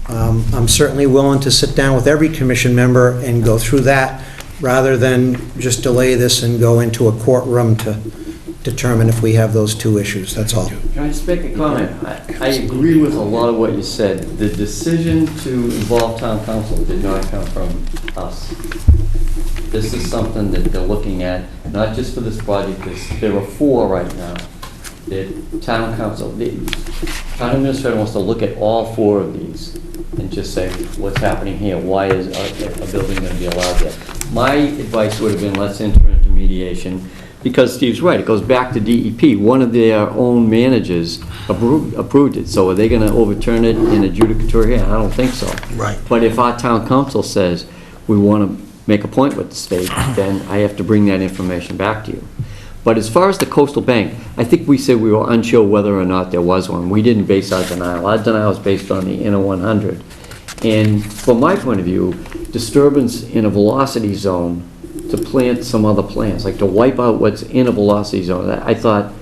I'm certainly willing to sit down with every commission member and go through that, rather than just delay this and go into a courtroom to determine if we have those two issues. That's all. Can I just make a comment? I agree with a lot of what you said. The decision to involve town council did not come from us. This is something that they're looking at, not just for this project, because there are 4 right now. The town council, the town administrator wants to look at all 4 of these and just say, what's happening here? Why is a building going to be allowed there? My advice would have been, let's enter into mediation, because Steve's right, it goes back to DEP. One of their own managers approved it, so are they going to overturn it in adjudicatory hearing? I don't think so. Right. But if our town council says we want to make a point with the state, then I have to bring that information back to you. But as far as the coastal bank, I think we said we were unsure whether or not there was one. We didn't base our denial. Our denial is based on the inner 100. And from my point of view, disturbance in a velocity zone to plant some other plants, like to wipe out what's in a velocity zone, I thought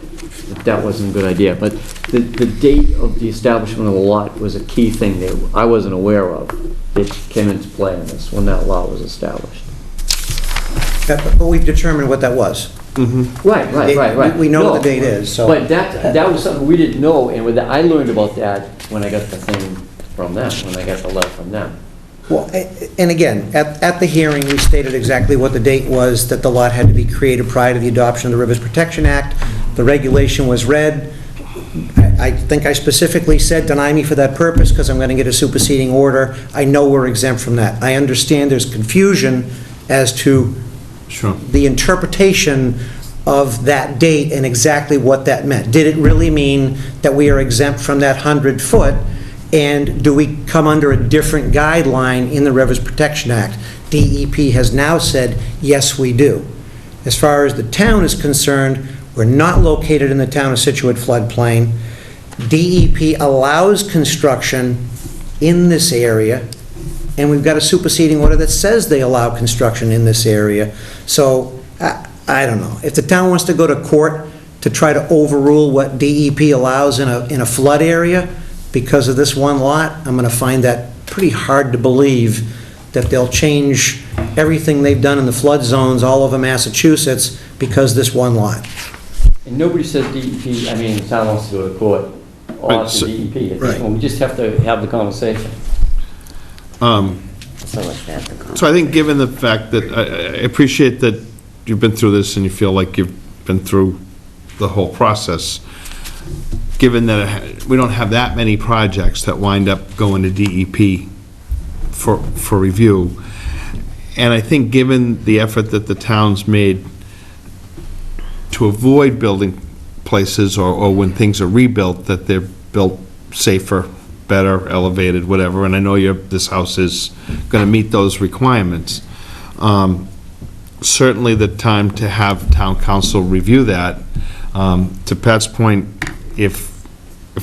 that wasn't a good idea. But the date of the establishment of the lot was a key thing that I wasn't aware of that came into play in this when that lot was established. But we've determined what that was. Right. We know what the date is, so. But that was something we didn't know, and I learned about that when I got the thing from them, when I got the letter from them. Well, and again, at the hearing, we stated exactly what the date was, that the lot had to be created prior to the adoption of the Rivers Protection Act. The regulation was read. I think I specifically said, deny me for that purpose, because I'm going to get a superseding order. I know we're exempt from that. I understand there's confusion as to the interpretation of that date and exactly what that meant. Did it really mean that we are exempt from that 100-foot? And do we come under a different guideline in the Rivers Protection Act? DEP has now said, yes, we do. As far as the town is concerned, we're not located in the town of Scituate floodplain. DEP allows construction in this area, and we've got a superseding order that says they allow construction in this area. So, I don't know. If the town wants to go to court to try to overrule what DEP allows in a flood area because of this one lot, I'm going to find that pretty hard to believe that they'll change everything they've done in the flood zones all over Massachusetts because this one lot. And nobody says DEP, I mean, the town wants to go to court or to DEP. We just have to have the conversation. So I think given the fact that, I appreciate that you've been through this and you feel like you've been through the whole process, given that we don't have that many projects that wind up going to DEP for review, and I think given the effort that the town's made to avoid building places or when things are rebuilt, that they're built safer, better, elevated, whatever, and I know this house is going to meet those requirements. Certainly the time to have town council review that. To Pat's point, if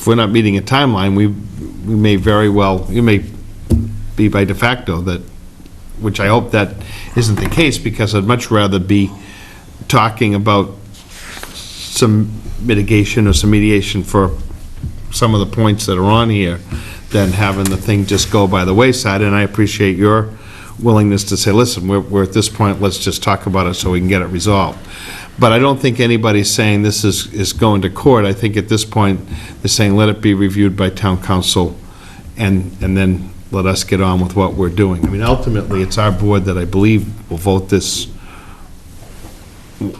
we're not meeting a timeline, we may very well, you may be by de facto that, which I hope that isn't the case, because I'd much rather be talking about some mitigation or some mediation for some of the points that are on here than having the thing just go by the wayside. And I appreciate your willingness to say, listen, we're at this point, let's just talk about it so we can get it resolved. But I don't think anybody's saying this is going to court. I think at this point, they're saying let it be reviewed by town council and then let us get on with what we're doing. I mean, ultimately, it's our board that I believe will vote this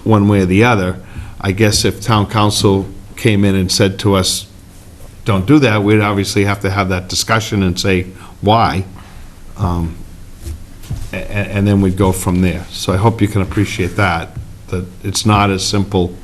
one way or the other. I guess if town council came in and said to us, don't do that, we'd obviously have to have that discussion and say why. And then we'd go from there. So I hope you can appreciate that it's not as simple.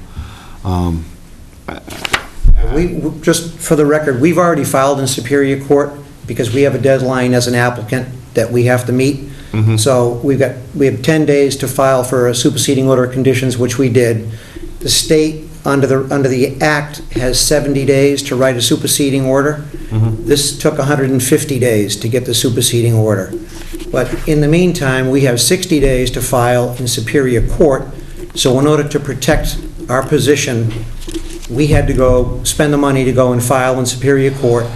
Just for the record, we've already filed in Superior Court because we have a deadline as an applicant that we have to meet. So we have 10 days to file for a superseding order of conditions, which we did. The state, under the Act, has 70 days to write a superseding order. This took 150 days to get the superseding order. But in the meantime, we have 60 days to file in Superior Court. So in order to protect our position, we had to go spend the money to go and file in Superior Court.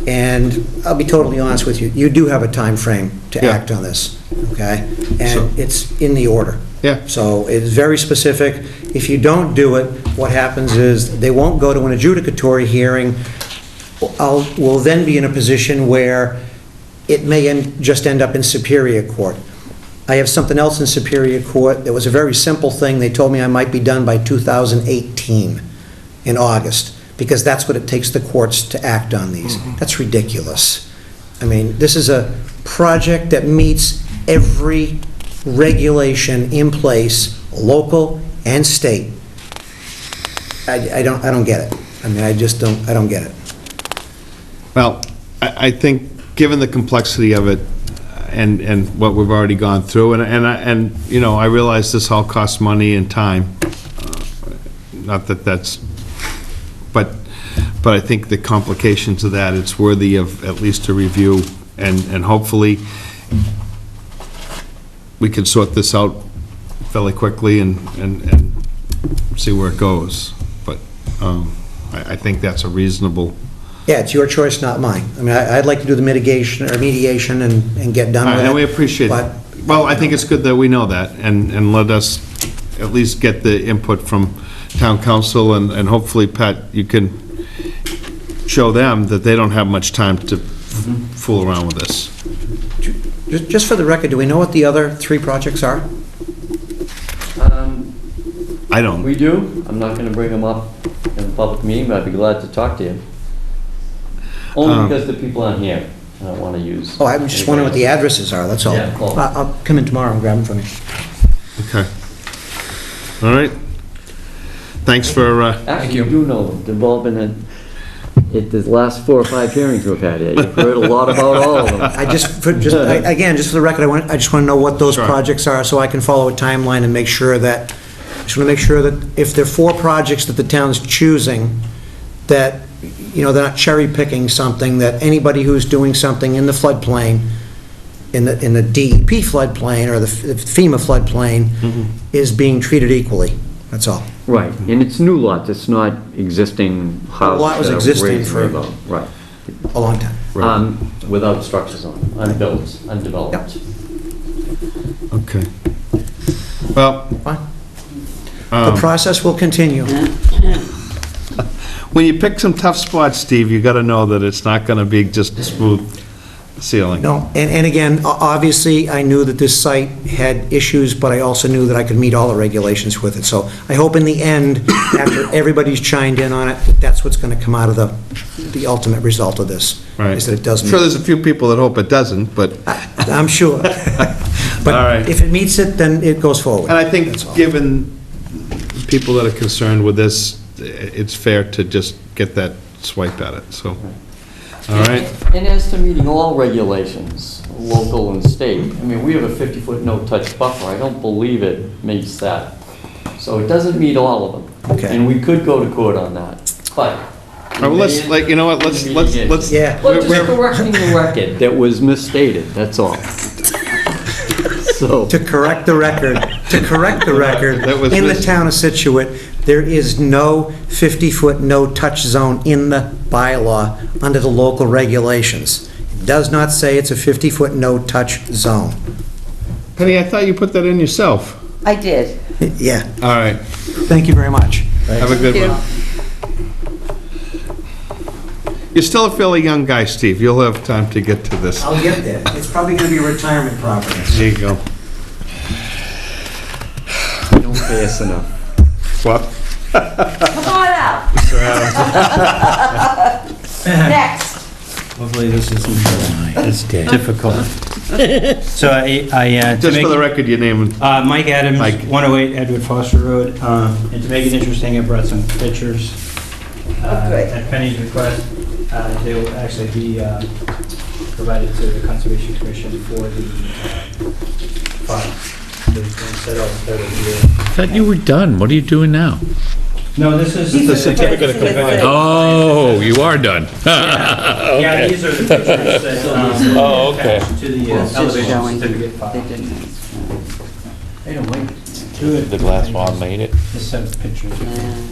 And I'll be totally honest with you, you do have a time frame to act on this, okay? And it's in the order. Yeah. So it's very specific. If you don't do it, what happens is they won't go to an adjudicatory hearing. We'll then be in a position where it may just end up in Superior Court. I have something else in Superior Court. It was a very simple thing. They told me I might be done by 2018 in August, because that's what it takes the courts to act on these. That's ridiculous. I mean, this is a project that meets every regulation in place, local and state. I don't get it. I mean, I don't get it. Well, I think, given the complexity of it and what we've already gone through, and you know, I realize this all costs money and time. Not that that's, but I think the complications of that, it's worthy of at least a review, and hopefully we can sort this out fairly quickly and see where it goes. But I think that's a reasonable. Yeah, it's your choice, not mine. I mean, I'd like to do the mitigation or mediation and get done with it. And we appreciate it. Well, I think it's good that we know that, and let us at least get the input from town council, and hopefully, Pat, you can show them that they don't have much time to fool around with this. Just for the record, do we know what the other 3 projects are? I don't. We do. I'm not going to bring them up in a public meeting, but I'd be glad to talk to you. Only because the people aren't here. I don't want to use. Oh, I'm just wondering what the addresses are, that's all. Yeah, cool. I'll come in tomorrow and grab them from you. Okay. All right. Thanks for, Actually, you do know development at the last 4 or 5 hearings we've had here. You've heard a lot about all of them. Again, just for the record, I just want to know what those projects are so I can follow a timeline and make sure that, just want to make sure that if there are 4 projects that the town's choosing, that, you know, they're not cherry picking something, that anybody who's doing something in the floodplain, in the DEP floodplain or the FEMA floodplain is being treated equally. That's all. Right, and it's new lots, it's not existing houses. The lot was existing for right, a long time. Without structures on them, undeveloped. okay. Well. The process will continue. When you pick some tough spots, Steve, you got to know that it's not going to be just a smooth ceiling. No, and again, obviously, I knew that this site had issues, but I also knew that I could meet all the regulations with it. So I hope in the end, after everybody's chimed in on it, that's what's going to come out of the ultimate result of this. Right. Is that it doesn't. I'm sure there's a few people that hope it doesn't, but. I'm sure. But all right. If it meets it, then it goes forward. And I think, given people that are concerned with this, it's fair to just get that swipe at it, so. All right. And as to meeting all regulations, local and state, I mean, we have a 50-foot no-touch buffer. I don't believe it meets that. So it doesn't meet all of them. Okay. And we could go to court on that, but. All right, well, let's, like, you know what, let's, Yeah. We're just correcting the record that was misstated, that's all. So. To correct the record, That was in the mis- town of Scituate, there is no 50-foot no-touch zone in the bylaw under the local regulations. It does not say it's a 50-foot no-touch zone. Penny, I thought you put that in yourself. I did. Yeah, All right, thank you very much. have a good Thank you. one. You're still a fairly young guy, Steve. You'll have time to get to this. I'll get there. It's probably going to be a retirement property. There you go. You don't pay us enough. What? Come on out. Next. Hopefully this isn't It's dead. difficult. So to Just make for the it- record, your name and... Mike Adams, Mike. 108 Edward Foster Road. And to make it interesting, I brought some pictures. great. At Penny's request, they will actually be provided to the Conservation Commission for the file. Instead of 30 years. I thought you were done. What are you doing now? No, this is These the are the certificate of pictures with compliance. Oh, you are done. Yeah, Okay. these are the pictures that Oh, okay. attached to the It's just elevation showing certificate they file. didn't. Hey, don't wait. The glass wall made it. Just set of pictures.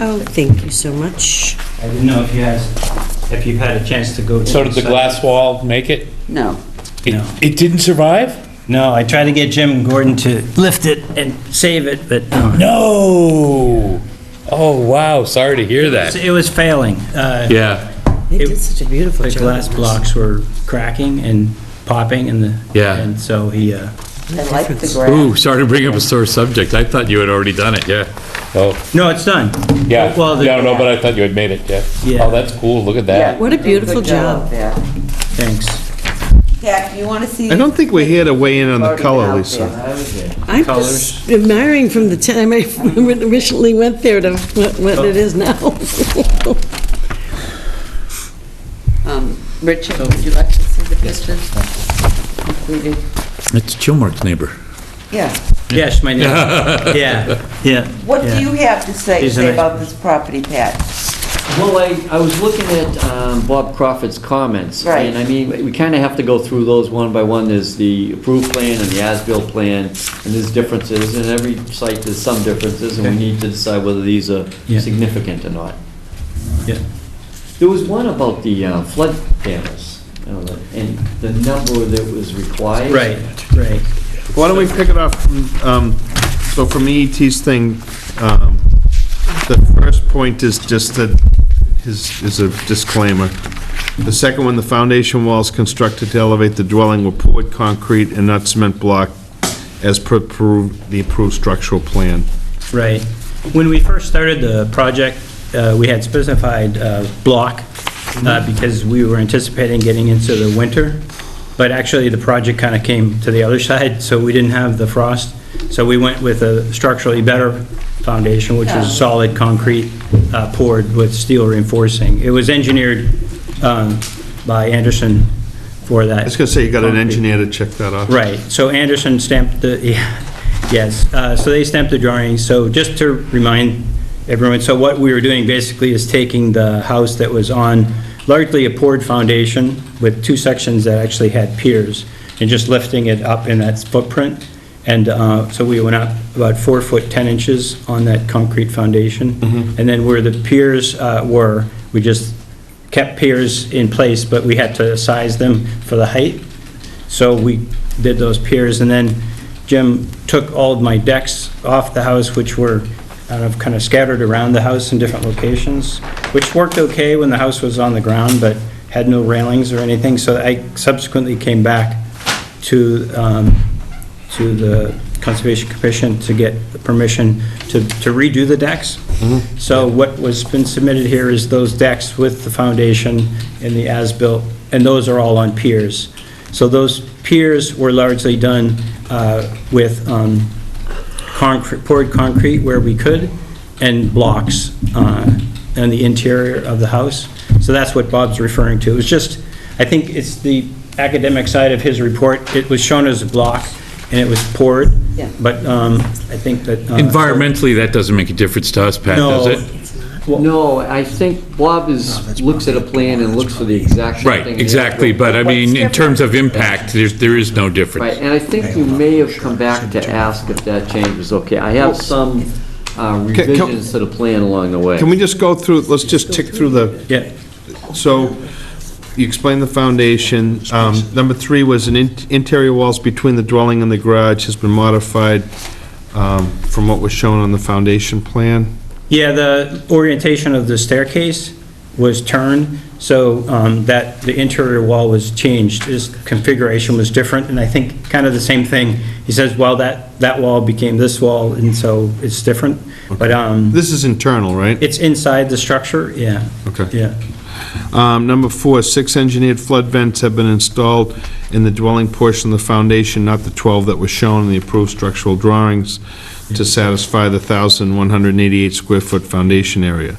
Oh, thank you so much. I didn't know if you've had a chance to go. So did the glass wall make it? No. No. It didn't survive? No, I tried to get Jim Gordon to lift it and save it, but No! Oh, wow, sorry to hear that. it was failing. Yeah, They did such a beautiful The job. glass blocks were cracking and popping Yeah. and so he, I like the grass. ooh, sorry to bring up a sore subject. I thought you had already done it, yeah. Oh, no, it's done. yeah, Well, the- no, but I thought you had made it, yeah. Yeah. Oh, that's cool, look at Yeah, that. What a good beautiful job. Pat. Thanks. Pat, you want to see? I don't think we're here to weigh in on the Already color, been out Lisa. there. I'm Colors. just admiring from the time I originally went there to what it is now. Richard, would you like to see the pictures? Completed. It's Chilmark's neighbor. Yeah. Yes, my name. Yeah, yeah. What do you have to say These are nice. about this property, Pat? Well, I was looking at Bob Crawford's comments. Right. And I mean, we kind of have to go through those one by one. There's the approved plan and the as-built plan, and there's differences, and every site there's some differences, and we Okay. need to decide whether these are Yeah. significant or not. Yeah. There was one about the flood panels, and the number that was required. Right, right. Why don't we pick it up from, so from EET's thing, the first point is just that, is a disclaimer. The second one, the foundation walls constructed to elevate the dwelling were poured concrete and not cement block as per the approved structural plan. Right. When we first started the project, we had specified block because we were anticipating getting into the winter. But actually, the project kind of came to the other side, so we didn't have the frost. So we went with a structurally better foundation, which was solid concrete poured with steel reinforcing. It was engineered by Anderson for that. I was gonna say, you got an engineer to check that off. Right, so Anderson stamped the, yes, so they stamped the drawings. So just to remind everyone, so what we were doing basically is taking the house that was on largely a poured foundation with two sections that actually had piers and just lifting it up in that footprint. And so we went up about 4 foot 10 inches on that concrete foundation. And then where the piers were, we just kept piers in place, but we had to size them for the height. So we did those piers, and then Jim took all of my decks off the house, which were kind of scattered around the house in different locations, which worked okay when the house was on the ground, but had no railings or anything. So I subsequently came back to the Conservation Commission to get the permission to redo the decks. So what was been submitted here is those decks with the foundation and the as-built, and those are all on piers. So those piers were largely done with poured concrete where we could, and blocks in the interior of the house. So that's what Bob's referring to. It was just I think it's the academic side of his report. It was shown as a block, and it was poured, Yeah. but I think that... Environmentally, that doesn't make a difference to us, Pat, does No. it? No, I think Bob looks at a plan and looks for the exact same thing. Right, exactly, but I mean, in terms of impact, there is no difference. Right, and I think you may have come back to ask if that change was okay. I have some revisions to the plan along the way. Can we just go through, let's just tick through the... Yeah. So, you explained the foundation. Number 3 was interior walls between the dwelling and the garage has been modified from what was shown on the foundation plan. Yeah, the orientation of the staircase was turned, so that the interior wall was changed. This configuration was different, and I think kind of the same thing. He says, well, that wall became this wall, and so it's different. But this is internal, right? It's inside the structure, yeah. Okay. Yeah. Number 4, 6 engineered flood vents have been installed in the dwelling portion of the foundation, not the 12 that were shown in the approved structural drawings, to satisfy the 1,188 square foot foundation area.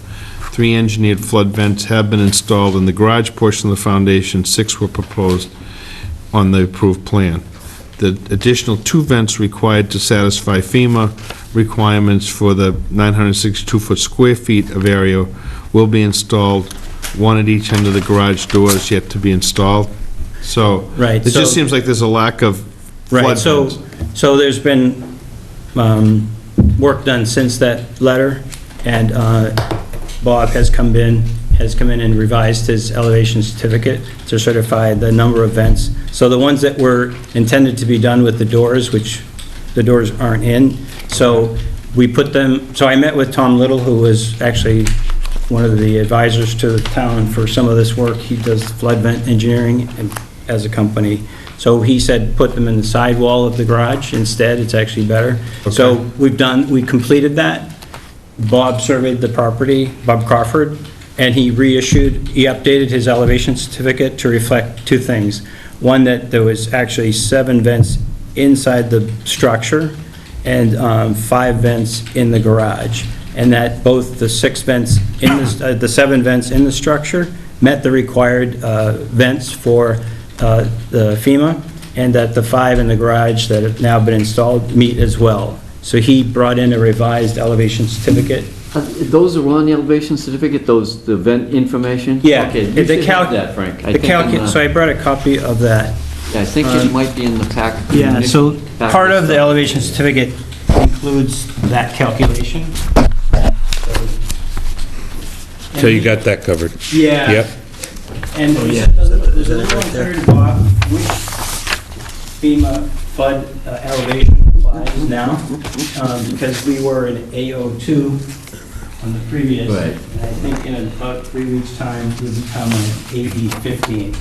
3 engineered flood vents have been installed in the garage portion of the foundation, 6 were proposed on the approved plan. The additional 2 vents required to satisfy FEMA requirements for the 962 foot square feet of area will be installed, 1 at each end of the garage doors yet to be installed. So, Right, it just seems like there's a lack of flood Right, so there's been work done since that letter, and Bob has come in and revised his elevation certificate to certify the number of vents. So the ones that were intended to be done with the doors, which the doors aren't in, so we put them, so I met with Tom Little, who was actually one of the advisors to the town for some of this work. He does flood vent engineering as a company. So he said, put them in the sidewall of the garage instead, it's actually better. So we completed that. Bob surveyed the property, Bob Crawford, and he updated his elevation certificate to reflect 2 things. One, that there was actually 7 vents inside the structure and 5 vents in the garage. And that both the 6 vents in the 7 vents in the structure met the required vents for the FEMA, and that the 5 in the garage that have now been installed meet as well. So he brought in a revised elevation certificate. Those are on the elevation certificate, the vent information? Yeah. Okay, you should have that, Frank. So I brought a copy of that. Yeah, I think it might be in the pack. Yeah, so part of the elevation certificate includes that calculation. So you got that covered? Yeah. Yep. And there's a little unclear, Bob, which FEMA flood elevation applies now, because we were in AO2 on the previous. Right. And I think in about 3 weeks' time, we'll become an AE15,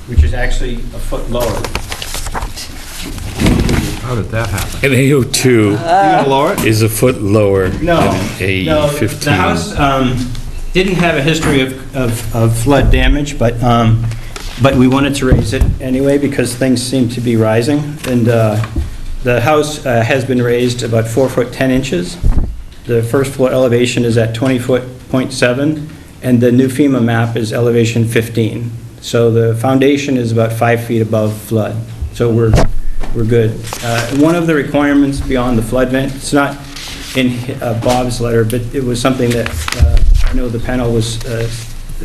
which is actually a foot lower. How did that happen? An AO2 is a foot lower than No, an AE15. the house didn't have a history of flood damage, but we wanted to raise it anyway because things seem to be rising. And the house has been raised about 4 foot 10 inches. The first floor elevation is at 20.7, and the new FEMA map is elevation 15. So the foundation is about 5 feet above flood. So we're good. One of the requirements beyond the flood vent, it's not in Bob's letter, but it was something that I know the panel was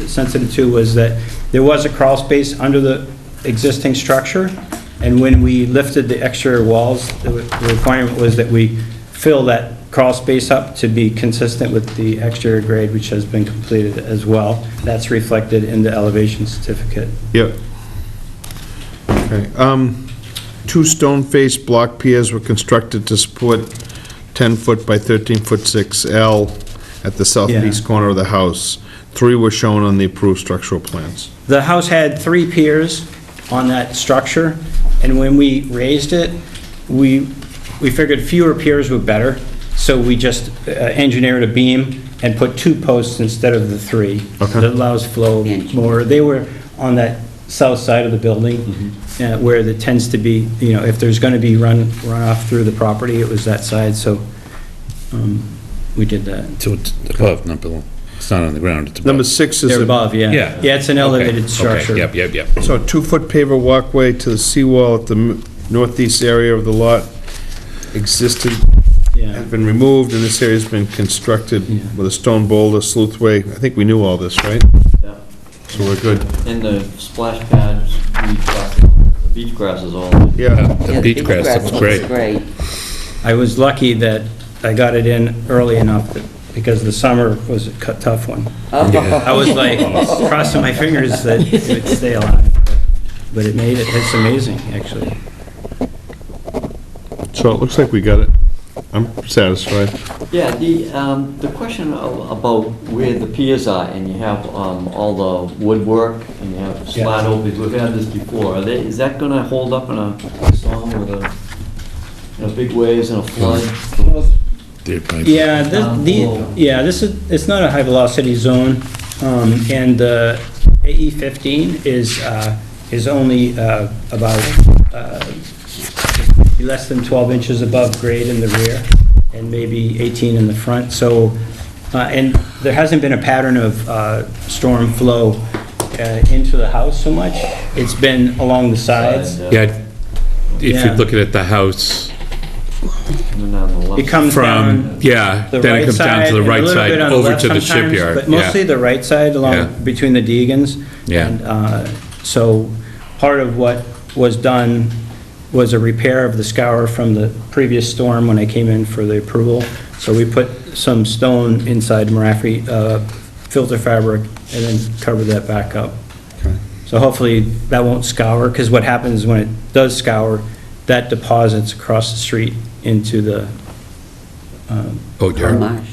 sensitive to, was that there was a crawl space under the existing structure, and when we lifted the exterior walls, the requirement was that we fill that crawl space up to be consistent with the exterior grade, which has been completed as well. That's reflected in the elevation certificate. Yep. Okay. 2 stone-faced block piers were constructed to support 10-foot by 13-foot 6L at the southeast corner of the house. 3 were shown on the approved structural plans. The house had 3 piers on that structure, and when we raised it, we figured fewer piers were better, so we just engineered a beam and put 2 posts instead of the 3. Okay. That allows flow more. They were on that south side of the building, where there tends to be, if there's going to be runoff through the property, it was that side, so we did that. So it's above, not below. It's not on the ground, it's above. Number 6 is They're a... above, yeah. Yeah. Yeah, it's an Okay, elevated okay, structure. Yep, yep, yep. So a 2-foot paver walkway to the seawall at the northeast area of the lot existed, Yeah. had been removed, and this area's been constructed with a stone boulder sleuthway. I think we knew all this, right? Yeah. So we're good. And the splash pads, the beach grass is all. Yeah. The beach grass looks great. Great. I was lucky that I got it in early enough because the summer was a tough one. I was like crossing my fingers that it would stay alive, but it made it. It's amazing, actually. So it looks like we got it. I'm satisfied. Yeah, the question about where the piers are, and you have all the woodwork, and you have slat openings, we've had this before, is that gonna hold up in a storm with a big waves and a flood? Yeah, it's not a high-velocity zone, and the AE15 is only about less than 12 inches above grade in the rear, and maybe 18 in the front. So, and there hasn't been a pattern of storm flow into the house so much. It's been along the sides. Yeah, if you're looking at the house, It comes down. Yeah, the then right it comes down to the side right and a little side bit on over left to the sometimes, shipyard. But mostly Yeah. the right side Yeah. along between the Deegans. Yeah. And so part of what was done was a repair of the scour from the previous storm when I came in for the approval. So we put some stone inside Marafi filter fabric and then covered that back up. So hopefully that won't scour, because what happens when it does scour, that deposits across the street into the boatyard. Marsh.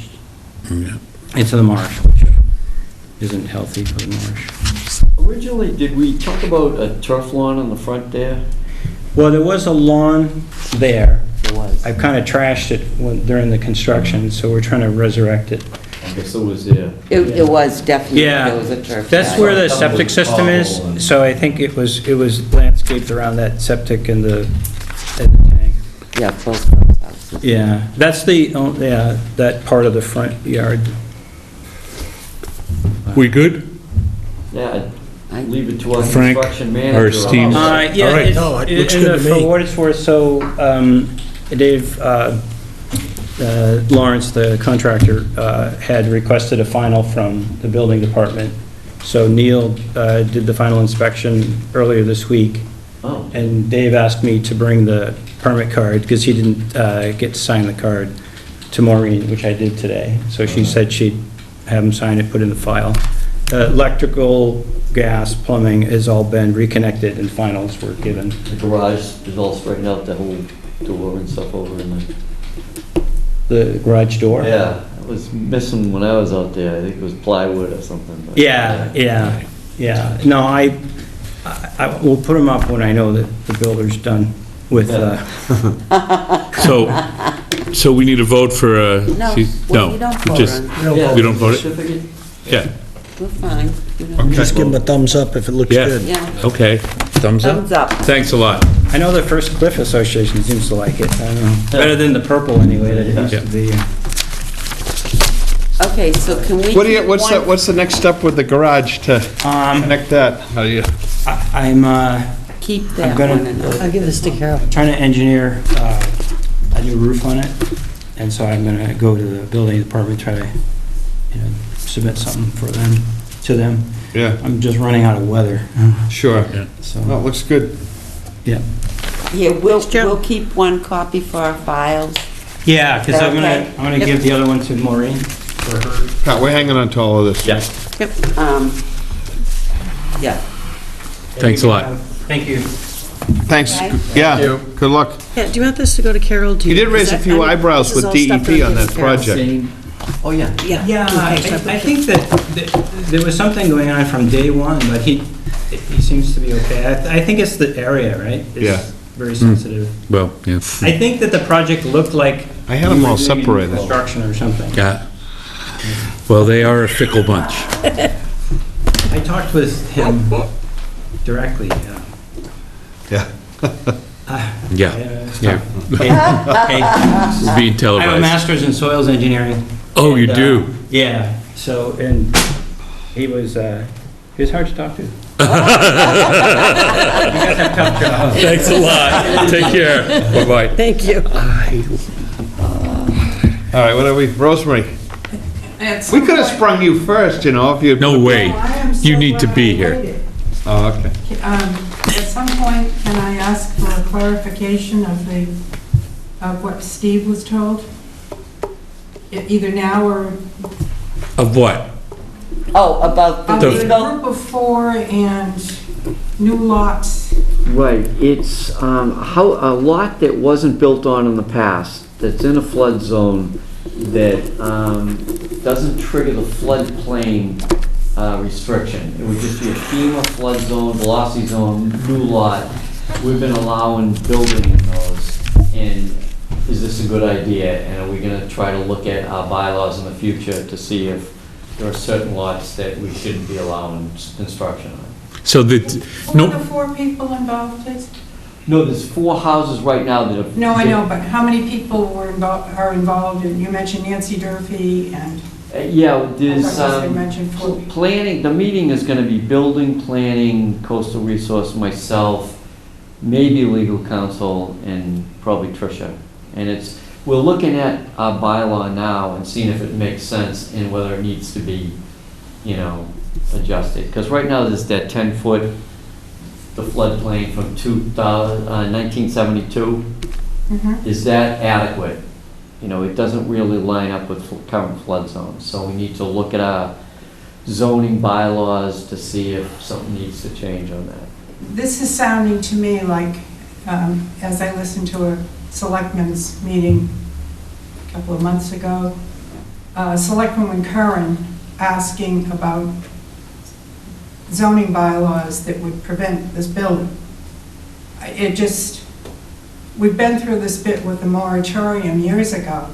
into the marsh, which isn't healthy for the marsh. Originally, did we talk about a turf lawn in the front there? Well, there was a lawn there. There was. I kind of trashed it during the construction, so we're trying to resurrect it. I guess it was there. It was definitely, Yeah, there was a turf. that's patch. where the septic system is, so I think it was landscaped around that septic and the tank. Yeah, both those houses. Yeah, that's that part of the front yard. We good? Yeah, I'd leave it to our Frank, construction manager. our esteemed- Yeah, All right. No, it looks good to For me. what it's worth, so Dave Lawrence, the contractor, had requested a final from the building department. So Neil did the final inspection earlier this week. Oh. And Dave asked me to bring the permit card, because he didn't get to sign the card, to Maureen, which I did today. So she said she'd have him sign it, put in the file. Electrical, gas, plumbing has all been reconnected and finals were given. The garage is all straightened out, the whole door and stuff over in the... The garage door? Yeah, it was missing when I was out there. I think it was plywood or something. but- Yeah. No, I will put them up when I know that the builder's done with, So we need a vote for a... No, well, you don't vote just- on Yeah, We don't vote it? certificate? Yeah, We're fine. We don't- Just give them a thumbs up if it looks yeah, good. Yeah. okay. Thumbs up? Thumbs up. Thanks a lot. I know the First Cliff Association seems to like it. I don't know. Better than the purple anyway that it used to be. Okay, so can we? What do you, keep what's one- the next step with the garage to connect that? How do you? I'm Keep that gonna- one. and- I'll give this to Carol. trying to engineer a new roof on it, and so I'm gonna go to the building department, try to, submit something to them. Yeah, I'm just running out of weather, sure. so, No, it looks good. yeah. Yeah, we'll keep one copy for our files. Yeah, because I'm Okay. gonna Yep. give the other one to Maureen for her. Pat, we're hanging on to all of this. Yeah. Yep. Yeah. Thanks a lot. Thank you. Thanks, Okay. yeah, good luck. Yeah, do you want this to go to Carol? Do You did raise a is few I mean, eyebrows this is with all stuff DEP I'm on that giving Carol. project. Oh, yeah. Yeah, I think that there was something going on from day one, but he seems to be okay. I think it's the area, right? It's Yeah. very sensitive. Well, yeah. I think that the project looked like... I had them we were all doing separated. Construction or something. Yeah. Well, they are a fickle bunch. I talked with him directly. Yeah. Yeah. It's Yeah. tough. Hey, Being I have a televised. master's in soils engineering. Oh, you and, do? Yeah, So, and he was hard to talk to. You guys have tough jobs. Thanks a lot. Take care. Bye-bye. Thank you. All right, what are we, Rosemary? We could have sprung you first, you know, if you... No way. You need to be here. Oh, okay. At some point, can I ask for a clarification of what Steve was told? Either now or... Of what? Oh, about Of the the legal? group of 4 and new lots. Right, it's how a lot that wasn't built on in the past, that's in a flood zone, that doesn't trigger the floodplain restriction. It would just be a FEMA flood zone, velocity zone, new lot. We've been allowing building in those, and is this a good idea? And are we gonna try to look at our bylaws in the future to see if there are certain lots that we shouldn't be allowing construction on? So Who no, are the 4 people involved, please? No, there's 4 houses right now that have... No, I know, but how many people are involved? And you mentioned Nancy Durfee and... Yeah, there's, I thought you mentioned 4 people. planning, the meeting is gonna be building, planning, coastal resource, myself, maybe legal counsel, and probably Tricia. And we're looking at our bylaw now and seeing if it makes sense and whether it needs to be, adjusted. Because right now, there's that 10-foot, the floodplain from 1972. Mhm. Is that adequate? It doesn't really line up with current flood zones. So we need to look at our zoning bylaws to see if something needs to change on that. This is sounding to me like, as I listened to a selectmen's meeting a couple of months ago, Selectwoman Curran asking about zoning bylaws that would prevent this building. We've been through this bit with the moratorium years ago,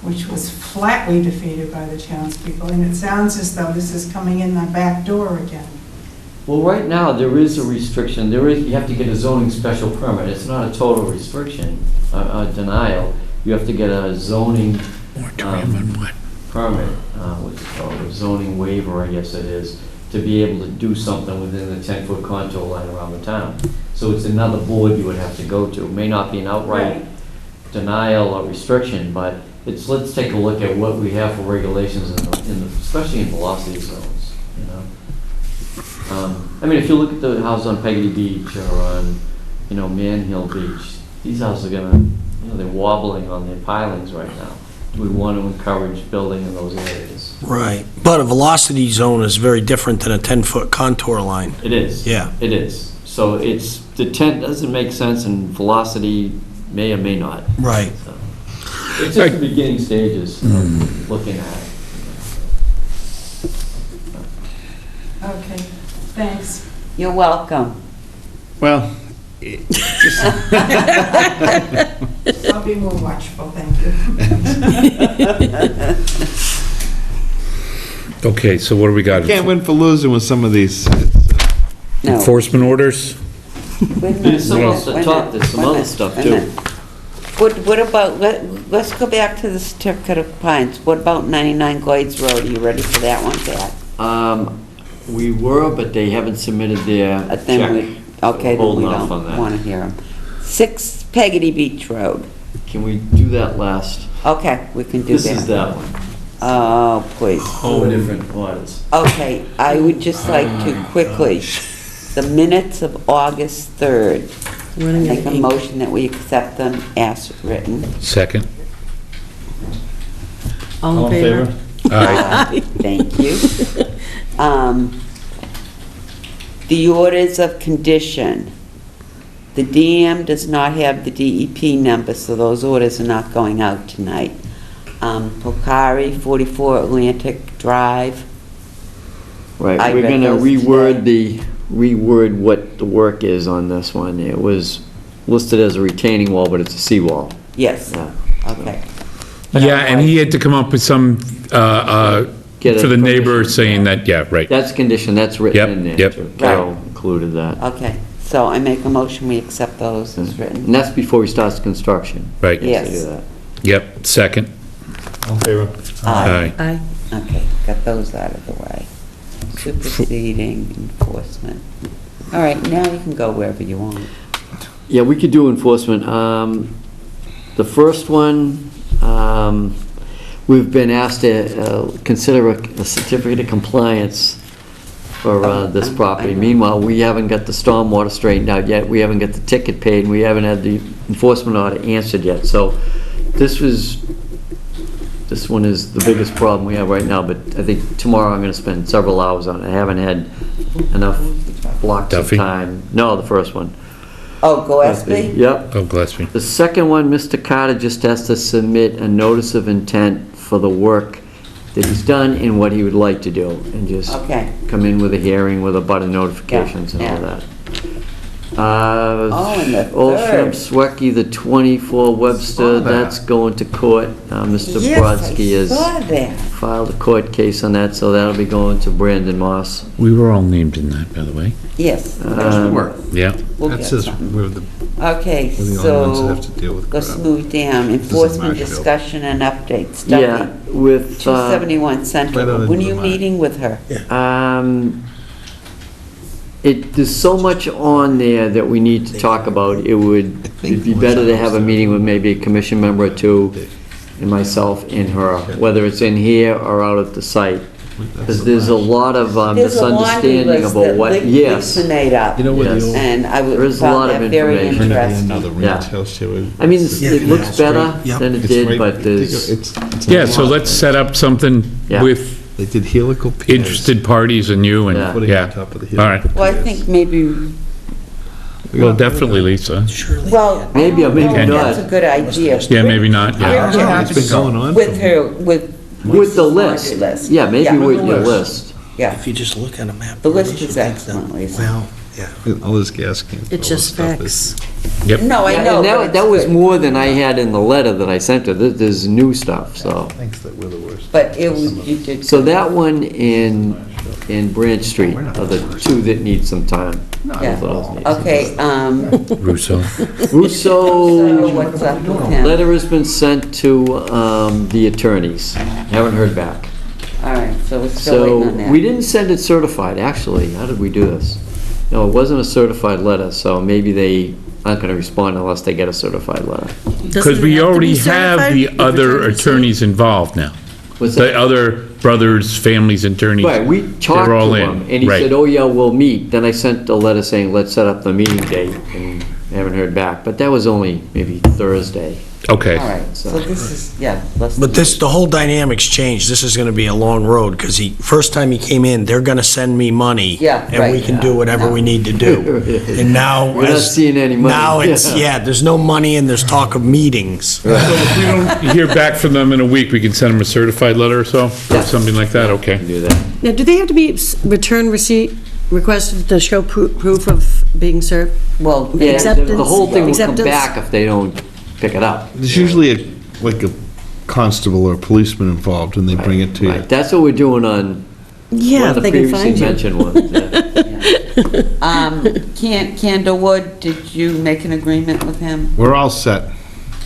which was flatly defeated by the townspeople, and it sounds as though this is coming in the back door again. Well, right now, there is a restriction. You have to get a zoning special permit. It's not a total restriction, a denial. You have to get a zoning permit, what's it called, a zoning waiver, I guess it is, to be able to do something within the 10-foot contour line around the town. So it's another board you would have to go to. It may not be an outright denial or restriction, but let's take a look at what we have for regulations, especially in velocity zones, if you look at the house on Peggy Beach or on, Man Hill Beach, these houses are they're wobbling on their pilings right now. Do we want to encourage building in those areas? Right, but a velocity zone is very different than a 10-foot contour line. It is. Yeah. It is. So the 10 doesn't make sense, and velocity may or may not. Right. So it's just the beginning stages of looking at it. Okay, thanks. You're welcome. Well, I'll be more watchful, thank you. okay, so what do we got? can't win for losing with some of these. No. Enforcement orders? There's some off the top, there's some other stuff too. What about, let's go back to the certificate of compliance. What about 99 Glades Road? Are you ready for that one, Pat? We were, but they haven't submitted their check. Okay, then we Holding off on don't that. want to hear them. 6 Peggotty Beach Road. Can we do that last? Okay, we can do that. This is that one. Oh, please. 4 different orders. Okay, I would just like to quickly, the minutes of August 3rd, make a motion that we accept them as written. Second. All in favor? Aye. Thank you. The orders of condition. The DM does not have the DEP number, so those orders are not going out tonight. Pocari, 44 Atlantic Drive. Right, I we're read gonna those reword what the work is on this one. It was listed as a retaining wall, but it's a seawall. Yes, Yeah. okay. Yeah, and he had to come up with some, Get a for the neighbor permission. saying that, yeah, right. That's a condition, that's written in there. Yep. too. Carol included that. Okay, so I make a motion, we accept those as written. And that's before he starts construction. Right. Yes. To do that. Yep, second. All in favor? Aye. Aye. Okay, got those out of the way. Superseding enforcement. All right, now you can go wherever you want. Yeah, we could do enforcement. The first one, we've been asked to consider a certificate of compliance for this property. Meanwhile, we haven't got the stormwater straightened out yet, we haven't got the ticket paid, and we haven't had the enforcement order answered yet. So this one is the biggest problem we have right now, but I think tomorrow I'm gonna spend several hours on it. I haven't had enough blocks of Duffy? time. No, the first one. Oh, Gillespie? Yep. Oh, Gillespie. The second one, Mr. Carter just has to submit a notice of intent for the work that he's done and what he would like to do, and just Okay. come in with a hearing with a butter notifications and all Yeah. that. Oh, and the Oldham, third. Swecky, the 24 Webster, that's going to court. Mr. Yes, Brodsky I has saw that. filed a court case on that, so that'll be going to Brandon Moss. We were all named in that, by the way. Yes. Yeah. We'll That get says something. we're the Okay, we're the only ones that have so to deal with let's crap. move down. is Enforcement Marshfield. discussion and updates. Yeah, Duffy, with, 271 Right Central. on When are into you the meeting with her? There's so much on there that we need to talk about. It'd be better to have a meeting with maybe a commission member or two, and myself and her, whether it's in here or out at the site. Because there's a lot of There's a laundry misunderstanding list about that what, yes. Lisa made up. You know what the Yes. old... And I There would is a lot found of that very information. interesting. Another Yeah. ranch house here. I mean, Yeah, it looks Street. better Yep. than it It's did, right- but there's, it's Yeah, so let's set up something Yeah. with They did helical piers. interested parties and you, Yeah. and, Putting on yeah. top of the All right. Well, I think maybe, Well, definitely, Lisa. Surely. well, Maybe or maybe I don't know, not. that's a good idea. Yeah, maybe not, yeah. It's been going on. With her, with. with the laundry list. Yeah, maybe with your list. Yeah, If you just look at a map. the list you is should think excellent, that- Lisa. Well, yeah. All this gas cans. It's just facts. Yep. No, I know, And but that it's was good. more than I had in the letter that I sent her. There's new stuff, so. Thinks that we're the worst. But it was, you did. So that one in Branch Street are the two that need some time. Yeah. Both of those need some Okay, Russo. so Russo, what's up with him? letter has been sent to the attorneys. Haven't heard back. All right, so we're still So, waiting on that. we didn't send it certified, actually. How did we do this? No, it wasn't a certified letter, so maybe they aren't gonna respond unless they get a certified letter. Because we already have the other attorneys involved now. What's The that? other brothers, families, attorneys. Right, we talked They're all to in, him, and he right. said, oh yeah, we'll meet. Then I sent a letter saying, let's set up the meeting date, and I haven't heard back. But that was only maybe Thursday. Okay. All right, so this is, yeah, let's. But this, the whole dynamic's changed. This is gonna be a long road, because first time he came in, they're gonna send me money. Yeah, And we right. can do whatever we need to do. And now. We're not as- seeing any money. Now it's, yeah, there's no money and there's talk of meetings. So if we don't hear back from them in a week, we can send them a certified letter or so? Or something like that, okay. Do that. Now, do they have to be return receipt requested to show proof of being served? Well, Yeah, Acceptance? the whole thing will come Acceptance? back if they don't pick it up. There's usually like a constable or a policeman involved, and they bring it to you. Right, that's what we're doing on one Yeah, of if the they can previously find you. mentioned ones. yeah. Candlewood, did you make an agreement with him? We're all set.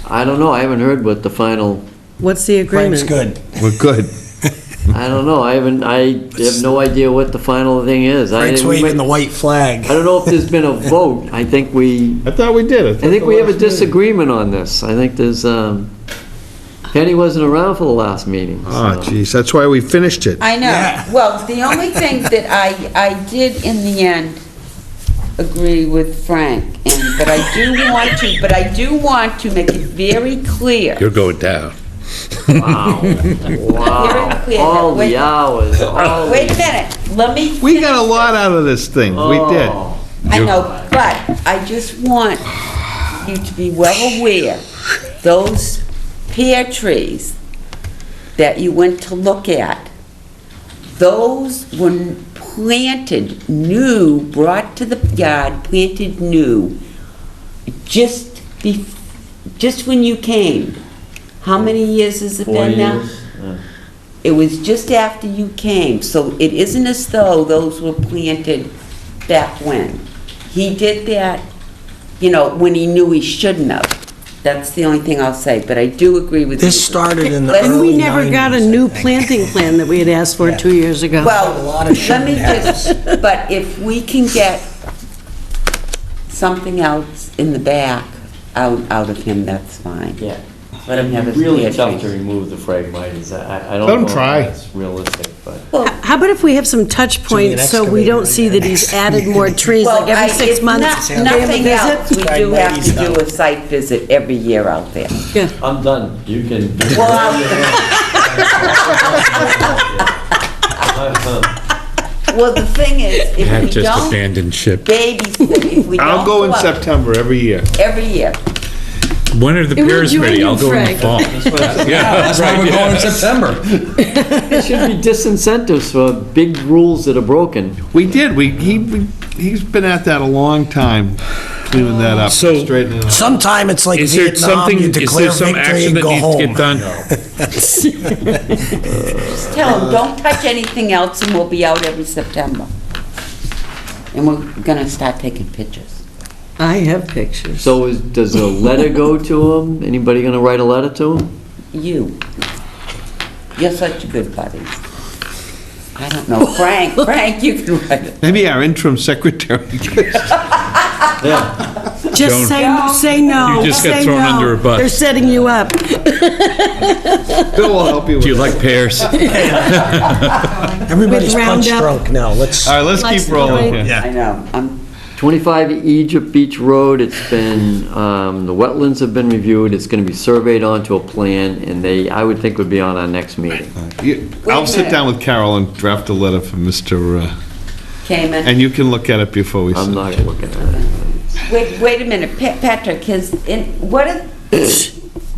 I don't know, I haven't heard what the final, What's the agreement? Frank's good. We're good. I don't know, I have no idea what the final thing is. Frank's we waving the might- white flag. I don't know if there's been a vote. I think I thought we did. I think we have a disagreement on this. I think there's, Penny wasn't around for the last meeting. Oh, so- geez, that's why we finished it. I know. Yeah. Well, the only thing that I did in the end agree with Frank, but I do want to make it very clear. You're going down. Wow, wow, Very clear all that- wait- the hours, all. Wait a minute, let me. We got a lot out of this thing. We did. Oh. I know, but I just want you to be well aware, those pear trees that you went to look at, those were planted new, brought to the yard, planted new, just when you came. How many years has it 4 been now? years. It was just after you came, so it isn't as though those were planted back when. He did that, when he knew he shouldn't have. That's the only thing I'll say, but I do agree with you. This started in the Let's- And early we never got a 90s, new I think. planting plan that we had asked for 2 years ago. Well, a lot of let me shenanigans. just, but if we can get something else in the back out of him, that's fine. Yeah. Let him have his Really pear tough to trees. remove the Phragmites. I don't Let him know if try. that's realistic, but. How about if we have some touch be an points so we don't see that he's added more trees, like every 6 months? If nothing else, we Try do have to ladies do out. a site visit every year out there. I'm done. You can. Well, well, the thing is, if Pat we just don't abandoned ship. babysit, if we don't I'll go in out September every year. every year, When are the It would pears join ready? you, I'll go in the Frank. fall. That's why we're going in September. There should be disincentives for big rules that are broken. We did, he's been at that a long time, cleaning that up, So- straightening it up. Sometime it's like Is there Vietnam, something, you is declare there some victory action and that go needs to get home. done? just tell them, don't touch anything else and we'll be out every September. And we're gonna start taking pictures. I have pictures. So does a letter go to him? Anybody gonna write a letter to him? You. You're such good buddies. I don't know, Frank, you can write it. Maybe our interim secretary. Yeah. Just say no. You just got say thrown no. under a bus. They're setting you up. Bill will help you with Do you it. like pears? Everybody's With punch Roundup. drunk now, let's. All right, let's Likes keep to rolling do it. here. I know, 25 Egypt Beach Road, it's been, the wetlands have been reviewed, it's gonna be surveyed onto a plan, and I would think would be on our next meeting. I'll sit down with Carol and draft a letter for Mr., Cayman. and you can look at it before we I'm send not it. looking at it. Wait a minute, Patrick,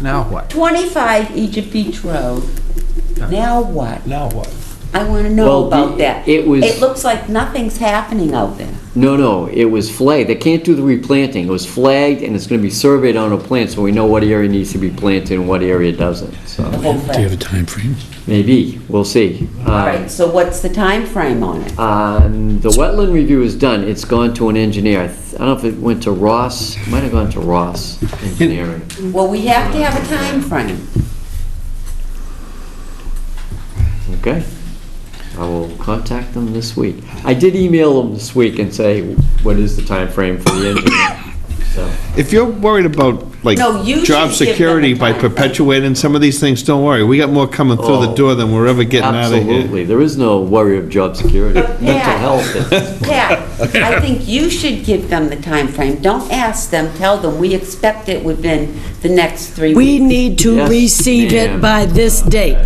Now what? 25 Egypt Beach Road, now what? Now what? I wanna know Well, about that. it was- It looks like nothing's happening out there. No, it was flagged, they can't do the replanting, it was flagged, and it's gonna be surveyed on a plan, so we know what area needs to be planted and what area doesn't, so, The whole Do you have thing. a time frame? maybe, we'll see. All right, so what's the time frame on it? The wetland review is done, it's gone to an engineer, I don't know if it went to Ross, it might have gone to Ross Engineering. Well, we have to have a time frame. Okay. I will contact them this week. I did email them this week and say, what is the time frame for the engineer? So, If you're worried about, like, No, you job should give them security a by time frame. perpetuating some of these things, don't worry. We got more coming through the Oh, door than we're ever getting out of here. absolutely, there is no worry of job security, But mental Pat- health. it's- Pat, I think you should give them the time frame. Don't ask them, tell them, we expect it within the next 3 weeks. We need to Yes, receive it ma'am. by this date.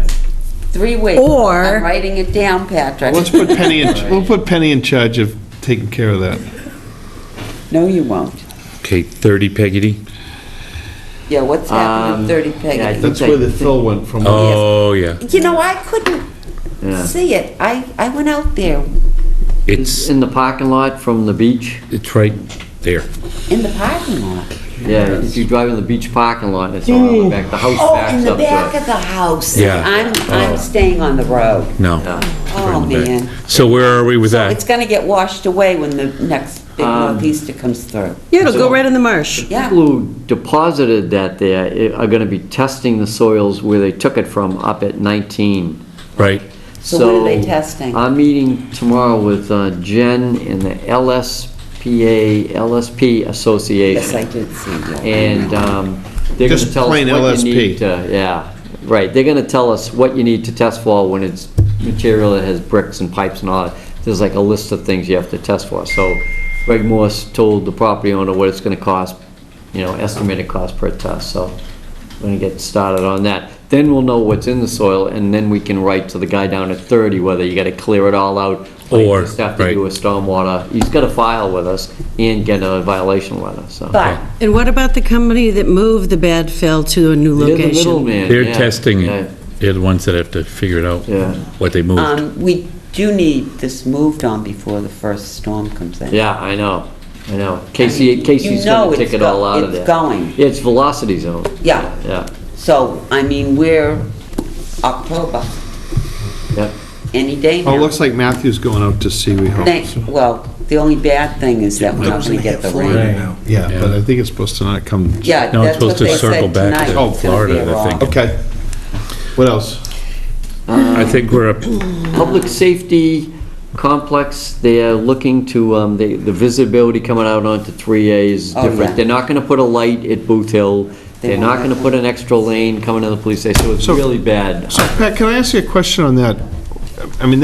3 weeks. Or- I'm writing it down, Patrick. Let's put we'll put Penny in charge of taking care of that. No, you won't. Okay, 30 Peggotty? Yeah, what's happening with 30 yeah, I Peggy? think That's where the fill went from. Oh, yeah. You know, I couldn't Yeah. see it. I went out there It's It's, in the parking lot from the beach. it's right there. in the parking lot. Yeah, if you drive in the beach parking lot, it's all in the back, the house Oh, backs in the up to back it. of the house. Yeah. I'm staying on the road. No. Yeah. Oh, man. So where are we with So that? it's gonna get washed away when the next big northeaster comes through. Yeah, it'll go right in the marsh. Yeah. People who deposited that there are gonna be testing the soils where they took it from up at 19. Right. So what are they testing? I'm meeting tomorrow with Jen and the LSP Association. Yes, I did see that. And they're gonna Just tell us plain what you LSP. need to, yeah, right, they're gonna tell us what you need to test for when it's material that has bricks and pipes and all that. There's like a list of things you have to test for. So Greg Morse told the property owner what it's gonna cost, estimated cost per test, so we're gonna get started on that. Then we'll know what's in the soil, and then we can write to the guy down at 30, whether you gotta clear it all out, or you Or- just have to right. do a stormwater. He's gotta file with us and get a violation letter, so. But And what about the company that moved the bad fill to a new They're the location? middleman, They're yeah. testing Yeah. it. They're the ones that have to figure it out, Yeah. what they moved. we do need this moved on before the first storm comes in. Yeah, I know. Casey's You know gonna take it's it all out of there. It's going, It's velocity zone. yeah. Yeah, So, I mean, we're October, yep. any day Oh, it now. looks like Matthew's going out to sea, we hope. Well, The only bad thing is that we're not gonna get the rain. Yeah, but I think it's supposed to not come. Yeah, No, it's that's what supposed to they circle said back tonight. to It's gonna be Florida, a I think. rock. Okay. What else? I think we're, Public safety complex, they're looking to, the visibility coming out onto 3A is Oh, different. yeah. They're not gonna put a light at Booth Hill. They're won't not have gonna put an extra lane coming to the police station, so it's So- really bad. So Pat, can I ask you a question on that? I mean,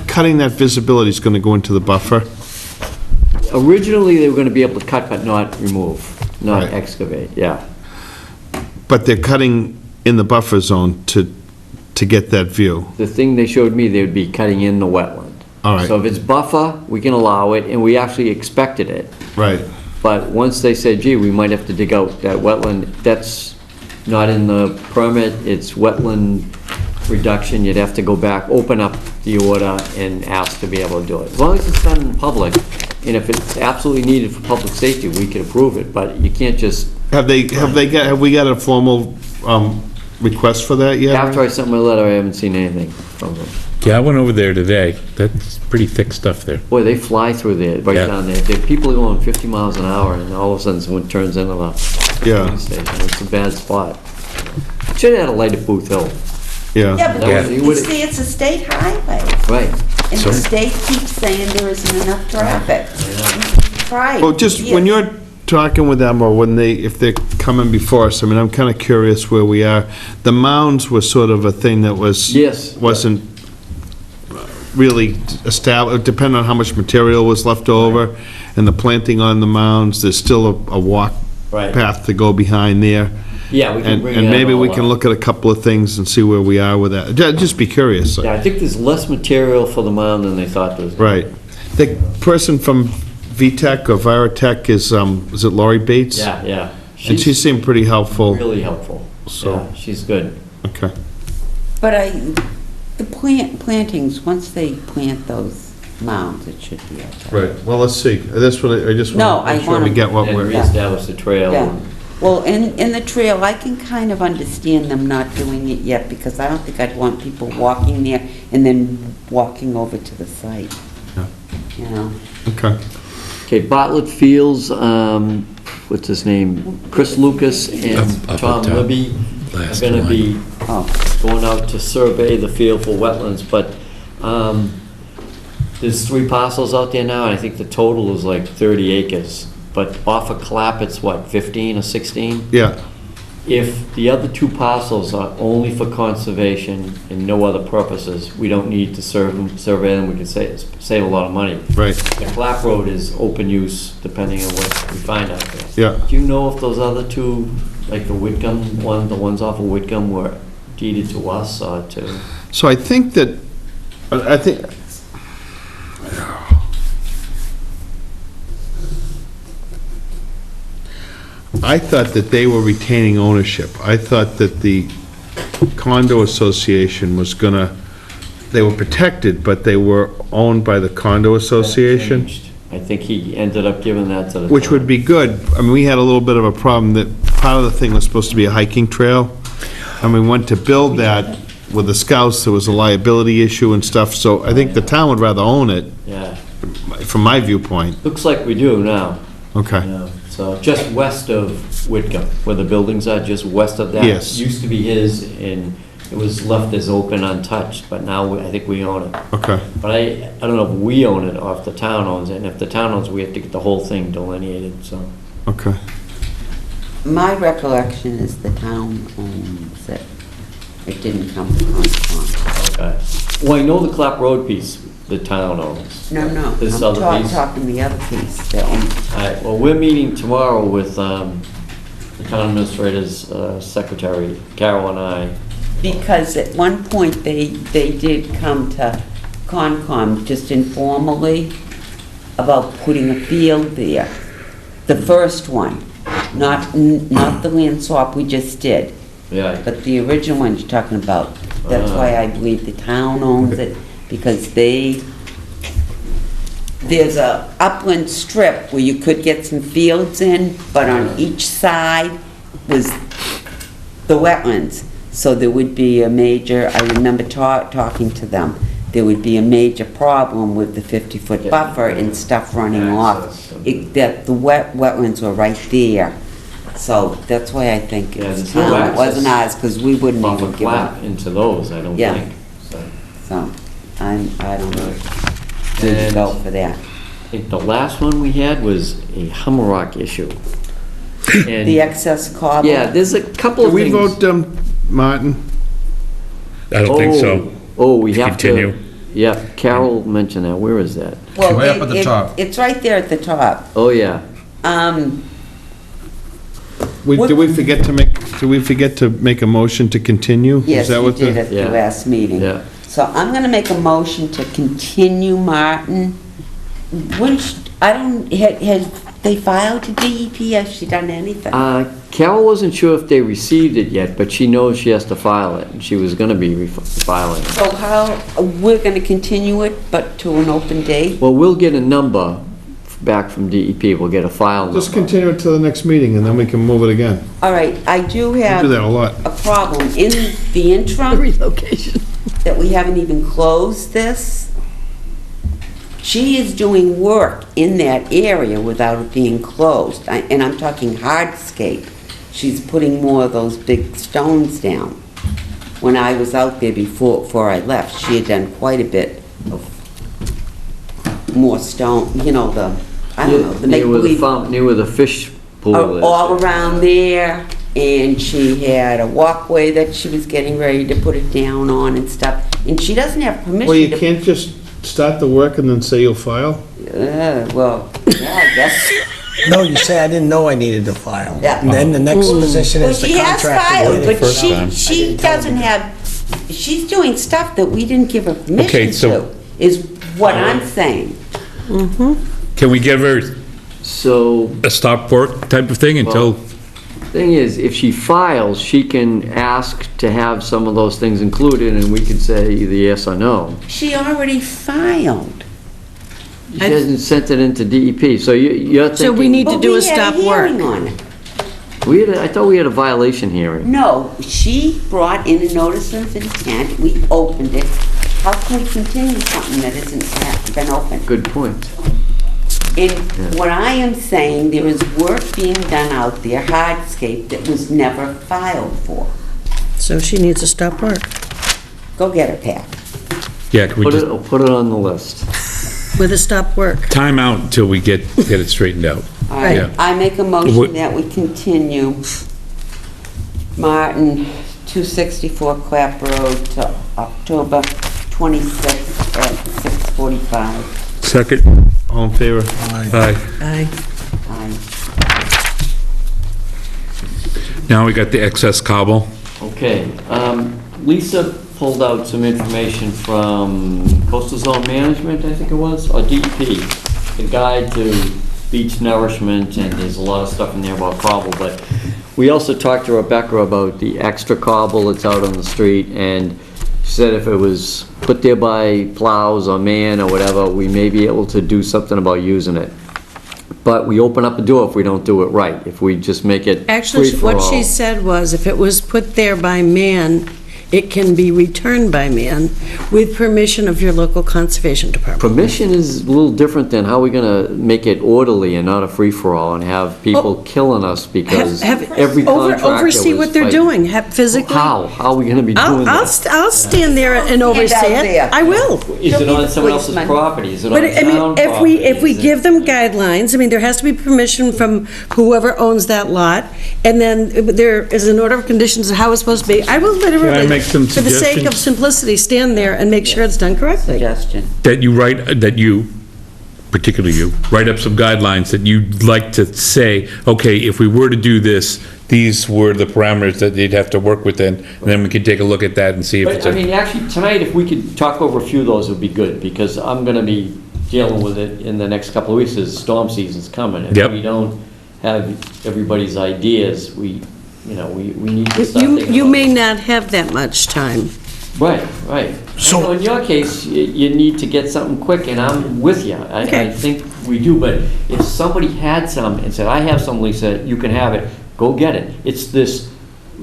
cutting that visibility is gonna go into the buffer? Originally, they were gonna be able to cut but not remove, not Right. excavate, yeah. But they're cutting in the buffer zone to get that view. The thing they showed me, they would be cutting in the wetland. All right. So if it's buffer, we can allow it, and we actually expected it. Right. But once they said, gee, we might have to dig out that wetland, that's not in the permit, it's wetland reduction, you'd have to go back, open up the order and ask to be able to do it. As long as it's done in public, and if it's absolutely needed for public safety, we can approve it, but you can't just, Have we got a formal, request for that yet? after I sent my letter, I haven't seen anything from them. yeah, I went over there today. That's pretty thick stuff there. Boy, they fly through there, right Yeah. down there. People are going 50 miles an hour, and all of a sudden, someone turns into the Yeah. police station. It's a bad spot. Should have had a light at Booth Hill. Yeah. Yeah, but Yeah. you see, it's a state highway, Right. and So- the state keeps saying there isn't enough traffic. Right. Well, just when you're talking with them, or if they're coming before us, I mean, I'm kind of curious where we are. The mounds were sort of a thing that wasn't really established, depending on how much material was left over, and the planting on the mounds, there's still a walk Right. path to go behind there. Yeah, we can And bring and that maybe we all can up. look at a couple of things and see where we are with that. Just be curious. Yeah, I think there's less material for the mound than they thought there was. Right. The person from VTech or Viratech is it Lori Bates? Yeah, yeah. And she seemed pretty helpful. Really helpful. So- Yeah, she's good. Okay. But the plantings, once they plant those mounds, it should be okay. Right, well, let's see. That's what I just No, want to I make sure we wanna- get what And we're... reestablish the trail. Yeah. Well, in the trail, I can kind of understand them not doing it yet, because I don't think I'd want people walking there and then walking over to the site. Yeah. You know? Okay. Okay, Bartlett Fields, what's his name? Chris Lucas and Up at Tom top. Libby are Last gonna one. be going out to survey the field for wetlands, but there's 3 parcels out there now, and I think the total is like 30 acres. But off of Clap, it's what, 15 or 16? Yeah, If the other 2 parcels are only for conservation and no other purposes, we don't need to survey them, we can save a lot of money. right, The Clap Road is open use, depending on what we find out there. yeah. Do you know if those other 2, like the Whitcomb one, the ones off of Whitcomb, were deeded to us or to? So I think that, I think... I thought that they were retaining ownership. I thought that the condo association was gonna, they were protected, but they were owned by the condo association, I think he ended up giving that to the. which would be good. I mean, we had a little bit of a problem that part of the thing was supposed to be a hiking trail, and we went to build that with the scouts, there was a liability issue and stuff, so I think the town would rather own it, Yeah, from my viewpoint. looks like we do now. Okay. Yeah, so just west of Whitcomb, where the buildings are, just west of that. Yes. Used to be his, and it was left as open, untouched, but now I think we own it. Okay. But I don't know if we own it or if the town owns it, and if the town owns it, we have to get the whole thing delineated, so. Okay. My recollection is the town owns it. It didn't come to Concom. Okay. Well, I know the Clap Road piece, the town owns. No, no, This I'm other piece? talking the other piece, the own. All right, well, we're meeting tomorrow with the town administrator's secretary, Carol and I. Because at one point, they did come to Concom just informally about putting a field there. The first one, not the land swap we just did, Yeah, but the original one you're talking about. That's why I believe the town owns it, because there's a upland strip where you could get some fields in, but on each side was the wetlands. So there would be a major, I remember talking to them, there would be a major problem with the 50-foot buffer and stuff running off. That the wetlands were right there. So that's why I think it's town, it wasn't ours, because we wouldn't even give up. Into those, I don't Yeah. think. So, I don't know. Didn't go for that. I think the last one we had was a Hummerock issue. And- The excess cobble? Yeah, there's a couple Did of we things. vote, Martin? I don't think so. Oh, we have to. Continue. Yeah, Carol mentioned that. Where is that? Well, Way up at the top. It's right there at the top. Oh, yeah. Did we forget to make a motion to continue? Is Yes, that you what the- did at the Yeah. last meeting. Yeah. So I'm gonna make a motion to continue, Martin. Which, I don't, has they filed to DEP? Has she done anything? Carol wasn't sure if they received it yet, but she knows she has to file it, and she was gonna be filing it. So how, we're gonna continue it, but to an open date? Well, we'll get a number back from DEP. We'll get a file number. Just continue it to the next meeting, and then we can move it again. All right, I do We have do that a lot. a problem. In the interim, Relocation. that we haven't even closed this, she is doing work in that area without it being closed. And I'm talking hardscape. She's putting more of those big stones down. When I was out there before I left, she had done quite a bit of more stone, you know, I don't know, the make-believe. Near where the fish pool is. All around there, and she had a walkway that she was getting ready to put it down on and stuff. And she doesn't have permission to... Well, you can't just start the work and then say you'll file? Well, yeah, I guess. No, you say, I didn't know I needed to file. Yeah. And then the next position Well, is the she has contractor. filed, but First time. she doesn't have, she's doing stuff that we didn't give her Okay, permission so- to, is what I'm saying. Can we give her So, a stop work type of thing until, thing is, if she files, she can ask to have some of those things included, and we can say either yes or no. She already filed. She hasn't sent it into DEP, so you're thinking... So we need to But do we a had stop work. hearing on it. I thought we had a violation hearing. No, she brought in a notice of intent, we opened it. How can we continue something that hasn't been opened? Good point. And what I am saying, there is work being done out there, hardscape, that was never filed for. So she needs to stop work Go get her, Pat. yeah, can we Put just it on the list. with a stop work. time out until we get it straightened out? All right, Yeah. I make a What- motion that we continue Martin, 264 Clap Road to October 26th at 6:45. Second? All in favor? Aye. Aye. Aye. Now we got the excess cobble. Okay, Lisa pulled out some information from Coastal Zone Management, I think it was, or DEP, the guide to beach nourishment, and there's a lot of stuff in there about cobble, but we also talked to Rebecca about the extra cobble that's out on the street, and she said if it was put there by plows or man or whatever, we may be able to do something about using it. But we open up a door if we don't do it right, if we just make it Actually, what free-for-all. she said was, if it was put there by man, it can be returned by man with permission of your local conservation department. Permission is a little different than how we're gonna make it orderly and not a free-for-all and have people killing us because every contractor Oversee was what they're fighting. doing, physically. How are we gonna be doing that? I'll stand there and oversee it. I will. Is it on someone else's property? Is it on But, I town mean, property? if we give them guidelines, I mean, there has to be permission from whoever owns that lot, and then there is an order of conditions of how it's supposed to be. I will literally, make some for the sake of suggestions? simplicity, stand there and make sure it's done correctly. Suggestion. That you, particularly you, write up some guidelines that you'd like to say, okay, if we were to do this, these were the parameters that they'd have to work within, and then we can take a look at that and see if it's But, I a... mean, actually, tonight, if we could talk over a few of those, would be good, because I'm gonna be dealing with it in the next couple of weeks, as storm season's coming. Yep. If we don't have everybody's ideas, we need to start thinking You about may not have that much time. Right. So in your case, you need to get something quick, and I'm with you. I Okay. think we do, but if somebody had some and said, I have some, Lisa, you can have it, go get it. It's this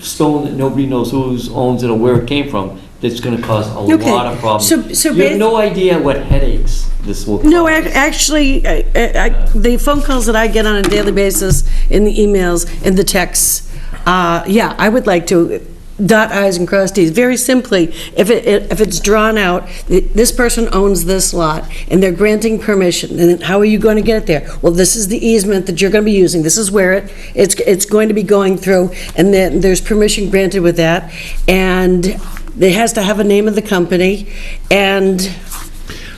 stone that nobody knows who owns it or where it came from, that's gonna cause a Okay. lot of problems. So You have no idea what headaches this will cause. No, actually, the phone calls that I get on a daily basis, in the emails, in the texts, yeah, I would like to dot i's and cross t's. Very simply, if it's drawn out, this person owns this lot, and they're granting permission, and then how are you going to get it there? Well, this is the easement that you're going to be using, this is where it's going to be going through, and then there's permission granted with that, and it has to have a name of the company, and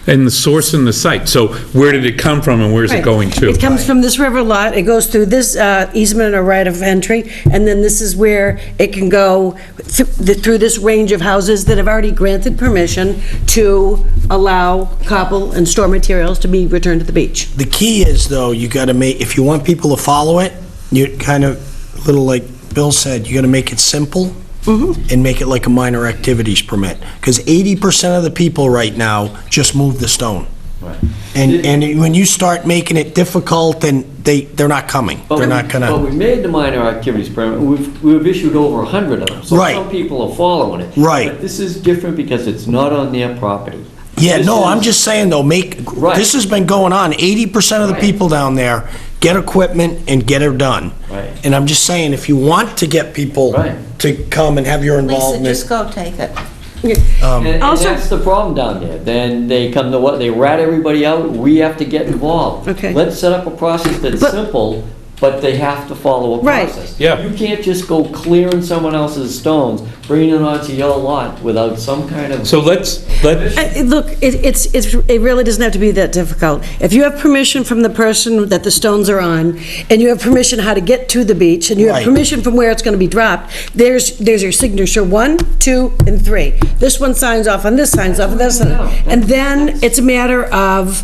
the source and the site. So where did it come from and where's it Right. going to? It comes from this river lot, it goes through this easement or right of entry, and then this is where it can go through this range of houses that have already granted permission to allow cobble and store materials to be returned to the beach. The key is, though, you gotta make, if you want people to follow it, you kind of, little like Bill said, you gotta make it simple. And make it like a minor activities permit. Because 80% of the people right now just move the stone. Right. And when you start making it difficult, then they're not coming. They're not But gonna, we made the minor activities permit, we've issued over 100 of them. So Right. some people are following it. Right. But this is different because it's not on their property. yeah, This no, is- I'm just saying though, Right. this has been going on. 80% of the Right. people down there get equipment and get it done. Right. And I'm just saying, if you want to get people Right. to come and have your Lisa, involvement. just go take it. And Also- that's the problem down there. Then they come to what, they rat everybody out, we have to get involved. Okay. Let's set up a process that's But- simple, but they have to follow a Right. process. Yeah. You can't just go clearing someone else's stones, bringing it onto your lot without some kind of. So let Look, it really doesn't have to be that difficult. If you have permission from the person that the stones are on, and you have permission how to get to the beach, and you have Right. permission from where it's gonna be dropped, there's your signature, 1, 2, and 3. This one signs off on this, signs off on this, and then it's a matter of,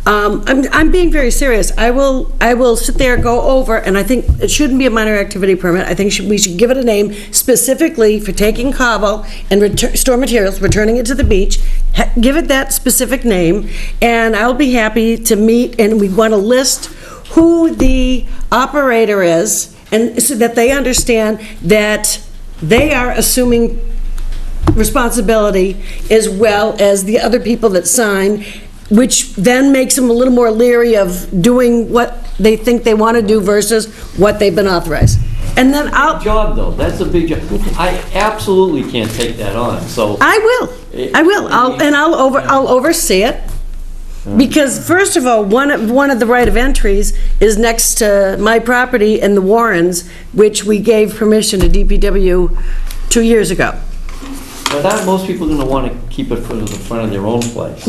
I'm being very serious. I will sit there, go over, and I think it shouldn't be a minor activity permit. I think we should give it a name specifically for taking cobble and store materials, returning it to the beach. Give it that specific name, and I'll be happy to meet, and we want to list who the operator is, and so that they understand that they are assuming responsibility as well as the other people that sign, which then makes them a little more leery of doing what they think they want to do versus what they've been authorized. And then I'll... Big job, though, that's a big job. I absolutely can't take that on, so. I will. I'll oversee it. Because first of all, one of the right of entries is next to my property and the Warrens, which we gave permission to DPW 2 years ago. But that, most people are gonna wanna keep it for the front of their own place.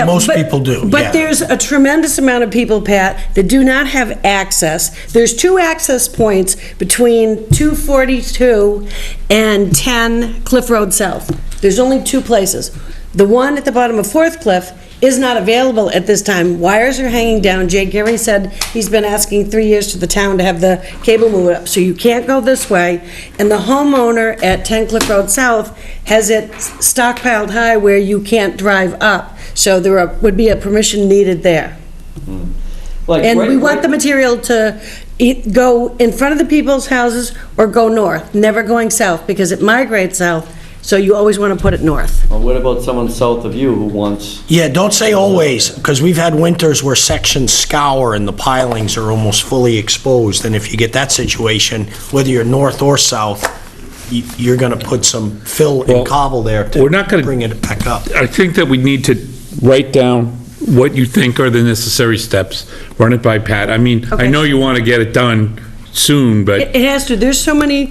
Most people do, yeah. But there's a tremendous amount of people, Pat, that do not have access. There's 2 access points between 242 and 10 Cliff Road South. There's only 2 places. The one at the bottom of Fourth Cliff is not available at this time. Wires are hanging down. Jay Gary said he's been asking 3 years to the town to have the cable moved up, so you can't go this way. And the homeowner at 10 Cliff Road South has it stockpiled high where you can't drive up. So there would be a permission needed there. Like, And right- we want right- the material to go in front of the people's houses or go north, never going south, because it migrates south, so you always want to put it north. Well, what about someone south of you who wants? Yeah, don't say always, because we've had winters where sections scour and the pilings are almost fully exposed, and if you get that situation, whether you're north or south, you're gonna put some fill and cobble there we're not to gonna- bring it back up. I think that we need to write down what you think are the necessary steps, run it by Pat. I mean, I Okay. know you want to get it done soon, but It has to, there's so many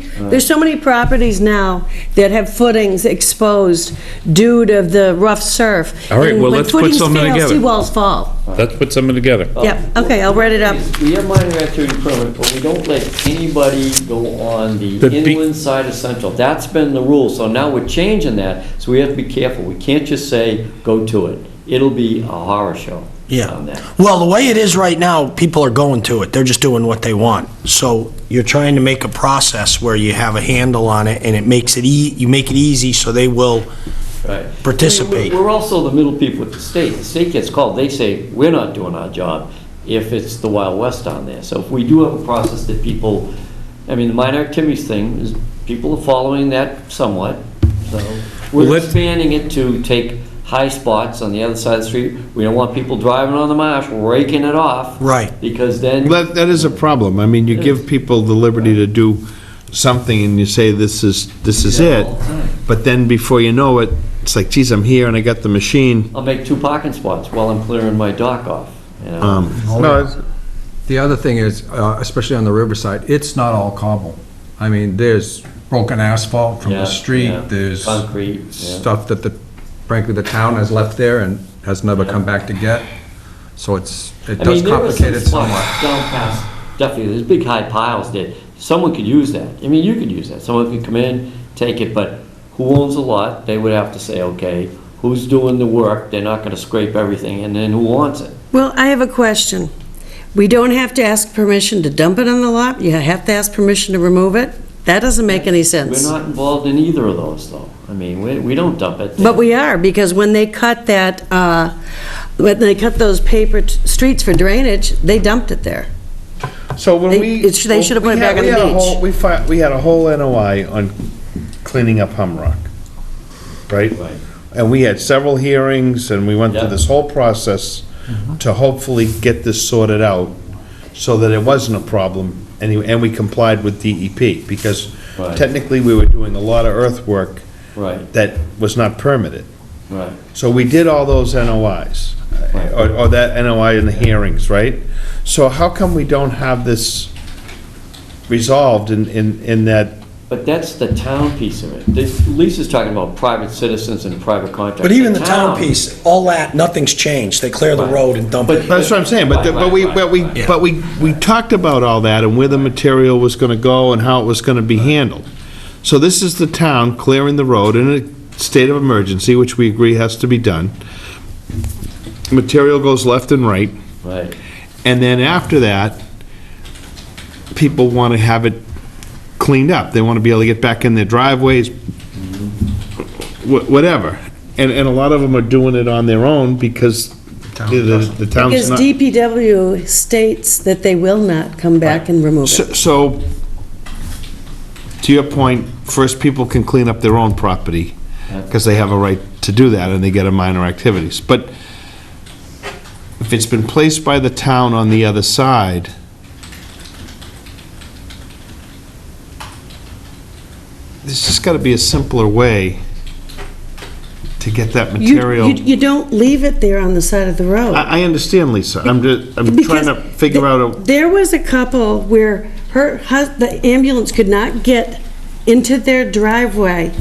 properties now that have footings exposed due to the rough surf. All right, And well, when let's put footings something fail, together. Seawalls fall. let's put something together. Yeah, okay, I'll write it up. We have minor activity permit, but we don't let anybody go on the The be- inland side of Central. That's been the rule, so now we're changing that, so we have to be careful. We can't just say, go to it. It'll be a horror show on that. Well, the way it is right now, people are going to it, they're just doing what they want. So you're trying to make a process where you have a handle on it, and it makes it, you make it easy so they will Right. participate. We're also the middle people with the state. The state gets called, they say, we're not doing our job if it's the Wild West down there. So if we do have a process that people, I mean, the minor activities thing is people are following that somewhat, so. Well, We're let's- expanding it to take high spots on the other side of the street. We don't want people driving on the marsh, raking it off. Right. Because then. That is a problem. I mean, you give people the liberty to do something and you say, this is it, but then before you know it, it's like, geez, I'm here and I got the machine. I'll make 2 parking spots while I'm clearing my dock off, you know? No, it's- The other thing is, especially on the riverside, it's not all cobble. I mean, there's broken asphalt from Yeah, the street, yeah. there's Concrete, yeah. stuff that frankly, the town has left there and has never come back to get. So it I does mean, there are complicate it some somewhat. spots down past, definitely, there's big high piles there. Someone could use that. I mean, you could use that. Someone could come in, take it, but who owns the lot? They would have to say, okay, who's doing the work? They're not gonna scrape everything, and then who wants it? Well, I have a question. We don't have to ask permission to dump it on the lot? You have to ask permission to remove it? That doesn't make any sense. We're not involved in either of those, though. I mean, we don't dump it. But we are, because when they cut that, when they cut those paper streets for drainage, they dumped it there. So when They should have put it back on the beach. We had a whole NOI on cleaning up Humrock, right? Right. And we had several hearings, and we went through Yeah. this whole process to hopefully get this sorted out so that it wasn't a problem, and we complied with DEP, because Right. technically, we were doing a lot of earthwork Right, that was not permitted. right. So we did all those NOIs, Right. or that NOI in the hearings, right? So how come we don't have this resolved in that? But that's the town piece of it. Lisa's talking about private citizens and private contractors. But even the town piece, all that, nothing's changed. They clear the road and dump it. That's what I'm saying, but we talked about all that and where the material was gonna go and how it was gonna be handled. So this is the town clearing the road in a state of emergency, which we agree has to be done. Material goes left and right. Right. And then after that, people want to have it cleaned up. They want to be able to get back in their driveways, whatever. And a lot of them are doing it on their own because the town's Because not... DPW states that they will not come back and remove it. So, to your point, first people can clean up their own property because they have a right to do that and they get a minor activities. But if it's been placed by the town on the other side, there's just got to be a simpler way to get that material. You don't leave it there on the side of the road. I understand, Lisa. I'm trying Because to figure out There was a couple where the ambulance could not get into their driveway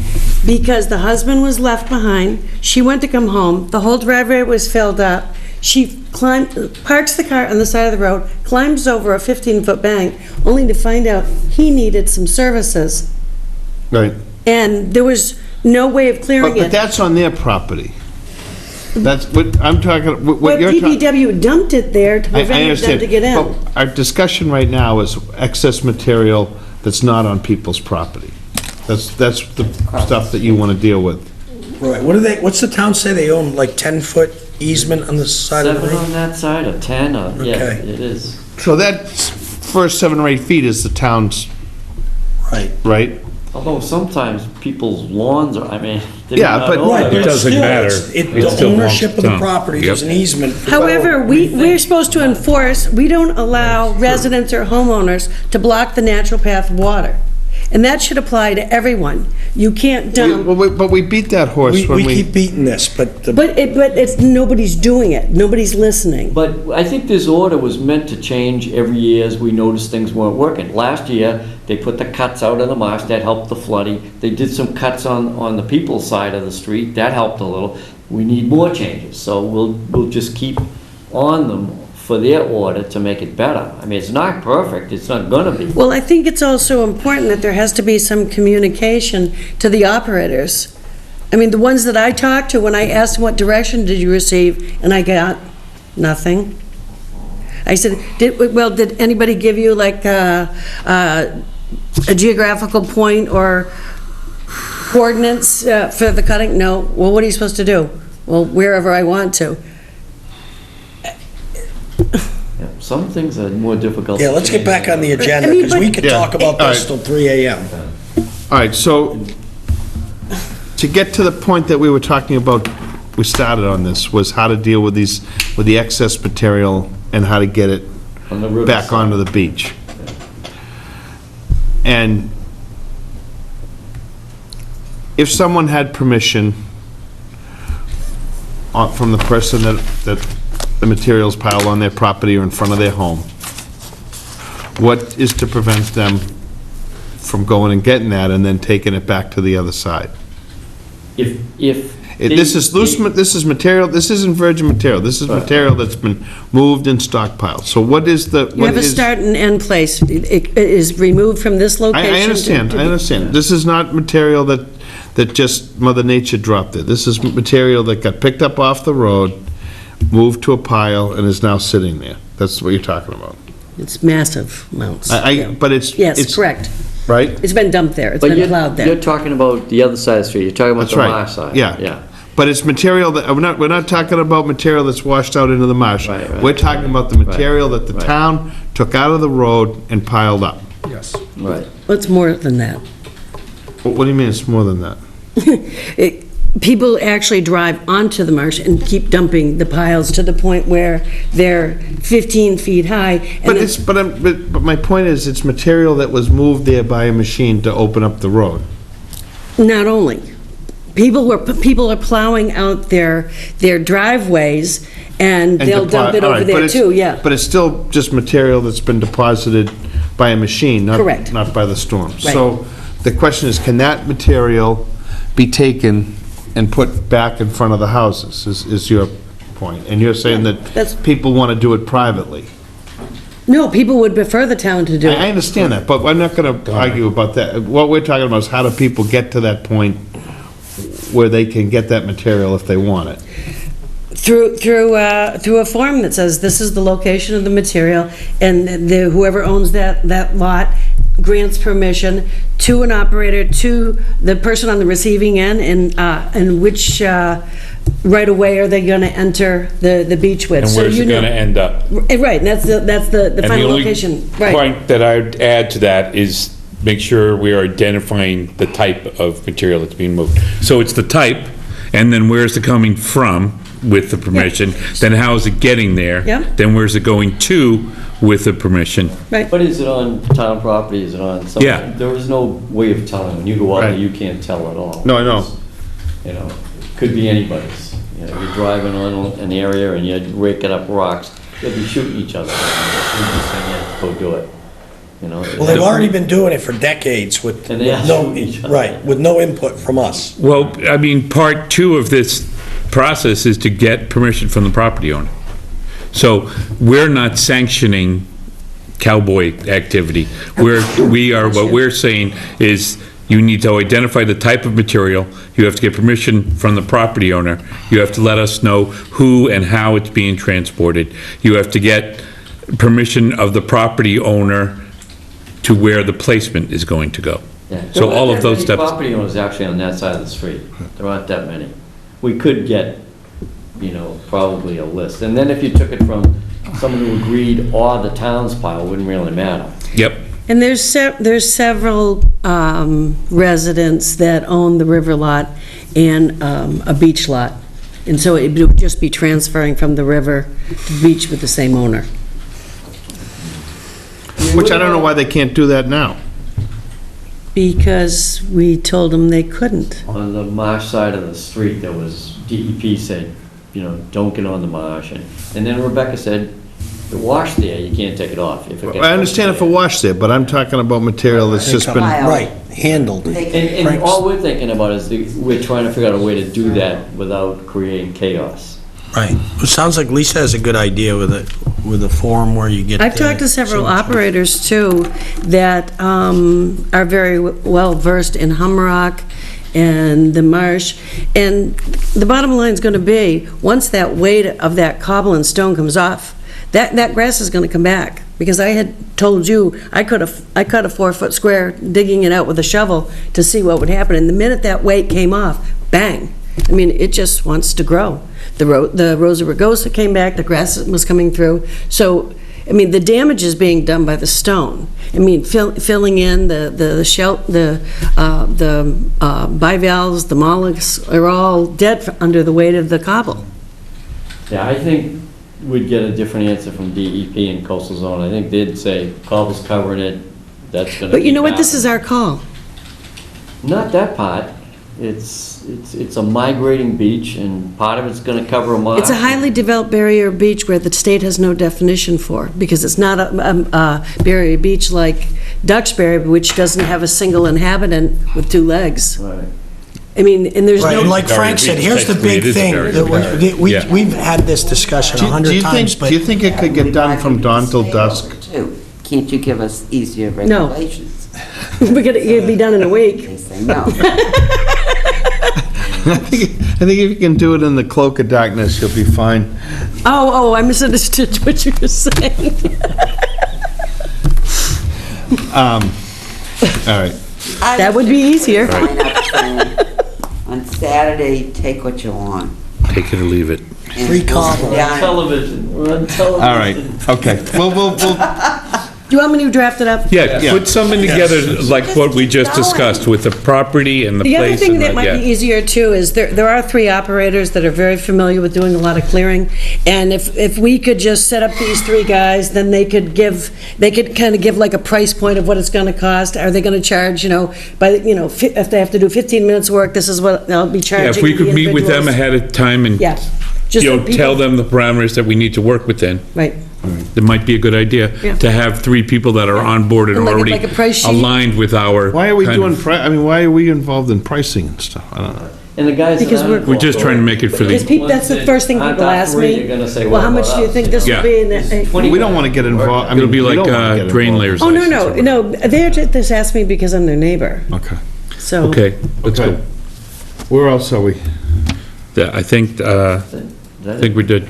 because the husband was left behind. She went to come home. The whole driveway was filled up. She parks the car on the side of the road, climbs over a 15-foot bank, only to find out he needed some services. Right. And there was no way of clearing But it. that's on their property. That's what I'm talking, But what you're talking... DPW dumped it there to I prevent them understand. to get in. But our discussion right now is excess material that's not on people's property. That's the stuff that you want to deal with. Right, what's the town say? They own like 10-foot easement on the side of the 7 road? on that side, or 10, or, yeah, Okay. it is. So that first 7 or 8 feet is the town's... Right. Right? Although sometimes people's lawns are, I mean... they Yeah, may not but- own Right, but doesn't still, matter. it's It still the ownership of the belongs to town. property, there's an easement. However, we're supposed to enforce, we don't allow residents or homeowners to block the natural path of water. And that should apply to everyone. You can't dump, But we beat that horse when We we... keep beating this, but but it's, nobody's doing it, nobody's listening. But I think this order was meant to change every year as we noticed things weren't working. Last year, they put the cuts out of the marsh, that helped the flooding. They did some cuts on the people's side of the street, that helped a little. We need more changes, so we'll just keep on them for their order to make it better. I mean, it's not perfect, it's not gonna be. Well, I think it's also important that there has to be some communication to the operators. I mean, the ones that I talked to, when I asked what direction did you receive, and I got nothing. I said, did anybody give you like a geographical point or coordinates for the cutting? No. Well, what are you supposed to do? Well, wherever I want to. Yeah, some things are more difficult. yeah, let's get back on the agenda, I mean, because we but- could talk about this till 3 AM. All right, so to get to the point that we were talking about, we started on this, was how to deal with these, with the excess material and how to get it On the river back side. onto the beach. And if someone had permission from the person that the materials piled on their property or in front of their home, what is to prevent them from going and getting that and then taking it back to the other side? This is loose, this is material, this isn't virgin material, this is material that's been moved and stockpiled. So what is the, You what have a is? start and end place. It is removed from this location. I understand, I understand. This is not material that just Mother Nature dropped it. This is material that got picked up off the road, moved to a pile, and is now sitting there. That's what you're talking about. It's massive amounts. But it's. Yes, correct. Right? It's been dumped there. It's But been plowed there. you're talking about the other side of the street, you're talking about That's the right. marsh side. Yeah. But it's material that, we're not talking about material that's washed out into the marsh. We're talking about the material that the town took out of the road and piled up. Yes. Right. It's more than that. What do you mean it's more than that? People actually drive onto the marsh and keep dumping the piles to the point where they're 15 feet high. and But then- it's, but my point is, it's material that was moved there by a machine to open up the road. Not only. People are plowing out their driveways, and they'll dump it All over right, but there it's- too, yeah. But it's still just material that's been deposited by a machine, not. Correct. Not by the storm. Right. So the question is, can that material be taken and put back in front of the houses, is your point? And you're saying that people want to do it privately? No, people would prefer the town to do it. I understand that, but I'm not going to argue about that. What we're talking about is how do people get to that point where they can get that material if they want it? Through a form that says, this is the location of the material, and whoever owns that lot grants permission to an operator, to the person on the receiving end, and which right-of-way are they gonna enter the beach with. And So where's you it know- gonna end up? Right, and that's the And final only location, right. point that I'd add to that is make sure we are identifying the type of material that's being moved. So it's the type, and then where's it coming from with the permission, then how is it getting there? Yep. Then where's it going to with the permission? Right. But is it on town property, is it on some? Yeah. There is no way of telling. When you go out there, you can't tell at all. No, I know. You know, could be anybody's. You know, you're driving on an area and you're raking up rocks, you'll be shooting each other. You just say, yeah, go do it. You know? Well, they've already been doing it for decades with And they are no, shooting each other. right, with no input from us. Well, I mean, part two of this process is to get permission from the property owner. So we're not sanctioning cowboy activity. What we're saying is you need to identify the type of material, you have to get permission from the property owner, you have to let us know who and how it's being transported, you have to get permission of the property owner to where the placement is going to go. Yeah. So There all aren't of that those many steps. property owners actually on that side of the street. There aren't that many. We could get, you know, probably a list. And then if you took it from someone who agreed or the town's pile, it wouldn't really matter. Yep. And there's several residents that own the river lot and a beach lot. And so it would just be transferring from the river to the beach with the same owner. Which I don't know why they can't do that now. Because we told them they couldn't. On the marsh side of the street, there was, DEP said, you know, don't get on the marsh. And then Rebecca said, the wash there, you can't take it off. If it gets I understand if a wash there, but I'm talking about material that's just been. Right, handled. And all we're thinking about is we're trying to figure out a way to do that without creating chaos. Right. It sounds like Lisa has a good idea with a forum where you get. I've talked to several operators too that are very well versed in Humrock and the marsh. And the bottom line's gonna be, once that weight of that cobble and stone comes off, that grass is gonna come back. Because I had told you, I cut a 4-foot square digging it out with a shovel to see what would happen. And the minute that weight came off, bang. I mean, it just wants to grow. The Rosa rugosa came back, the grass was coming through. So I mean, the damage is being done by the stone. I mean, filling in the bivalves, the mollusks are all dead under the weight of the cobble. Yeah, I think we'd get a different answer from DEP and coastal zone. I think they'd say cobble's covering it, that's gonna But you be know what, this bad. is our call. Not that part. It's a migrating beach, and part of it's gonna cover a mark. It's a highly developed barrier beach where the state has no definition for, because it's not a barrier beach like Duxbury, which doesn't have a single inhabitant with 2 legs. Right. I mean, and there's Right, no... and like Frank said, here's the big thing. that We've had this discussion 100 times, but... Do you think it could get done from dawn till dusk? Can't you give us easier No. regulations? It'd be done in a week. They say no. I think if you can do it in the cloak of darkness, you'll be fine. Oh, I misunderstood what you were saying. All right. That would be easier. On Saturday, take what you want. Take it or leave it. Free cobble. We're on television, we're on television. All right, okay. We'll Do you want me to draft it up? Yeah, put something together like what we just discussed with the property and the The other place. thing and that might be easier too is there are 3 operators that are very familiar with doing a lot of clearing. And if we could just set up these 3 guys, then they could kind of give like a price point of what it's gonna cost. Are they gonna charge, if they have to do 15 minutes work, this is what they'll be charging. Yeah, if we the could meet with them individuals. ahead of time and, Yeah. Just so people- tell them the parameters that we need to work within. Right. It might be a good idea Yeah. to have 3 people that are on board and And already like a price sheet. aligned with our. Why are we kind doing, of- why are we involved in pricing and stuff? I don't know. And the guys that Because aren't We're just trying to make it for Because the, that's the first thing Aren't people that ask three, me. you're gonna say, Well, what how much about do you us? think this Yeah. would be? And We don't want to get involved. I it'll mean, be we like don't wanna get drain involved. layers. Oh, no, they're just asking me because I'm their neighbor, Okay. so. Okay, let's Okay. go. Where else are we? Yeah, I think we did.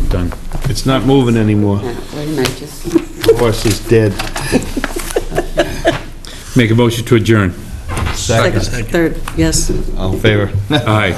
Done. It's not moving anymore. Wait a minute, just... The horse is dead. Make a motion to adjourn. Second. Third, yes. All in favor? Aye.